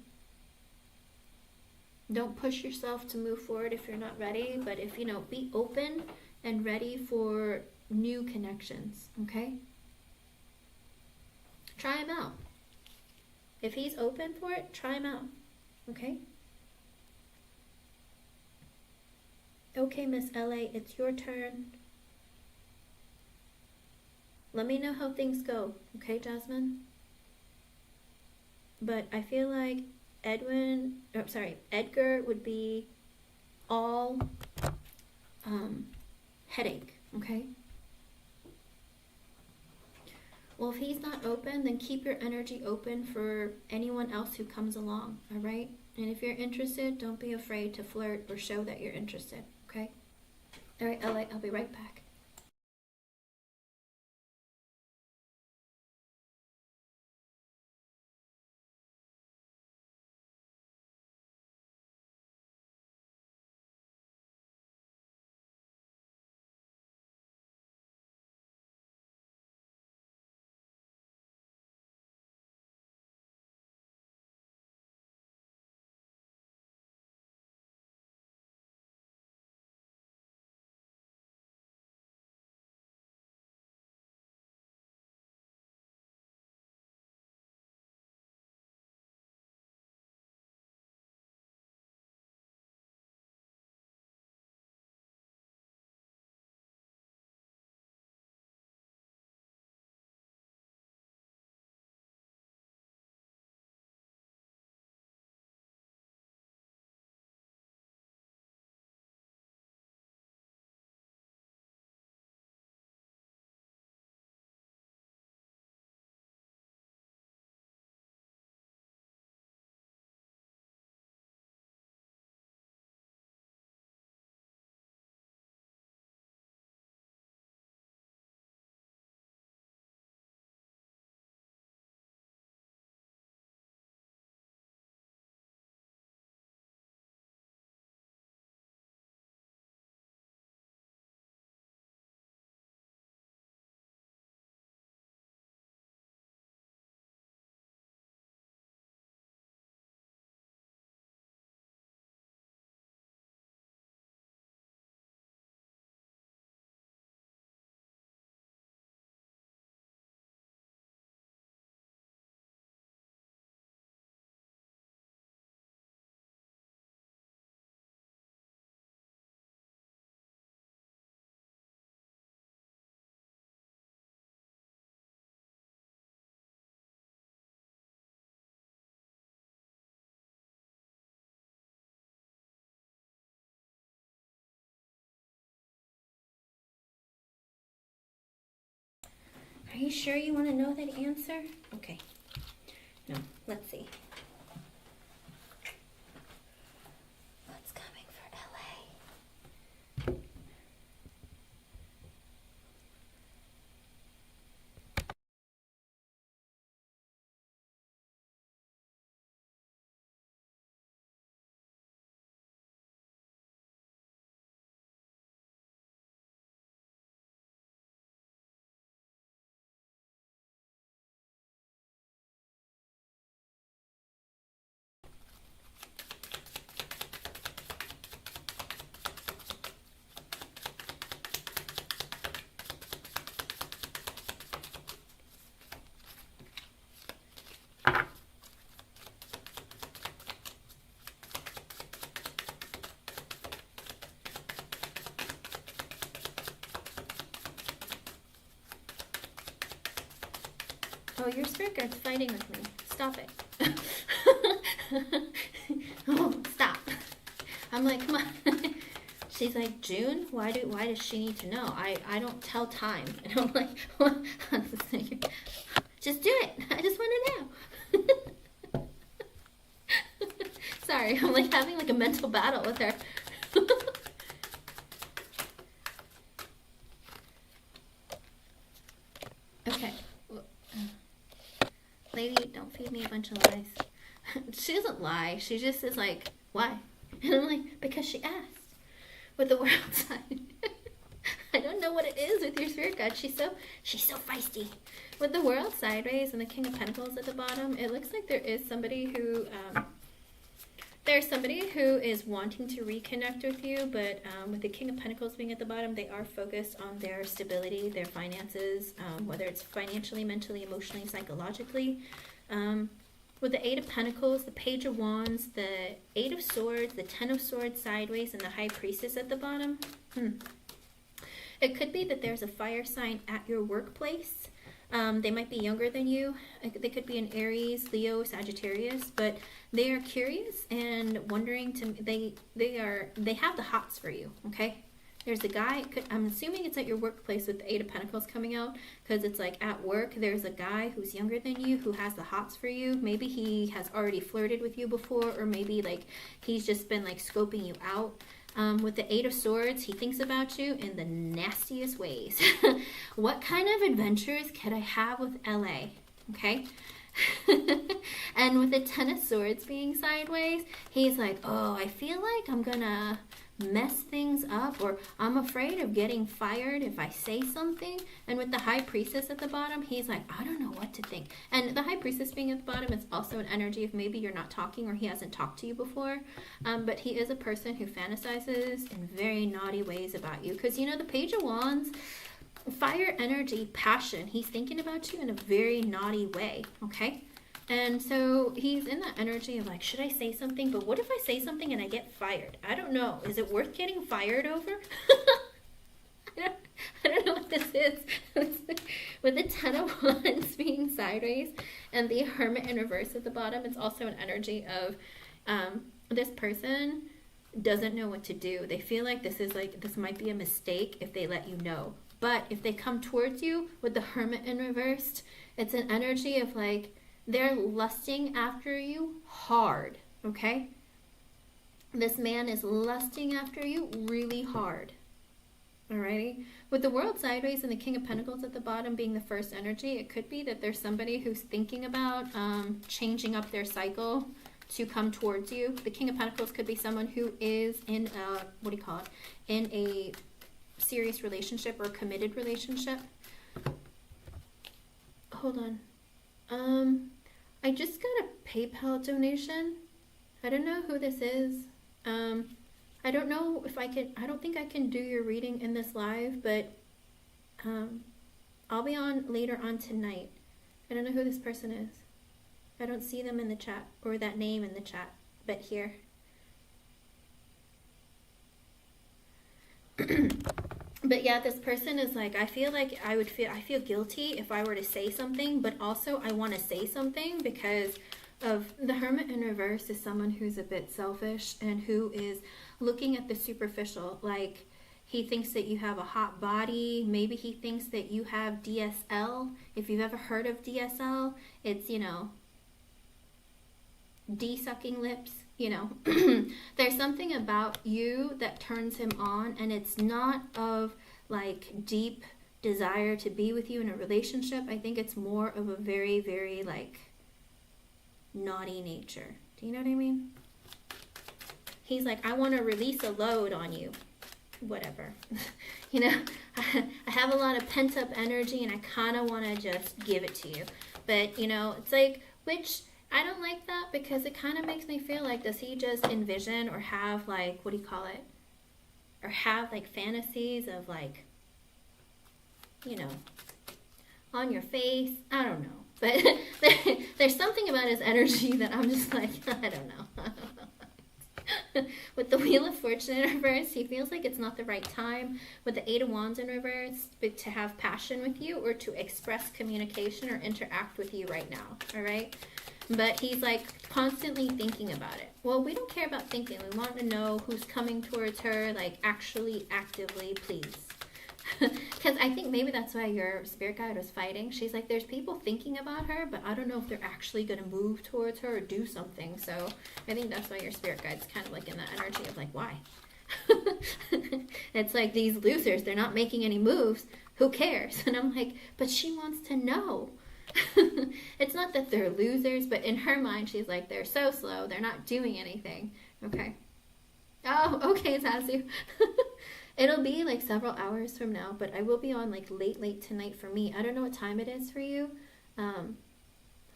Don't push yourself to move forward if you're not ready, but if, you know, be open and ready for new connections, okay? Try him out. If he's open for it, try him out, okay? Okay, Miss LA, it's your turn. Let me know how things go, okay, Jasmine? But I feel like Edgar would be all headache, okay? Well, if he's not open, then keep your energy open for anyone else who comes along, all right? And if you're interested, don't be afraid to flirt or show that you're interested, okay? All right, LA, I'll be right back. Are you sure you want to know that answer? Okay. No, let's see. What's coming for LA? Oh, your spirit guide's fighting with me. Stop it. Oh, stop. I'm like, come on. She's like, June? Why does she need to know? I don't tell time. And I'm like, what? Just do it. I just want to know. Sorry, I'm like having like a mental battle with her. Okay. Lady, don't feed me a bunch of lies. She doesn't lie. She just is like, why? And I'm like, because she asked. With the world side. I don't know what it is with your spirit guide. She's so feisty. With the world sideways and the King of Pentacles at the bottom, it looks like there is somebody who is wanting to reconnect with you, but with the King of Pentacles being at the bottom, they are focused on their stability, their finances, whether it's financially, mentally, emotionally, psychologically. With the Eight of Pentacles, the Page of Wands, the Eight of Swords, the Ten of Swords sideways, and the High Priestess at the bottom. It could be that there's a fire sign at your workplace. They might be younger than you. They could be an Aries, Leo, Sagittarius, but they are curious and wondering they have the hots for you, okay? There's a guy, I'm assuming it's at your workplace with the Eight of Pentacles coming out, because it's like at work, there's a guy who's younger than you who has the hots for you. Maybe he has already flirted with you before, or maybe like he's just been like scoping you out. With the Eight of Swords, he thinks about you in the nastiest ways. What kind of adventures could I have with LA? Okay. And with the Ten of Swords being sideways, he's like, oh, I feel like I'm gonna mess things up, or I'm afraid of getting fired if I say something. And with the High Priestess at the bottom, he's like, I don't know what to think. And the High Priestess being at the bottom is also an energy of maybe you're not talking, or he hasn't talked to you before, but he is a person who fantasizes in very naughty ways about you, because you know the Page of Wands, fire energy, passion, he's thinking about you in a very naughty way, okay? And so he's in that energy of like, should I say something? But what if I say something and I get fired? I don't know. Is it worth getting fired over? I don't know what this is. With the Ten of Wands being sideways and the Hermit in reverse at the bottom, it's also an energy of this person doesn't know what to do. They feel like this might be a mistake if they let you know. But if they come towards you with the Hermit in reversed, it's an energy of like, they're lusting after you hard, okay? This man is lusting after you really hard, alrighty? With the World sideways and the King of Pentacles at the bottom being the first energy, it could be that there's somebody who's thinking about changing up their cycle to come towards you. The King of Pentacles could be someone who is in a, in a serious relationship or committed relationship. Hold on. I just got a PayPal donation. I don't know who this is. I don't know if I don't think I can do your reading in this live, but I'll be on later on tonight. I don't know who this person is. I don't see them in the chat, or that name in the chat, but here. But yeah, this person is like, I feel guilty if I were to say something, but also I want to say something because of the Hermit in reverse is someone who's a bit selfish and who is looking at the superficial. Like, he thinks that you have a hot body. Maybe he thinks that you have DSL. If you've ever heard of DSL, it's, you know, D-sucking lips. You know, there's something about you that turns him on, and it's not of like deep desire to be with you in a relationship. I think it's more of a very, very like naughty nature. Do you know what I mean? He's like, I want to release a load on you. Whatever. You know, I have a lot of pent up energy and I kind of want to just give it to you. But, you know, it's like, which I don't like that because it kind of makes me feel like, does he just envision or have like, what do you call it? Or have like fantasies of like, you know, on your face? I don't know. But there's something about his energy that I'm just like, I don't know. With the Wheel of Fortune in reverse, he feels like it's not the right time with the Eight of Wands in reverse to have passion with you or to express communication or interact with you right now, all right? But he's like constantly thinking about it. Well, we don't care about thinking. We want to know who's coming towards her, like actually, actively, please. Because I think maybe that's why your spirit guide was fighting. She's like, there's people thinking about her, but I don't know if they're actually going to move towards her or do something. So I think that's why your spirit guide's kind of like in that energy of like, why? It's like these losers, they're not making any moves. Who cares? And I'm like, but she wants to know. It's not that they're losers, but in her mind, she's like, they're so slow. They're not doing anything. Okay. Oh, okay, Zazu. It'll be like several hours from now, but I will be on like late tonight for me. I don't know what time it is for you. Hold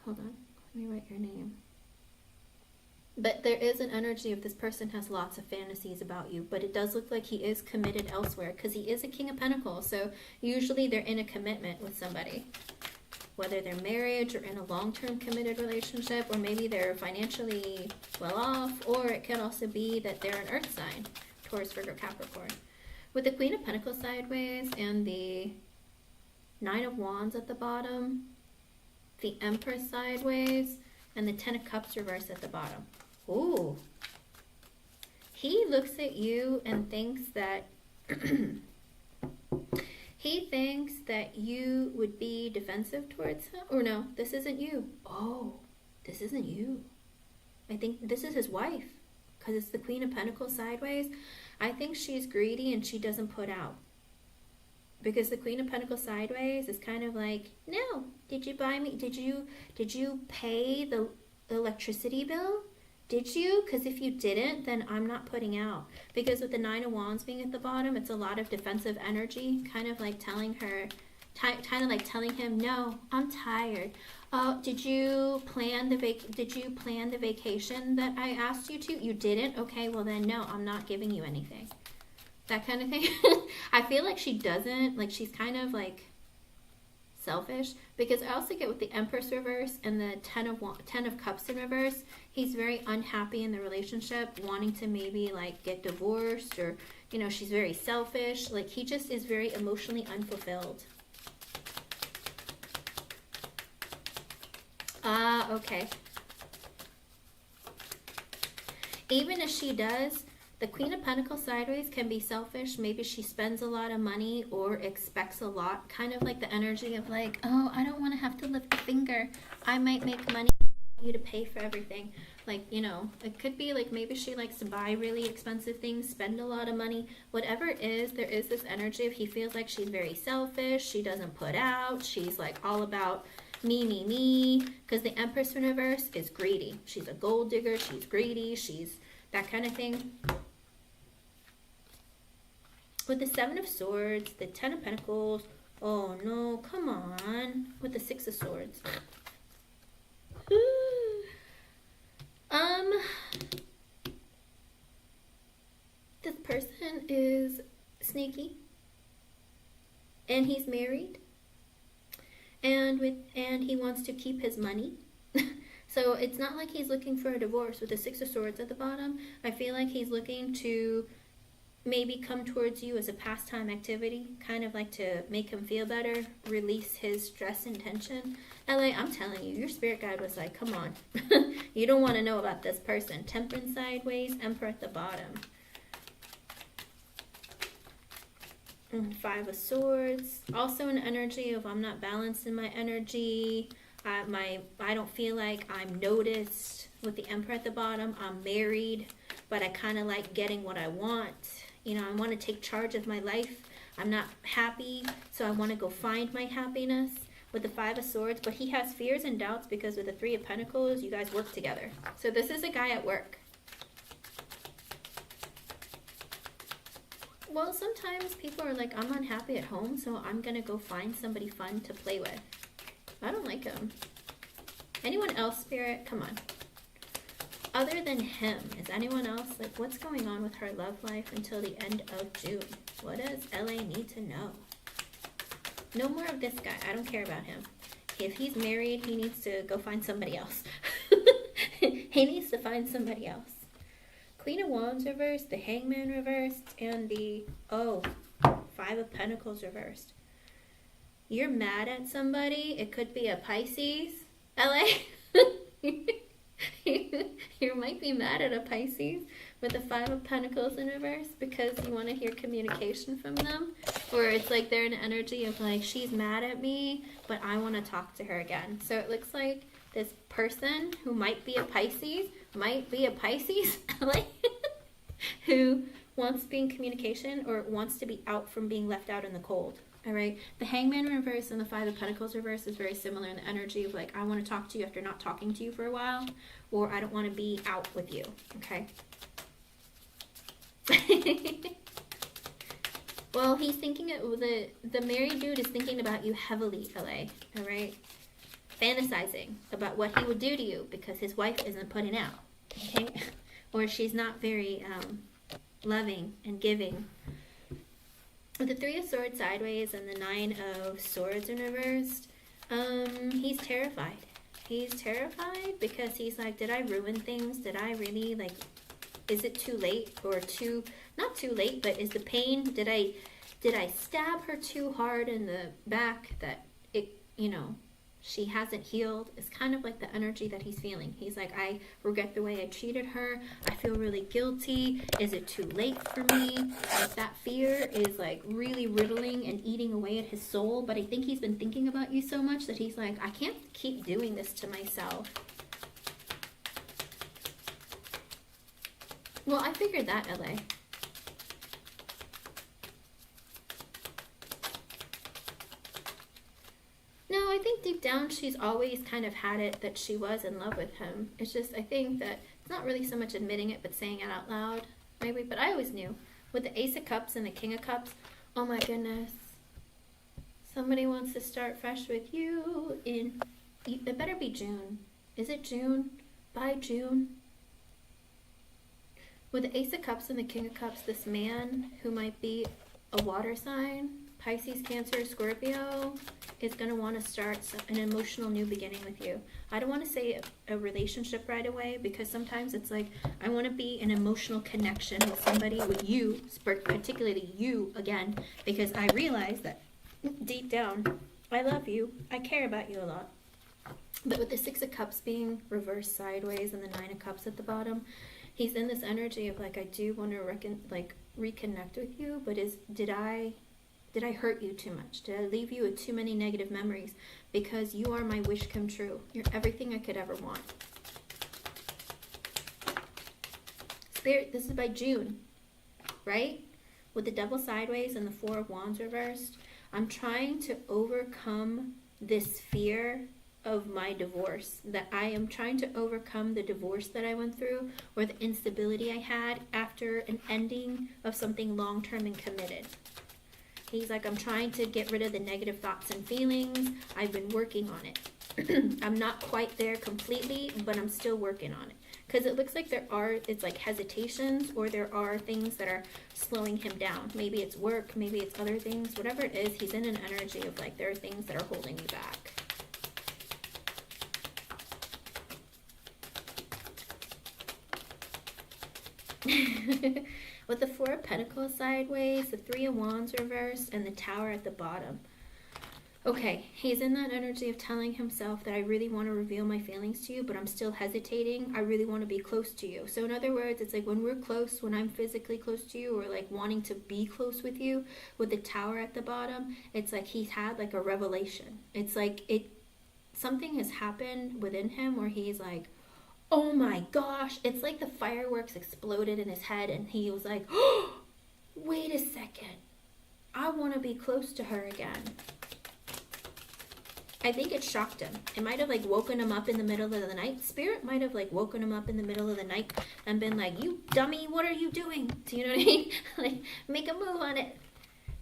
on. Let me write your name. But there is an energy of this person has lots of fantasies about you, but it does look like he is committed elsewhere because he is a King of Pentacles. So usually they're in a commitment with somebody, whether they're married or in a long-term committed relationship, or maybe they're financially well off, or it could also be that they're an earth sign, Taurus, Virgo, Capricorn. With the Queen of Pentacles sideways and the Nine of Wands at the bottom, the Empress sideways, and the Ten of Cups reversed at the bottom. Ooh. He looks at you and thinks that he thinks that you would be defensive towards him. Or no, this isn't you. Oh, this isn't you. I think this is his wife, because it's the Queen of Pentacles sideways. I think she's greedy and she doesn't put out. Because the Queen of Pentacles sideways is kind of like, no, did you buy me? Did you pay the electricity bill? Did you? Because if you didn't, then I'm not putting out. Because with the Nine of Wands being at the bottom, it's a lot of defensive energy, kind of like telling her, kind of like telling him, no, I'm tired. Oh, did you plan the vacation that I asked you to? You didn't? Okay, well then no, I'm not giving you anything. That kind of thing. I feel like she doesn't, like she's kind of like selfish, because I also get with the Empress reverse and the Ten of Cups in reverse, he's very unhappy in the relationship, wanting to maybe like get divorced, or you know, she's very selfish, like he just is very emotionally unfulfilled. Ah, okay. Even if she does, the Queen of Pentacles sideways can be selfish. Maybe she spends a lot of money or expects a lot. Kind of like the energy of like, oh, I don't want to have to lift a finger. I might make money for you to pay for everything. Like, you know, it could be like maybe she likes to buy really expensive things, spend a lot of money. Whatever it is, there is this energy of he feels like she's very selfish. She doesn't put out. She's like all about me, because the Empress in reverse is greedy. She's a gold digger, she's greedy, she's that kind of thing. With the Seven of Swords, the Ten of Pentacles, oh no, come on, with the Six of Swords. This person is sneaky, and he's married. And he wants to keep his money. So it's not like he's looking for a divorce. With the Six of Swords at the bottom, I feel like he's looking to maybe come towards you as a pastime activity, kind of like to make him feel better, release his stress and tension. LA, I'm telling you, your spirit guide was like, come on. You don't want to know about this person. Temperance sideways, Emperor at the bottom. Five of Swords, also an energy of I'm not balanced in my energy. I don't feel like I'm noticed. With the Emperor at the bottom, I'm married, but I kind of like getting what I want. You know, I want to take charge of my life. I'm not happy, so I want to go find my happiness. With the Five of Swords, but he has fears and doubts because with the Three of Pentacles, you guys work together. So this is a guy at work. Well, sometimes people are like, I'm unhappy at home, so I'm going to go find somebody fun to play with. I don't like him. Anyone else, Spirit? Come on. Other than him, is anyone else, like, what's going on with her love life until the end of June? What does LA need to know? No more of this guy. I don't care about him. If he's married, he needs to go find somebody else. He needs to find somebody else. Queen of Wands reversed, the Hangman reversed, and the, Five of Pentacles reversed. You're mad at somebody. It could be a Pisces. LA. You might be mad at a Pisces with the Five of Pentacles in reverse because you want to hear communication from them. Or it's like they're in an energy of like, she's mad at me, but I want to talk to her again. So it looks like this person who might be a Pisces, LA, who wants to be in communication or wants to be out from being left out in the cold. All right, the Hangman reverse and the Five of Pentacles reverse is very similar in the energy of like, I want to talk to you after not talking to you for a while, or I don't want to be out with you, okay? Well, he's thinking, the married dude is thinking about you heavily, LA, all right? Fantasizing about what he would do to you because his wife isn't putting out, okay? Or she's not very loving and giving. With the Three of Swords sideways and the Nine of Swords in reversed, he's terrified. He's terrified because he's like, did I ruin things? Did I really, like, is it too late? Or too, not too late, but is the pain, did I stab her too hard in the back that it, you know, she hasn't healed? It's kind of like the energy that he's feeling. He's like, I regret the way I treated her. I feel really guilty. Is it too late for me? Like, that fear is like really riddling and eating away at his soul. But I think he's been thinking about you so much that he's like, I can't keep doing this to myself. Well, I figured that, LA. No, I think deep down she's always kind of had it that she was in love with him. It's just, I think that it's not really so much admitting it, but saying it out loud, maybe. But I always knew. With the Ace of Cups and the King of Cups, oh my goodness. Somebody wants to start fresh with you in, it better be June. Is it June? By June? With the Ace of Cups and the King of Cups, this man who might be a water sign, Pisces, Cancer, Scorpio, is going to want to start an emotional new beginning with you. I don't want to say a relationship right away because sometimes it's like, I want to be an emotional connection with somebody, with you, particularly you again, because I realize that deep down, I love you. I care about you a lot. But with the Six of Cups being reversed sideways and the Nine of Cups at the bottom, he's in this energy of like, I do want to reconnect with you, but did I hurt you too much? Did I leave you with too many negative memories? Because you are my wish come true. You're everything I could ever want. Spirit, this is by June, right? With the Devil sideways and the Four of Wands reversed, I'm trying to overcome this fear of my divorce. That I am trying to overcome the divorce that I went through, or the instability I had after an ending of something long-term and committed. He's like, I'm trying to get rid of the negative thoughts and feelings. I've been working on it. I'm not quite there completely, but I'm still working on it. Because it looks like it's like hesitations, or there are things that are slowing him down. Maybe it's work, maybe it's other things. Whatever it is, he's in an energy of like, there are things that are holding you back. With the Four of Pentacles sideways, the Three of Wands reversed, and the Tower at the bottom. Okay, he's in that energy of telling himself that I really want to reveal my feelings to you, but I'm still hesitating. I really want to be close to you. So in other words, it's like when we're close, when I'm physically close to you, or like wanting to be close with you, with the Tower at the bottom, it's like he's had like a revelation. It's like something has happened within him where he's like, oh my gosh, it's like the fireworks exploded in his head and he was like, oh, wait a second, I want to be close to her again. I think it shocked him. It might have like woken him up in the middle of the night. Spirit might have like woken him up in the middle of the night and been like, you dummy, what are you doing? Do you know what I mean? Like, make a move on it.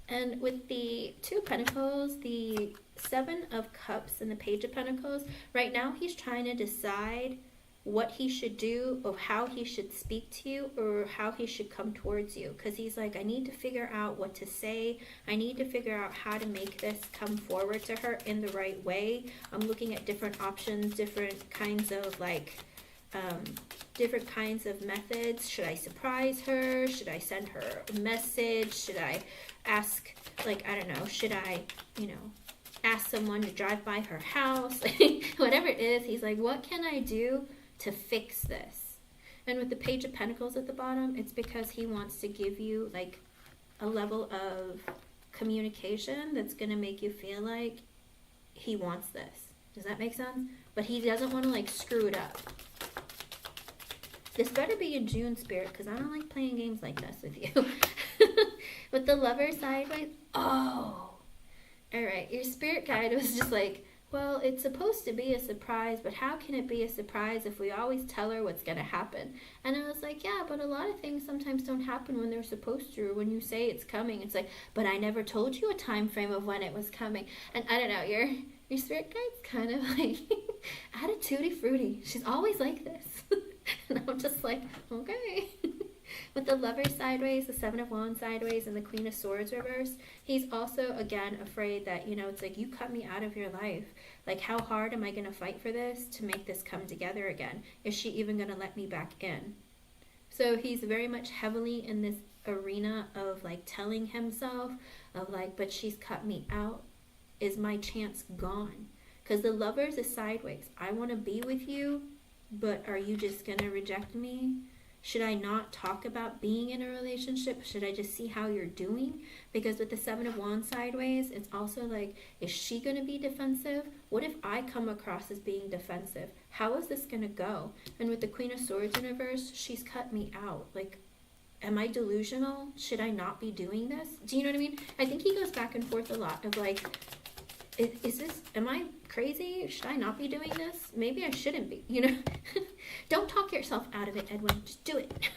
And with the Two of Pentacles, the Seven of Cups, and the Page of Pentacles, right now he's trying to decide what he should do, or how he should speak to you, or how he should come towards you. Because he's like, I need to figure out what to say. I need to figure out how to make this come forward to her in the right way. I'm looking at different options, different kinds of like different kinds of methods. Should I surprise her? Should I send her a message? Should I ask, like, I don't know, should I, you know, ask someone to drive by her house? Whatever it is, he's like, what can I do to fix this? And with the Page of Pentacles at the bottom, it's because he wants to give you, like, a level of communication that's going to make you feel like he wants this. Does that make sense? But he doesn't want to, like, screw it up. This better be in June, Spirit, because I don't like playing games like this with you. With the Lover sideways. Oh. Alright, your spirit guide was just like, well, it's supposed to be a surprise, but how can it be a surprise if we always tell her what's going to happen? And I was like, yeah, but a lot of things sometimes don't happen when they're supposed to. Or when you say it's coming, it's like, but I never told you a time frame of when it was coming. And I don't know, your spirit guide's kind of like attitudey fruity. She's always like this. And I'm just like, okay. With the Lover sideways, the Seven of Wands sideways, and the Queen of Swords reverse, he's also, again, afraid that, you know, it's like, you cut me out of your life. Like, how hard am I going to fight for this to make this come together again? Is she even going to let me back in? So he's very much heavily in this arena of, like, telling himself of, like, but she's cut me out. Is my chance gone? Because the Lovers is sideways. I want to be with you, but are you just going to reject me? Should I not talk about being in a relationship? Should I just see how you're doing? Because with the Seven of Wands sideways, it's also like, is she going to be defensive? What if I come across as being defensive? How is this going to go? And with the Queen of Swords in reverse, she's cut me out. Like, am I delusional? Should I not be doing this? Do you know what I mean? I think he goes back and forth a lot of like, is this, am I crazy? Should I not be doing this? Maybe I shouldn't be, you know? Don't talk yourself out of it, Edwin. Just do it.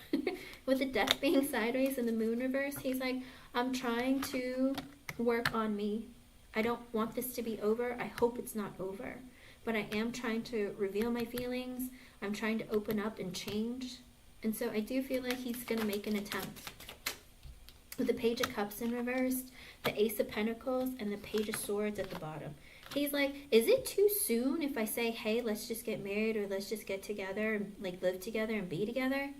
With the Death being sideways and the Moon reverse, he's like, I'm trying to work on me. I don't want this to be over. I hope it's not over. But I am trying to reveal my feelings. I'm trying to open up and change. And so I do feel like he's going to make an attempt. With the Page of Cups in reverse, the Ace of Pentacles, and the Page of Swords at the bottom. He's like, is it too soon if I say, hey, let's just get married, or let's just get together and, like, live together and be together?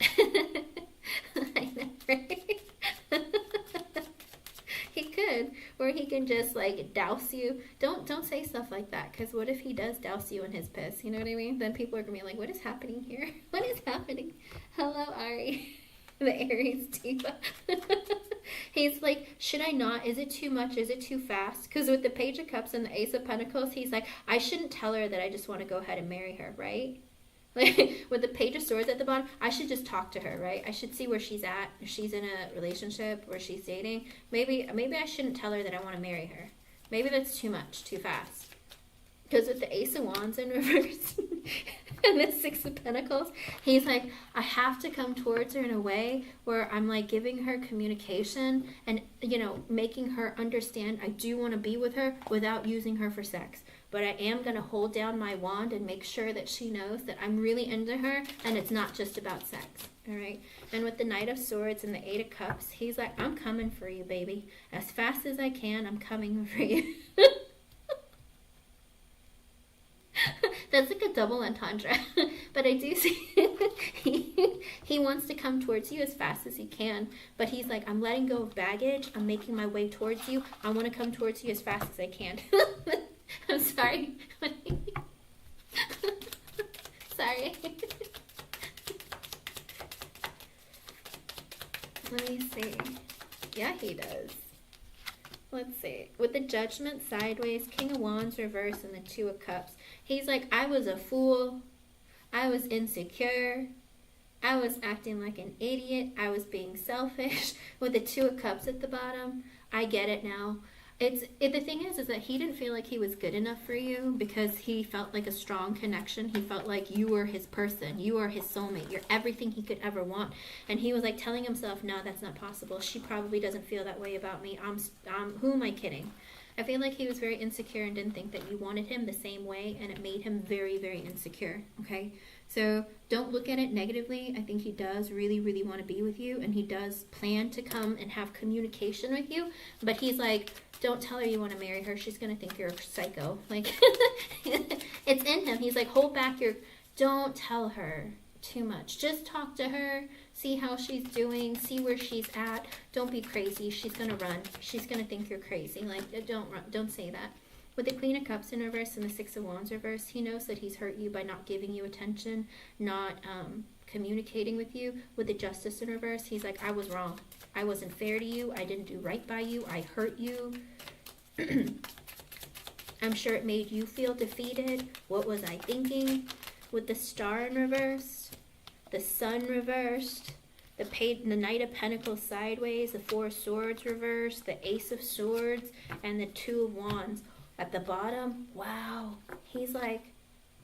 I know, right? He could, or he can just, like, douse you. Don't say stuff like that, because what if he does douse you in his piss? You know what I mean? Then people are going to be like, what is happening here? What is happening? Hello, Ari. The Aries diva. He's like, should I not? Is it too much? Is it too fast? Because with the Page of Cups and the Ace of Pentacles, he's like, I shouldn't tell her that I just want to go ahead and marry her, right? Like, with the Page of Swords at the bottom, I should just talk to her, right? I should see where she's at. If she's in a relationship or she's dating, maybe I shouldn't tell her that I want to marry her. Maybe that's too much, too fast. Because with the Ace of Wands in reverse and the Six of Pentacles, he's like, I have to come towards her in a way where I'm like giving her communication and, you know, making her understand I do want to be with her without using her for sex. But I am going to hold down my wand and make sure that she knows that I'm really into her and it's not just about sex. All right. And with the Knight of Swords and the Eight of Cups, he's like, I'm coming for you, baby. As fast as I can, I'm coming for you. That's like a double entendre. But I do see he wants to come towards you as fast as he can. But he's like, I'm letting go of baggage. I'm making my way towards you. I want to come towards you as fast as I can. I'm sorry. Sorry. Let me see. Yeah, he does. Let's see. With the Judgment sideways, King of Wands reverse, and the Two of Cups. He's like, I was a fool. I was insecure. I was acting like an idiot. I was being selfish. With the Two of Cups at the bottom, I get it now. The thing is that he didn't feel like he was good enough for you because he felt like a strong connection. He felt like you were his person. You are his soulmate. You're everything he could ever want. And he was like telling himself, no, that's not possible. She probably doesn't feel that way about me. Who am I kidding? I feel like he was very insecure and didn't think that you wanted him the same way, and it made him very, very insecure, okay? So don't look at it negatively. I think he does really, really want to be with you, and he does plan to come and have communication with you, but he's like, don't tell her you want to marry her. She's going to think you're a psycho. Like, it's in him. He's like, hold back your, don't tell her too much. Just talk to her, see how she's doing, see where she's at. Don't be crazy. She's going to run. She's going to think you're crazy. Like, don't run. Don't say that. With the Queen of Cups in reverse and the Six of Wands reverse, he knows that he's hurt you by not giving you attention, not communicating with you. With the Justice in reverse, he's like, I was wrong. I wasn't fair to you. I didn't do right by you. I hurt you. I'm sure it made you feel defeated. What was I thinking? With the Star in reverse, the Sun reversed, the Knight of Pentacles sideways, the Four of Swords reversed, the Ace of Swords, and the Two of Wands. At the bottom, wow, he's like,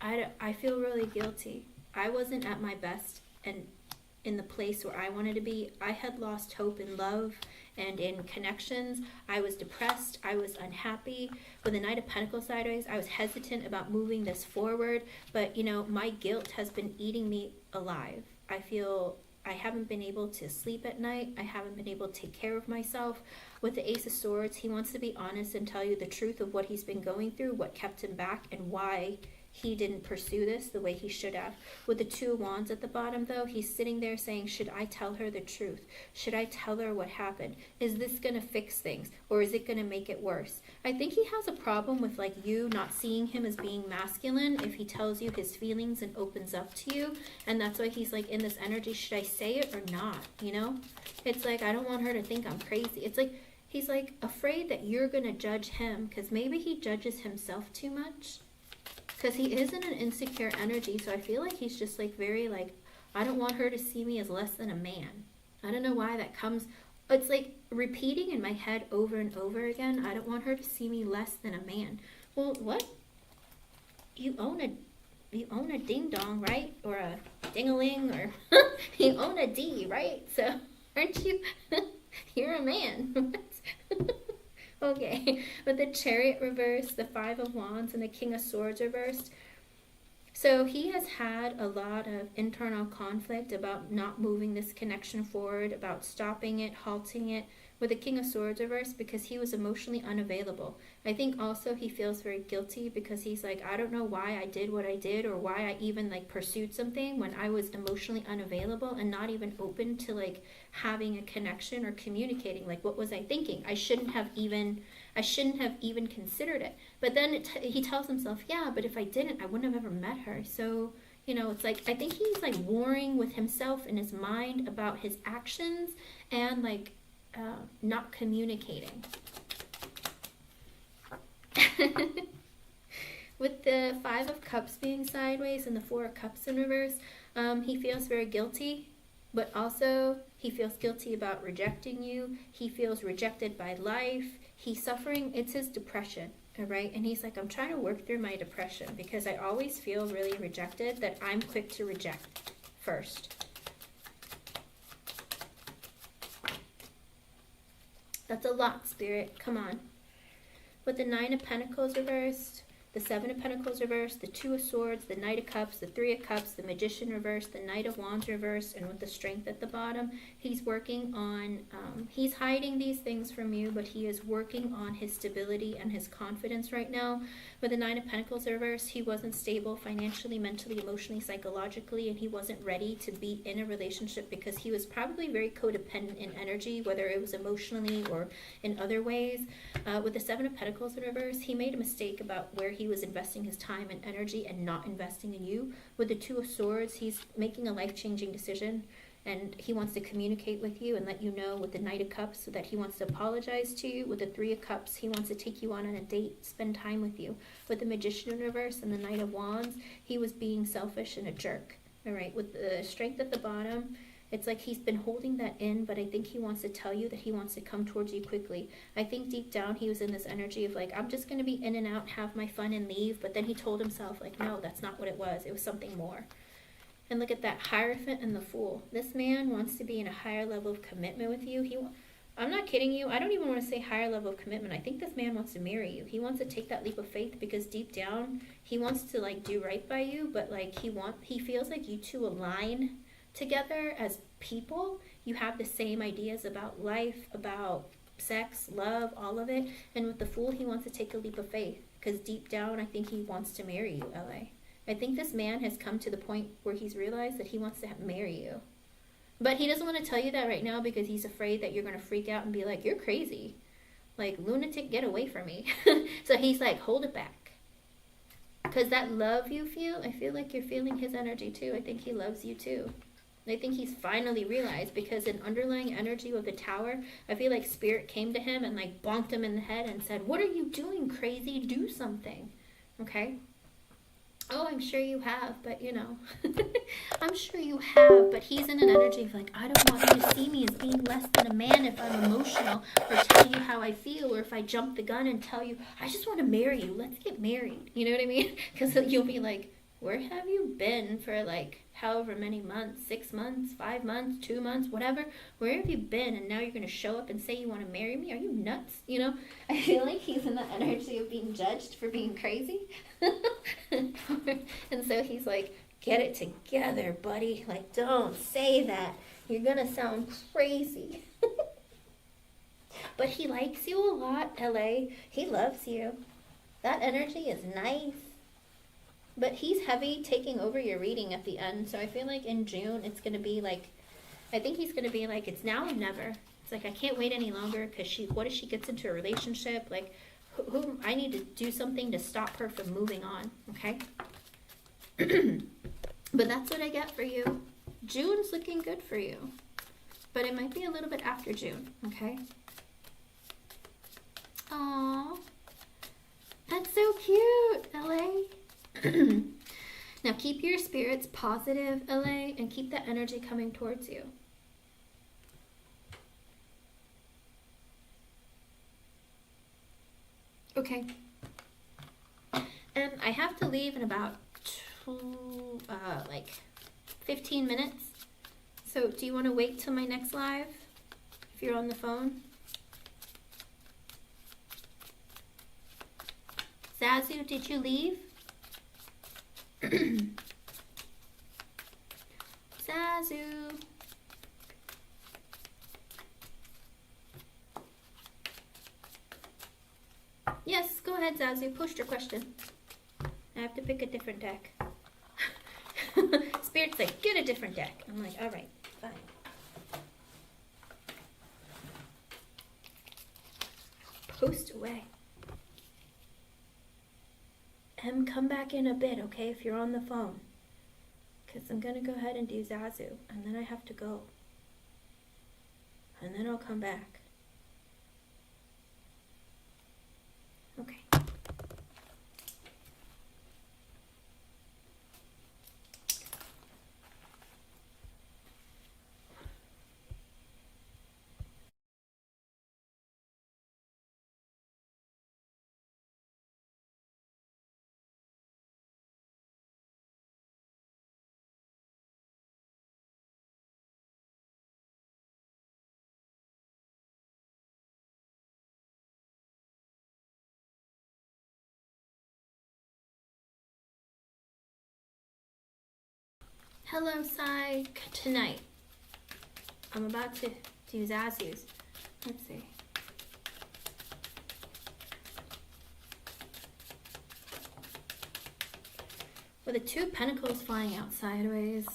I feel really guilty. I wasn't at my best and in the place where I wanted to be. I had lost hope in love and in connections. I was depressed. I was unhappy. With the Knight of Pentacles sideways, I was hesitant about moving this forward. But, you know, my guilt has been eating me alive. I feel I haven't been able to sleep at night. I haven't been able to take care of myself. With the Ace of Swords, he wants to be honest and tell you the truth of what he's been going through, what kept him back, and why he didn't pursue this the way he should have. With the Two of Wands at the bottom, though, he's sitting there saying, should I tell her the truth? Should I tell her what happened? Is this going to fix things, or is it going to make it worse? I think he has a problem with, like, you not seeing him as being masculine if he tells you his feelings and opens up to you, and that's why he's, like, in this energy, should I say it or not, you know? It's like, I don't want her to think I'm crazy. It's like, he's, like, afraid that you're going to judge him, because maybe he judges himself too much. Because he is in an insecure energy, so I feel like he's just, like, very, like, I don't want her to see me as less than a man. I don't know why that comes. It's, like, repeating in my head over and over again. I don't want her to see me less than a man. Well, what? You own a ding-dong, right? Or a ding-a-ling, or you own a D, right? So, aren't you? You're a man. What? Okay, with the Chariot reversed, the Five of Wands, and the King of Swords reversed. So he has had a lot of internal conflict about not moving this connection forward, about stopping it, halting it, with the King of Swords reversed, because he was emotionally unavailable. I think also he feels very guilty because he's like, I don't know why I did what I did, or why I even, like, pursued something when I was emotionally unavailable and not even open to, like, having a connection or communicating. Like, what was I thinking? I shouldn't have even considered it. But then he tells himself, yeah, but if I didn't, I wouldn't have ever met her. So, you know, it's like, I think he's, like, warring with himself in his mind about his actions and, like, not communicating. With the Five of Cups being sideways and the Four of Cups in reverse, he feels very guilty, but also he feels guilty about rejecting you. He feels rejected by life. He's suffering. It's his depression, all right? And he's like, I'm trying to work through my depression because I always feel really rejected, that I'm quick to reject first. That's a lot, Spirit. Come on. With the Nine of Pentacles reversed, the Seven of Pentacles reversed, the Two of Swords, the Knight of Cups, the Three of Cups, the Magician reversed, the Knight of Wands reversed, and with the Strength at the bottom, he's working on, he's hiding these things from you, but he is working on his stability and his confidence right now. With the Nine of Pentacles reversed, he wasn't stable financially, mentally, emotionally, psychologically, and he wasn't ready to be in a relationship because he was probably very codependent in energy, whether it was emotionally or in other ways. With the Seven of Pentacles in reverse, he made a mistake about where he was investing his time and energy and not investing in you. With the Two of Swords, he's making a life-changing decision, and he wants to communicate with you and let you know. With the Knight of Cups, so that he wants to apologize to you. With the Three of Cups, he wants to take you on a date, spend time with you. With the Magician in reverse and the Knight of Wands, he was being selfish and a jerk. All right, with the Strength at the bottom, it's like he's been holding that in, but I think he wants to tell you that he wants to come towards you quickly. I think deep down he was in this energy of, like, I'm just going to be in and out, have my fun, and leave. But then he told himself, like, no, that's not what it was. It was something more. And look at that Hierophant and the Fool. This man wants to be in a higher level of commitment with you. I'm not kidding you. I don't even want to say higher level of commitment. I think this man wants to marry you. He wants to take that leap of faith because deep down he wants to like do right by you, but like he feels like you two align together as people. You have the same ideas about life, about sex, love, all of it. And with the Fool, he wants to take a leap of faith because deep down I think he wants to marry you, LA. I think this man has come to the point where he's realized that he wants to marry you. But he doesn't want to tell you that right now because he's afraid that you're going to freak out and be like, you're crazy. Like, lunatic, get away from me. So he's like, hold it back. Because that love you feel, I feel like you're feeling his energy too. I think he loves you too. I think he's finally realized because an underlying energy of the Tower, I feel like Spirit came to him and like bonked him in the head and said, what are you doing, crazy? Do something. Okay? Oh, I'm sure you have, but you know, I'm sure you have, but he's in an energy of like, I don't want you to see me as being less than a man if I'm emotional or tell you how I feel, or if I jump the gun and tell you, I just want to marry you, let's get married. You know what I mean? Because you'll be like, where have you been for like however many months, 6 months, 5 months, 2 months, whatever? Where have you been? And now you're going to show up and say you want to marry me? Are you nuts? You know, I feel like he's in the energy of being judged for being crazy. And so he's like, get it together, buddy. Like, don't say that. You're going to sound crazy. But he likes you a lot, LA. He loves you. That energy is nice. But he's heavy taking over your reading at the end. So I feel like in June, it's going to be like, I think he's going to be like, it's now or never. It's like, I can't wait any longer because what if she gets into a relationship? Like, who I need to do something to stop her from moving on, okay? But that's what I get for you. June's looking good for you. But it might be a little bit after June, okay? Aww. That's so cute, LA. Now keep your spirits positive, LA, and keep that energy coming towards you. Okay. And I have to leave in about 15 minutes. So do you want to wait till my next live if you're on the phone? Zazu, did you leave? Zazu. Yes, go ahead, Zazu. Post your question. I have to pick a different deck. Spirit's like, get a different deck. I'm like, all right, fine. Post away. Come back in a bit, okay, if you're on the phone. Because I'm going to go ahead and do Zazu. And then I have to go. And then I'll come back. Okay. Hello, Sai. Tonight, I'm about to do Zazu's. Let's see. With the 2 of Pentacles flying out sideways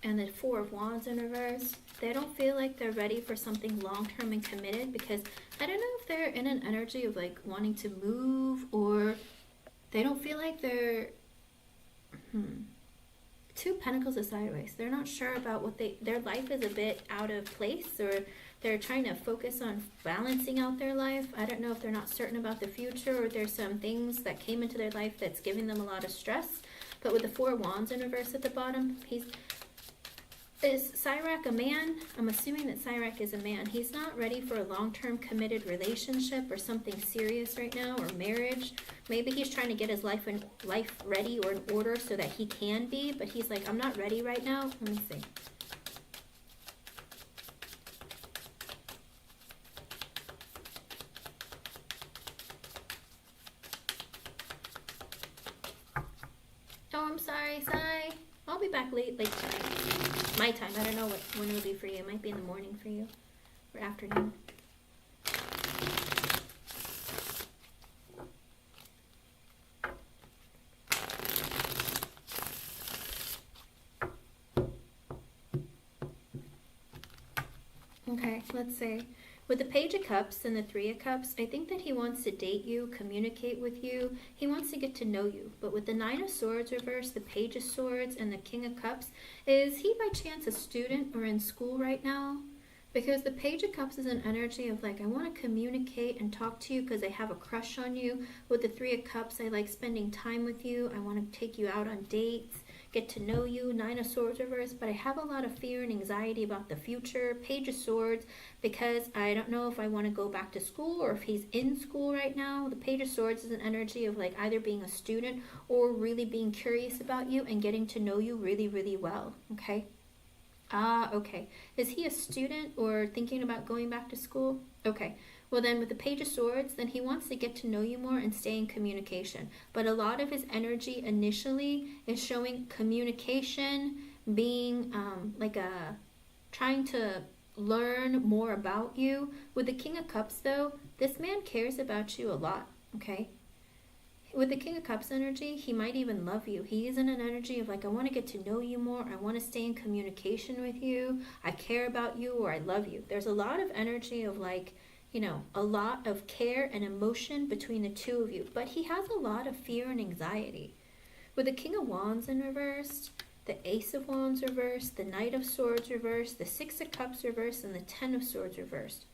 and the 4 of Wands in reverse, they don't feel like they're ready for something long-term and committed because I don't know if they're in an energy of like wanting to move or they don't feel like they're... 2 of Pentacles is sideways. They're not sure about what their life is a bit out of place or they're trying to focus on balancing out their life. I don't know if they're not certain about the future or there's some things that came into their life that's giving them a lot of stress. But with the 4 of Wands in reverse at the bottom, is Cyrac a man? I'm assuming that Cyrac is a man. He's not ready for a long-term committed relationship or something serious right now or marriage. Maybe he's trying to get his life ready or in order so that he can be, but he's like, I'm not ready right now. Let me see. Oh, I'm sorry, Sai. I'll be back late tonight. My time. I don't know when it'll be for you. It might be in the morning for you. Or afternoon. Okay, let's see. With the Page of Cups and the Three of Cups, I think that he wants to date you, communicate with you. He wants to get to know you. But with the Nine of Swords reversed, the Page of Swords, and the King of Cups, is he by chance a student or in school right now? Because the Page of Cups is an energy of like, I want to communicate and talk to you because I have a crush on you. With the Three of Cups, I like spending time with you. I want to take you out on dates, get to know you. Nine of Swords reversed, but I have a lot of fear and anxiety about the future. Page of Swords, because I don't know if I want to go back to school or if he's in school right now. The Page of Swords is an energy of like either being a student or really being curious about you and getting to know you really, really well, okay? Okay. Is he a student or thinking about going back to school? Okay. Well, then with the Page of Swords, then he wants to get to know you more and stay in communication. But a lot of his energy initially is showing communication, being trying to learn more about you. With the King of Cups, though, this man cares about you a lot, okay? With the King of Cups energy, he might even love you. He is in an energy of like, I want to get to know you more. I want to stay in communication with you. I care about you, or I love you. There's a lot of energy of like, you know, a lot of care and emotion between the two of you. But he has a lot of fear and anxiety. With the King of Wands in reverse, the Ace of Wands reversed, the Knight of Swords reversed, the Six of Cups reversed, and the Ten of Swords reversed.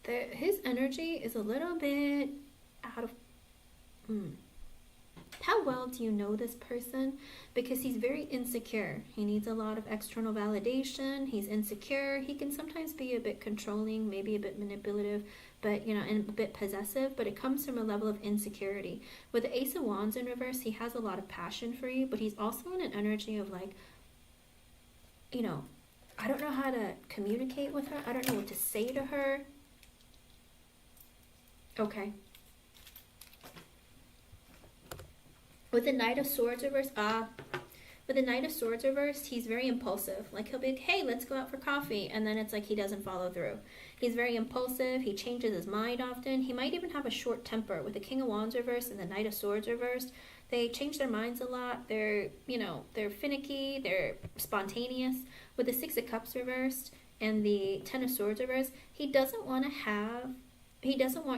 His energy is a little bit out of... How well do you know this person? Because he's very insecure. He needs a lot of external validation. He's insecure. He can sometimes be a bit controlling, maybe a bit manipulative, but and a bit possessive, but it comes from a level of insecurity. With the Ace of Wands in reverse, he has a lot of passion for you, but he's also in an energy of like, I don't know how to communicate with her. I don't know what to say to her. Okay. With the Knight of Swords reversed, with the Knight of Swords reversed, he's very impulsive. Like, he'll be like, hey, let's go out for coffee. And then it's like he doesn't follow through. He's very impulsive. He changes his mind often. He might even have a short temper. With the King of Wands reversed and the Knight of Swords reversed, they change their minds a lot. They're finicky. They're spontaneous. With the Six of Cups reversed and the Ten of Swords reversed, he doesn't want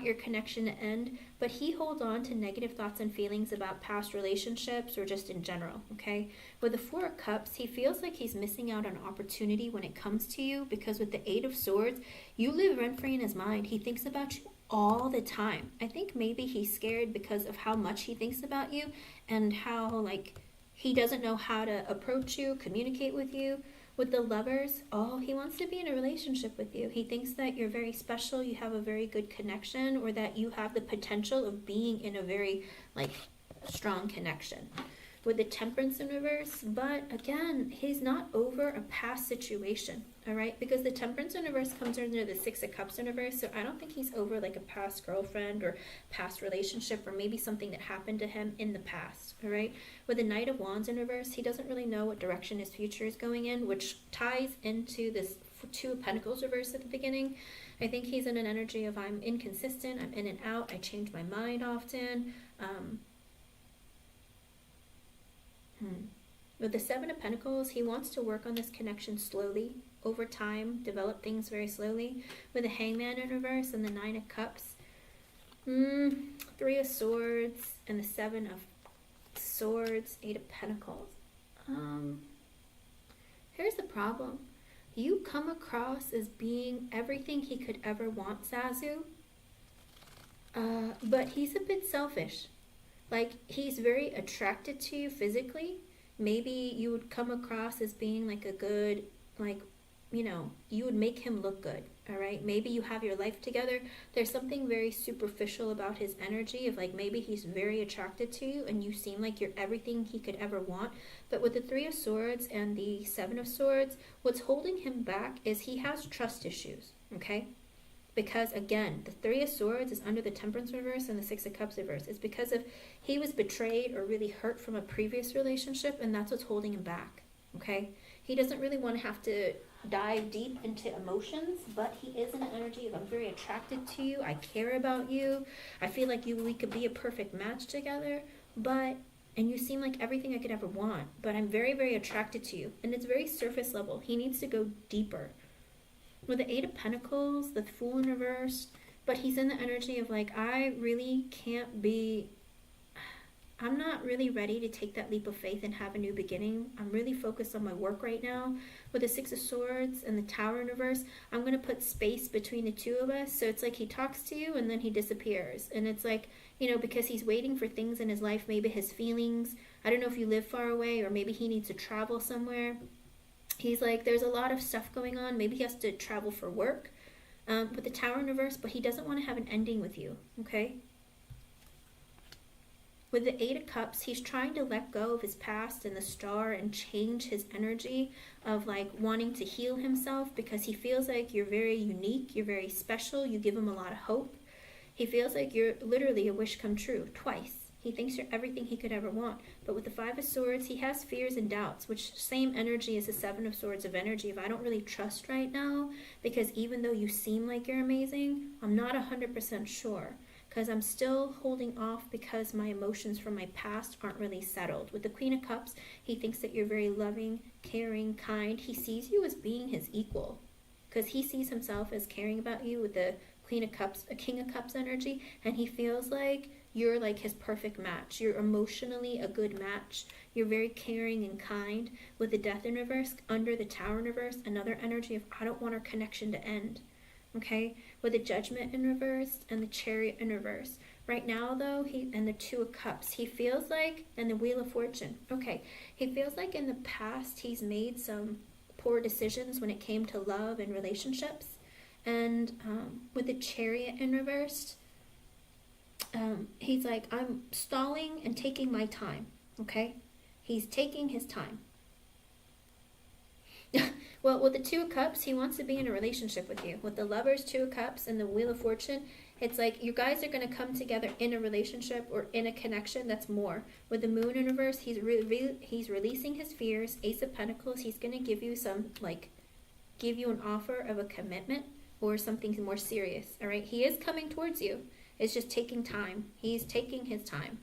your connection to end, but he holds on to negative thoughts and feelings about past relationships or just in general, okay? With the Four of Cups, he feels like he's missing out on opportunity when it comes to you, because with the Eight of Swords, you live rent-free in his mind. He thinks about you all the time. I think maybe he's scared because of how much he thinks about you and how, like, he doesn't know how to approach you, communicate with you. With the Lovers, he wants to be in a relationship with you. He thinks that you're very special, you have a very good connection, or that you have the potential of being in a very, strong connection. With the Temperance in reverse, but again, he's not over a past situation, all right? Because the Temperance in reverse comes under the Six of Cups in reverse, so I don't think he's over, a past girlfriend or past relationship, or maybe something that happened to him in the past, all right? With the Knight of Wands in reverse, he doesn't really know what direction his future is going in, which ties into this Two of Pentacles reverse at the beginning. I think he's in an energy of I'm inconsistent, I'm in and out, I change my mind often. With the Seven of Pentacles, he wants to work on this connection slowly, over time, develop things very slowly. With the Hangman in reverse and the Nine of Cups, Three of Swords and the Seven of Swords, Eight of Pentacles. Here's the problem. You come across as being everything he could ever want, Zazu. But he's a bit selfish. Like, he's very attracted to you physically. Maybe you would come across as being a good, you would make him look good, all right? Maybe you have your life together. There's something very superficial about his energy of maybe he's very attracted to you and you seem like you're everything he could ever want. But with the Three of Swords and the Seven of Swords, what's holding him back is he has trust issues, okay? because, again, the Three of Swords is under the Temperance reverse and the Six of Cups reverse. It's because of he was betrayed or really hurt from a previous relationship, and that's what's holding him back, okay? He doesn't really want to have to dive deep into emotions, but he is in an energy of, I'm very attracted to you, I care about you, I feel like we could be a perfect match together, but, and you seem like everything I could ever want, but I'm very, very attracted to you. And it's very surface level. He needs to go deeper. With the Eight of Pentacles, the Fool in reverse, but he's in the energy of like, I really can't be, I'm not really ready to take that leap of faith and have a new beginning. I'm really focused on my work right now. With the Six of Swords and the Tower in reverse, I'm going to put space between the two of us. So it's like he talks to you and then he disappears. And it's like, you know, because he's waiting for things in his life, maybe his feelings. I don't know if you live far away, or maybe he needs to travel somewhere. He's like, there's a lot of stuff going on. Maybe he has to travel for work with the Tower in reverse, but he doesn't want to have an ending with you, okay? With the Eight of Cups, he's trying to let go of his past and the Star and change his energy of like wanting to heal himself, because he feels like you're very unique, you're very special, you give him a lot of hope. He feels like you're literally a wish come true twice. He thinks you're everything he could ever want. But with the Five of Swords, he has fears and doubts, which same energy as the Seven of Swords of energy of I don't really trust right now, because even though you seem like you're amazing, I'm not 100% sure. Because I'm still holding off because my emotions from my past aren't really settled. With the Queen of Cups, he thinks that you're very loving, caring, kind. He sees you as being his equal, because he sees himself as caring about you with the Queen of Cups, a King of Cups energy, and he feels like you're like his perfect match. You're emotionally a good match. You're very caring and kind. With the Death in reverse, under the Tower in reverse, another energy of I don't want our connection to end. Okay, with the Judgment in reverse and the Chariot in reverse. Right now, though, and the Two of Cups, he feels like, and the Wheel of Fortune. Okay, he feels like in the past he's made some poor decisions when it came to love and relationships. And with the Chariot in reverse, he's like, I'm stalling and taking my time. Okay, he's taking his time. Well, with the Two of Cups, he wants to be in a relationship with you. With the Lovers, Two of Cups, and the Wheel of Fortune, it's like you guys are going to come together in a relationship or in a connection that's more. With the Moon in reverse, he's releasing his fears. Ace of Pentacles, he's going to give you give you an offer of a commitment or something more serious. All right, he is coming towards you. It's just taking time. He's taking his time.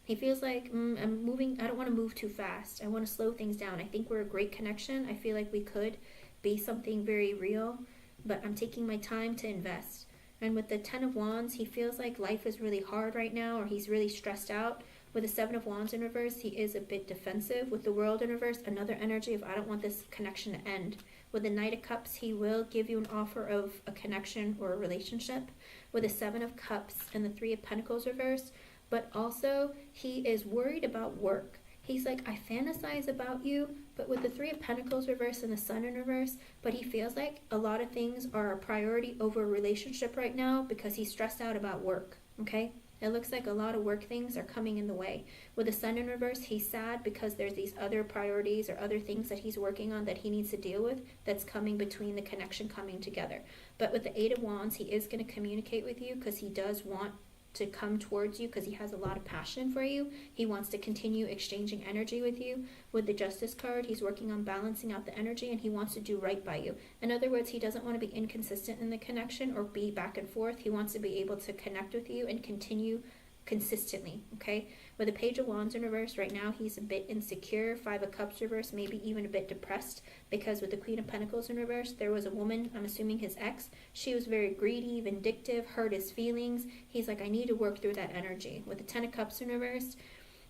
He feels like, I'm moving, I don't want to move too fast. I want to slow things down. I think we're a great connection. I feel like we could be something very real, but I'm taking my time to invest. And with the Ten of Wands, he feels like life is really hard right now, or he's really stressed out. With the Seven of Wands in reverse, he is a bit defensive. With the World in reverse, another energy of I don't want this connection to end. With the Knight of Cups, he will give you an offer of a connection or a relationship. With the Seven of Cups and the Three of Pentacles reverse, but also he is worried about work. He's like, I fantasize about you, but with the Three of Pentacles reverse and the Sun in reverse, but he feels like a lot of things are a priority over a relationship right now because he's stressed out about work, okay? It looks like a lot of work things are coming in the way. With the Sun in reverse, he's sad because there's these other priorities or other things that he's working on that he needs to deal with that's coming between the connection coming together. But with the Eight of Wands, he is going to communicate with you because he does want to come towards you because he has a lot of passion for you. He wants to continue exchanging energy with you. With the Justice card, he's working on balancing out the energy and he wants to do right by you. In other words, he doesn't want to be inconsistent in the connection or be back and forth. He wants to be able to connect with you and continue consistently, okay? With the Page of Wands in reverse, right now he's a bit insecure. Five of Cups reverse, maybe even a bit depressed, because with the Queen of Pentacles in reverse, there was a woman, I'm assuming his ex, she was very greedy, vindictive, hurt his feelings. He's like, I need to work through that energy. With the Ten of Cups in reverse,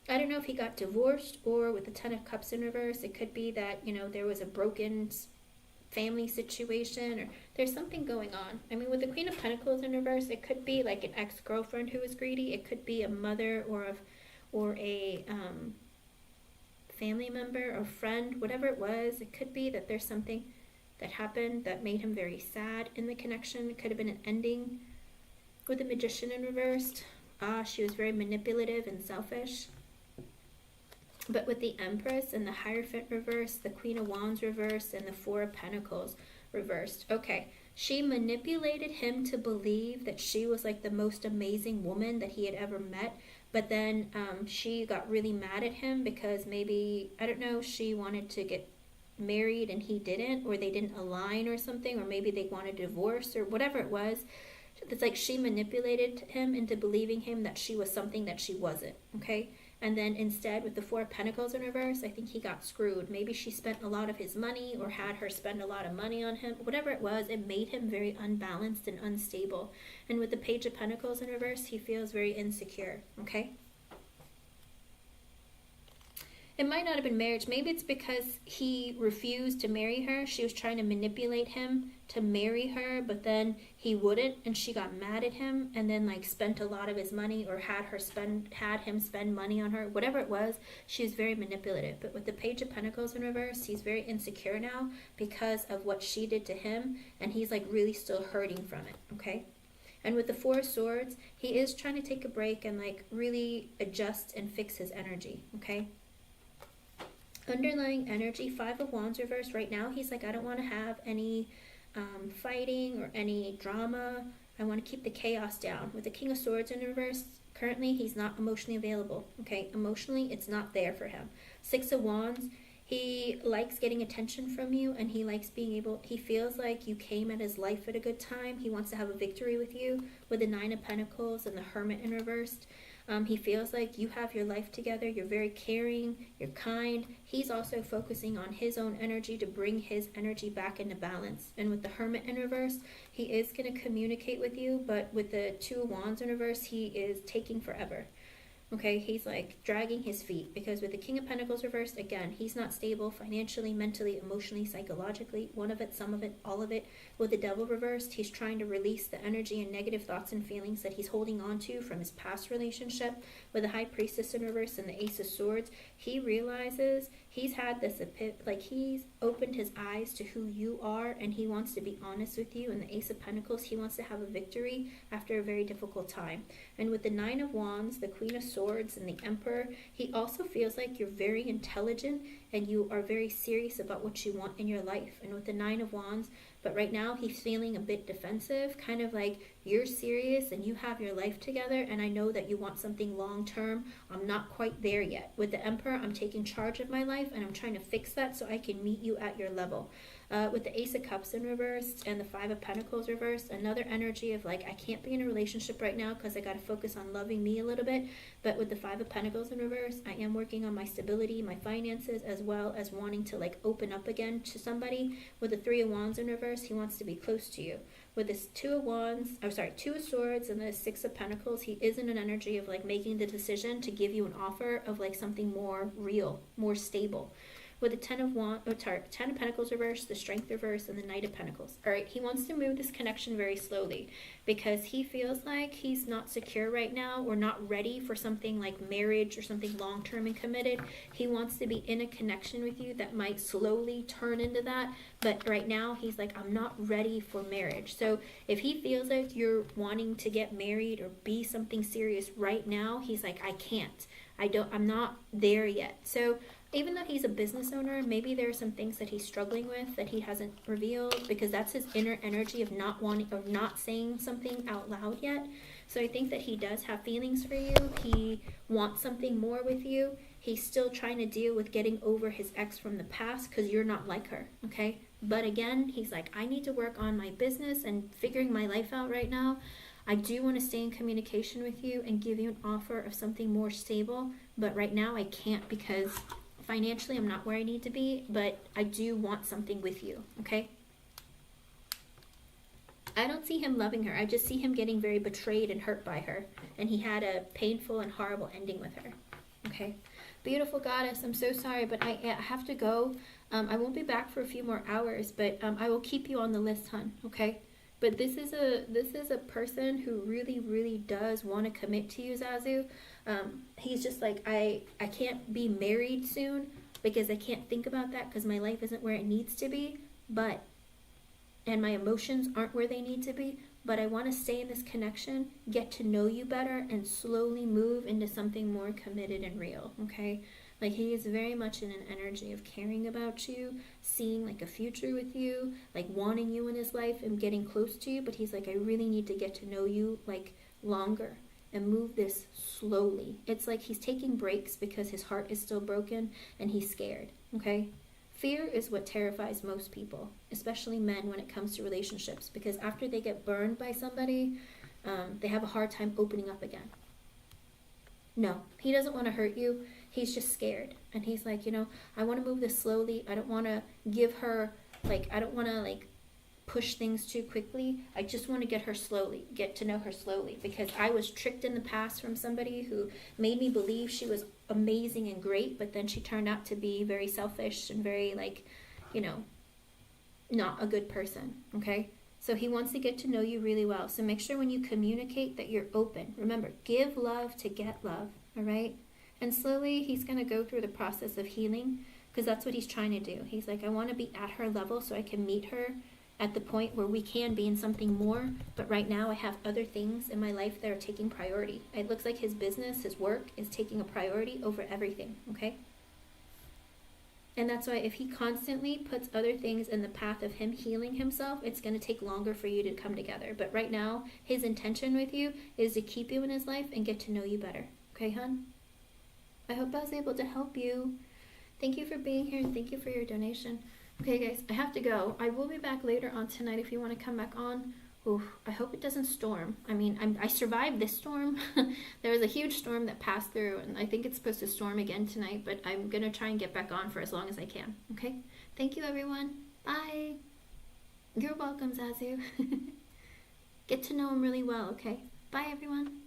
I don't know if he got divorced, or with the Ten of Cups in reverse, it could be that, you know, there was a broken family situation, or there's something going on. I mean, with the Queen of Pentacles in reverse, it could be like an ex-girlfriend who was greedy. It could be a mother or a family member or friend, whatever it was. It could be that there's something that happened that made him very sad in the connection. It could have been an ending. With the Magician in reverse, she was very manipulative and selfish. But with the Empress and the Hierophant reversed, the Queen of Wands reversed, and the Four of Pentacles reversed. Okay, She manipulated him to believe that she was like the most amazing woman that he had ever met. But then she got really mad at him because maybe, I don't know, she wanted to get married and he didn't, or they didn't align or something, or maybe they wanted a divorce or whatever it was. It's like she manipulated him into believing him that she was something that she wasn't, okay? And then instead, with the Four of Pentacles in reverse, I think he got screwed. Maybe she spent a lot of his money or had her spend a lot of money on him. Whatever it was, it made him very unbalanced and unstable. And with the Page of Pentacles in reverse, he feels very insecure, okay? It might not have been marriage. Maybe it's because he refused to marry her. She was trying to manipulate him to marry her, but then he wouldn't, and she got mad at him and then like spent a lot of his money, or had him spend money on her. Whatever it was, she was very manipulative. But with the Page of Pentacles in reverse, he's very insecure now because of what she did to him, and he's like really still hurting from it, okay? And with the Four of Swords, he is trying to take a break and like really adjust and fix his energy, okay? Underlying energy, Five of Wands reverse. Right now, he's like, I don't want to have any fighting or any drama. I want to keep the chaos down. With the King of Swords in reverse, currently he's not emotionally available. Okay, emotionally, it's not there for him. Six of Wands, he likes getting attention from you, and he likes being able, he feels like you came at his life at a good time. He wants to have a victory with you. With the Nine of Pentacles and the Hermit in reverse, he feels like you have your life together. You're very caring. You're kind. He's also focusing on his own energy to bring his energy back into balance. And with the Hermit in reverse, he is going to communicate with you. But with the Two of Wands in reverse, he is taking forever. Okay, he's like dragging his feet, because with the King of Pentacles reversed, again, he's not stable financially, mentally, emotionally, psychologically. One of it, some of it, all of it. With the Devil reversed, he's trying to release the energy and negative thoughts and feelings that he's holding on to from his past relationship. With the High Priestess in reverse and the Ace of Swords, he realizes he's had this like he's opened his eyes to who you are, and he wants to be honest with you. And the Ace of Pentacles, he wants to have a victory after a very difficult time. And with the Nine of Wands, the Queen of Swords, and the Emperor, he also feels like you're very intelligent and you are very serious about what you want in your life. And with the Nine of Wands, but right now he's feeling a bit defensive, kind of like you're serious and you have your life together, and I know that you want something long term. I'm not quite there yet. With the Emperor, I'm taking charge of my life and I'm trying to fix that so I can meet you at your level. With the Ace of Cups in reverse and the Five of Pentacles reversed, another energy of like, I can't be in a relationship right now because I got to focus on loving me a little bit. But with the Five of Pentacles in reverse, I am working on my stability, my finances, as well as wanting to like open up again to somebody. With the Three of Wands in reverse, he wants to be close to you. With this Two of Swords and the Six of Pentacles, he is in an energy of like making the decision to give you an offer of like something more real, more stable. With the Ten of Pentacles reverse, the Strength reverse, and the Knight of Pentacles. All right, he wants to move this connection very slowly because he feels like he's not secure right now, or not ready for something like marriage or something long-term and committed. He wants to be in a connection with you that might slowly turn into that. But right now, he's like, I'm not ready for marriage. So if he feels like you're wanting to get married or be something serious right now, he's like, I can't. I'm not there yet. So even though he's a business owner, maybe there are some things that he's struggling with that he hasn't revealed, because that's his inner energy of not wanting, or not saying something out loud yet. So I think that he does have feelings for you. He wants something more with you. He's still trying to deal with getting over his ex from the past because you're not like her, okay? But again, he's like, I need to work on my business and figuring my life out right now. I do want to stay in communication with you and give you an offer of something more stable, but right now I can't because financially I'm not where I need to be, but I do want something with you, okay? I don't see him loving her. I just see him getting very betrayed and hurt by her, and he had a painful and horrible ending with her, okay? Beautiful goddess, I'm so sorry, but I have to go. I won't be back for a few more hours, but I will keep you on the list, hon, okay? But this is a person who really, really does want to commit to you, Zazu. He's just like, I can't be married soon because I can't think about that because my life isn't where it needs to be, and my emotions aren't where they need to be, but I want to stay in this connection, get to know you better, and slowly move into something more committed and real, okay? Like, he is very much in an energy of caring about you, seeing like a future with you, like wanting you in his life and getting close to you. But he's like, I really need to get to know you like longer and move this slowly. It's like he's taking breaks because his heart is still broken and he's scared, okay? Fear is what terrifies most people, especially men, when it comes to relationships, because after they get burned by somebody, they have a hard time opening up again. No, he doesn't want to hurt you. He's just scared. And he's like, you know, I want to move this slowly. I don't want to give her, like, I don't want to, like, push things too quickly. I just want to get to know her slowly, because I was tricked in the past from somebody who made me believe she was amazing and great, but then she turned out to be very selfish and very, like, you know, not a good person, okay? So he wants to get to know you really well. So make sure when you communicate that you're open. Remember, give love to get love, all right? And slowly he's going to go through the process of healing, because that's what he's trying to do. He's like, I want to be at her level so I can meet her at the point where we can be in something more. But right now I have other things in my life that are taking priority. It looks like his business, his work is taking a priority over everything, okay? And that's why if he constantly puts other things in the path of him healing himself, it's going to take longer for you to come together. But right now, his intention with you is to keep you in his life and get to know you better. Okay, hon? I hope I was able to help you. Thank you for being here, and thank you for your donation. Okay, guys, I have to go. I will be back later on tonight if you want to come back on. Oof, I hope it doesn't storm. I mean, I survived this storm. There was a huge storm that passed through, and I think it's supposed to storm again tonight, but I'm going to try and get back on for as long as I can, okay? Thank you, everyone. Bye. You're welcome, Zazu. Get to know him really well, okay? Bye, everyone.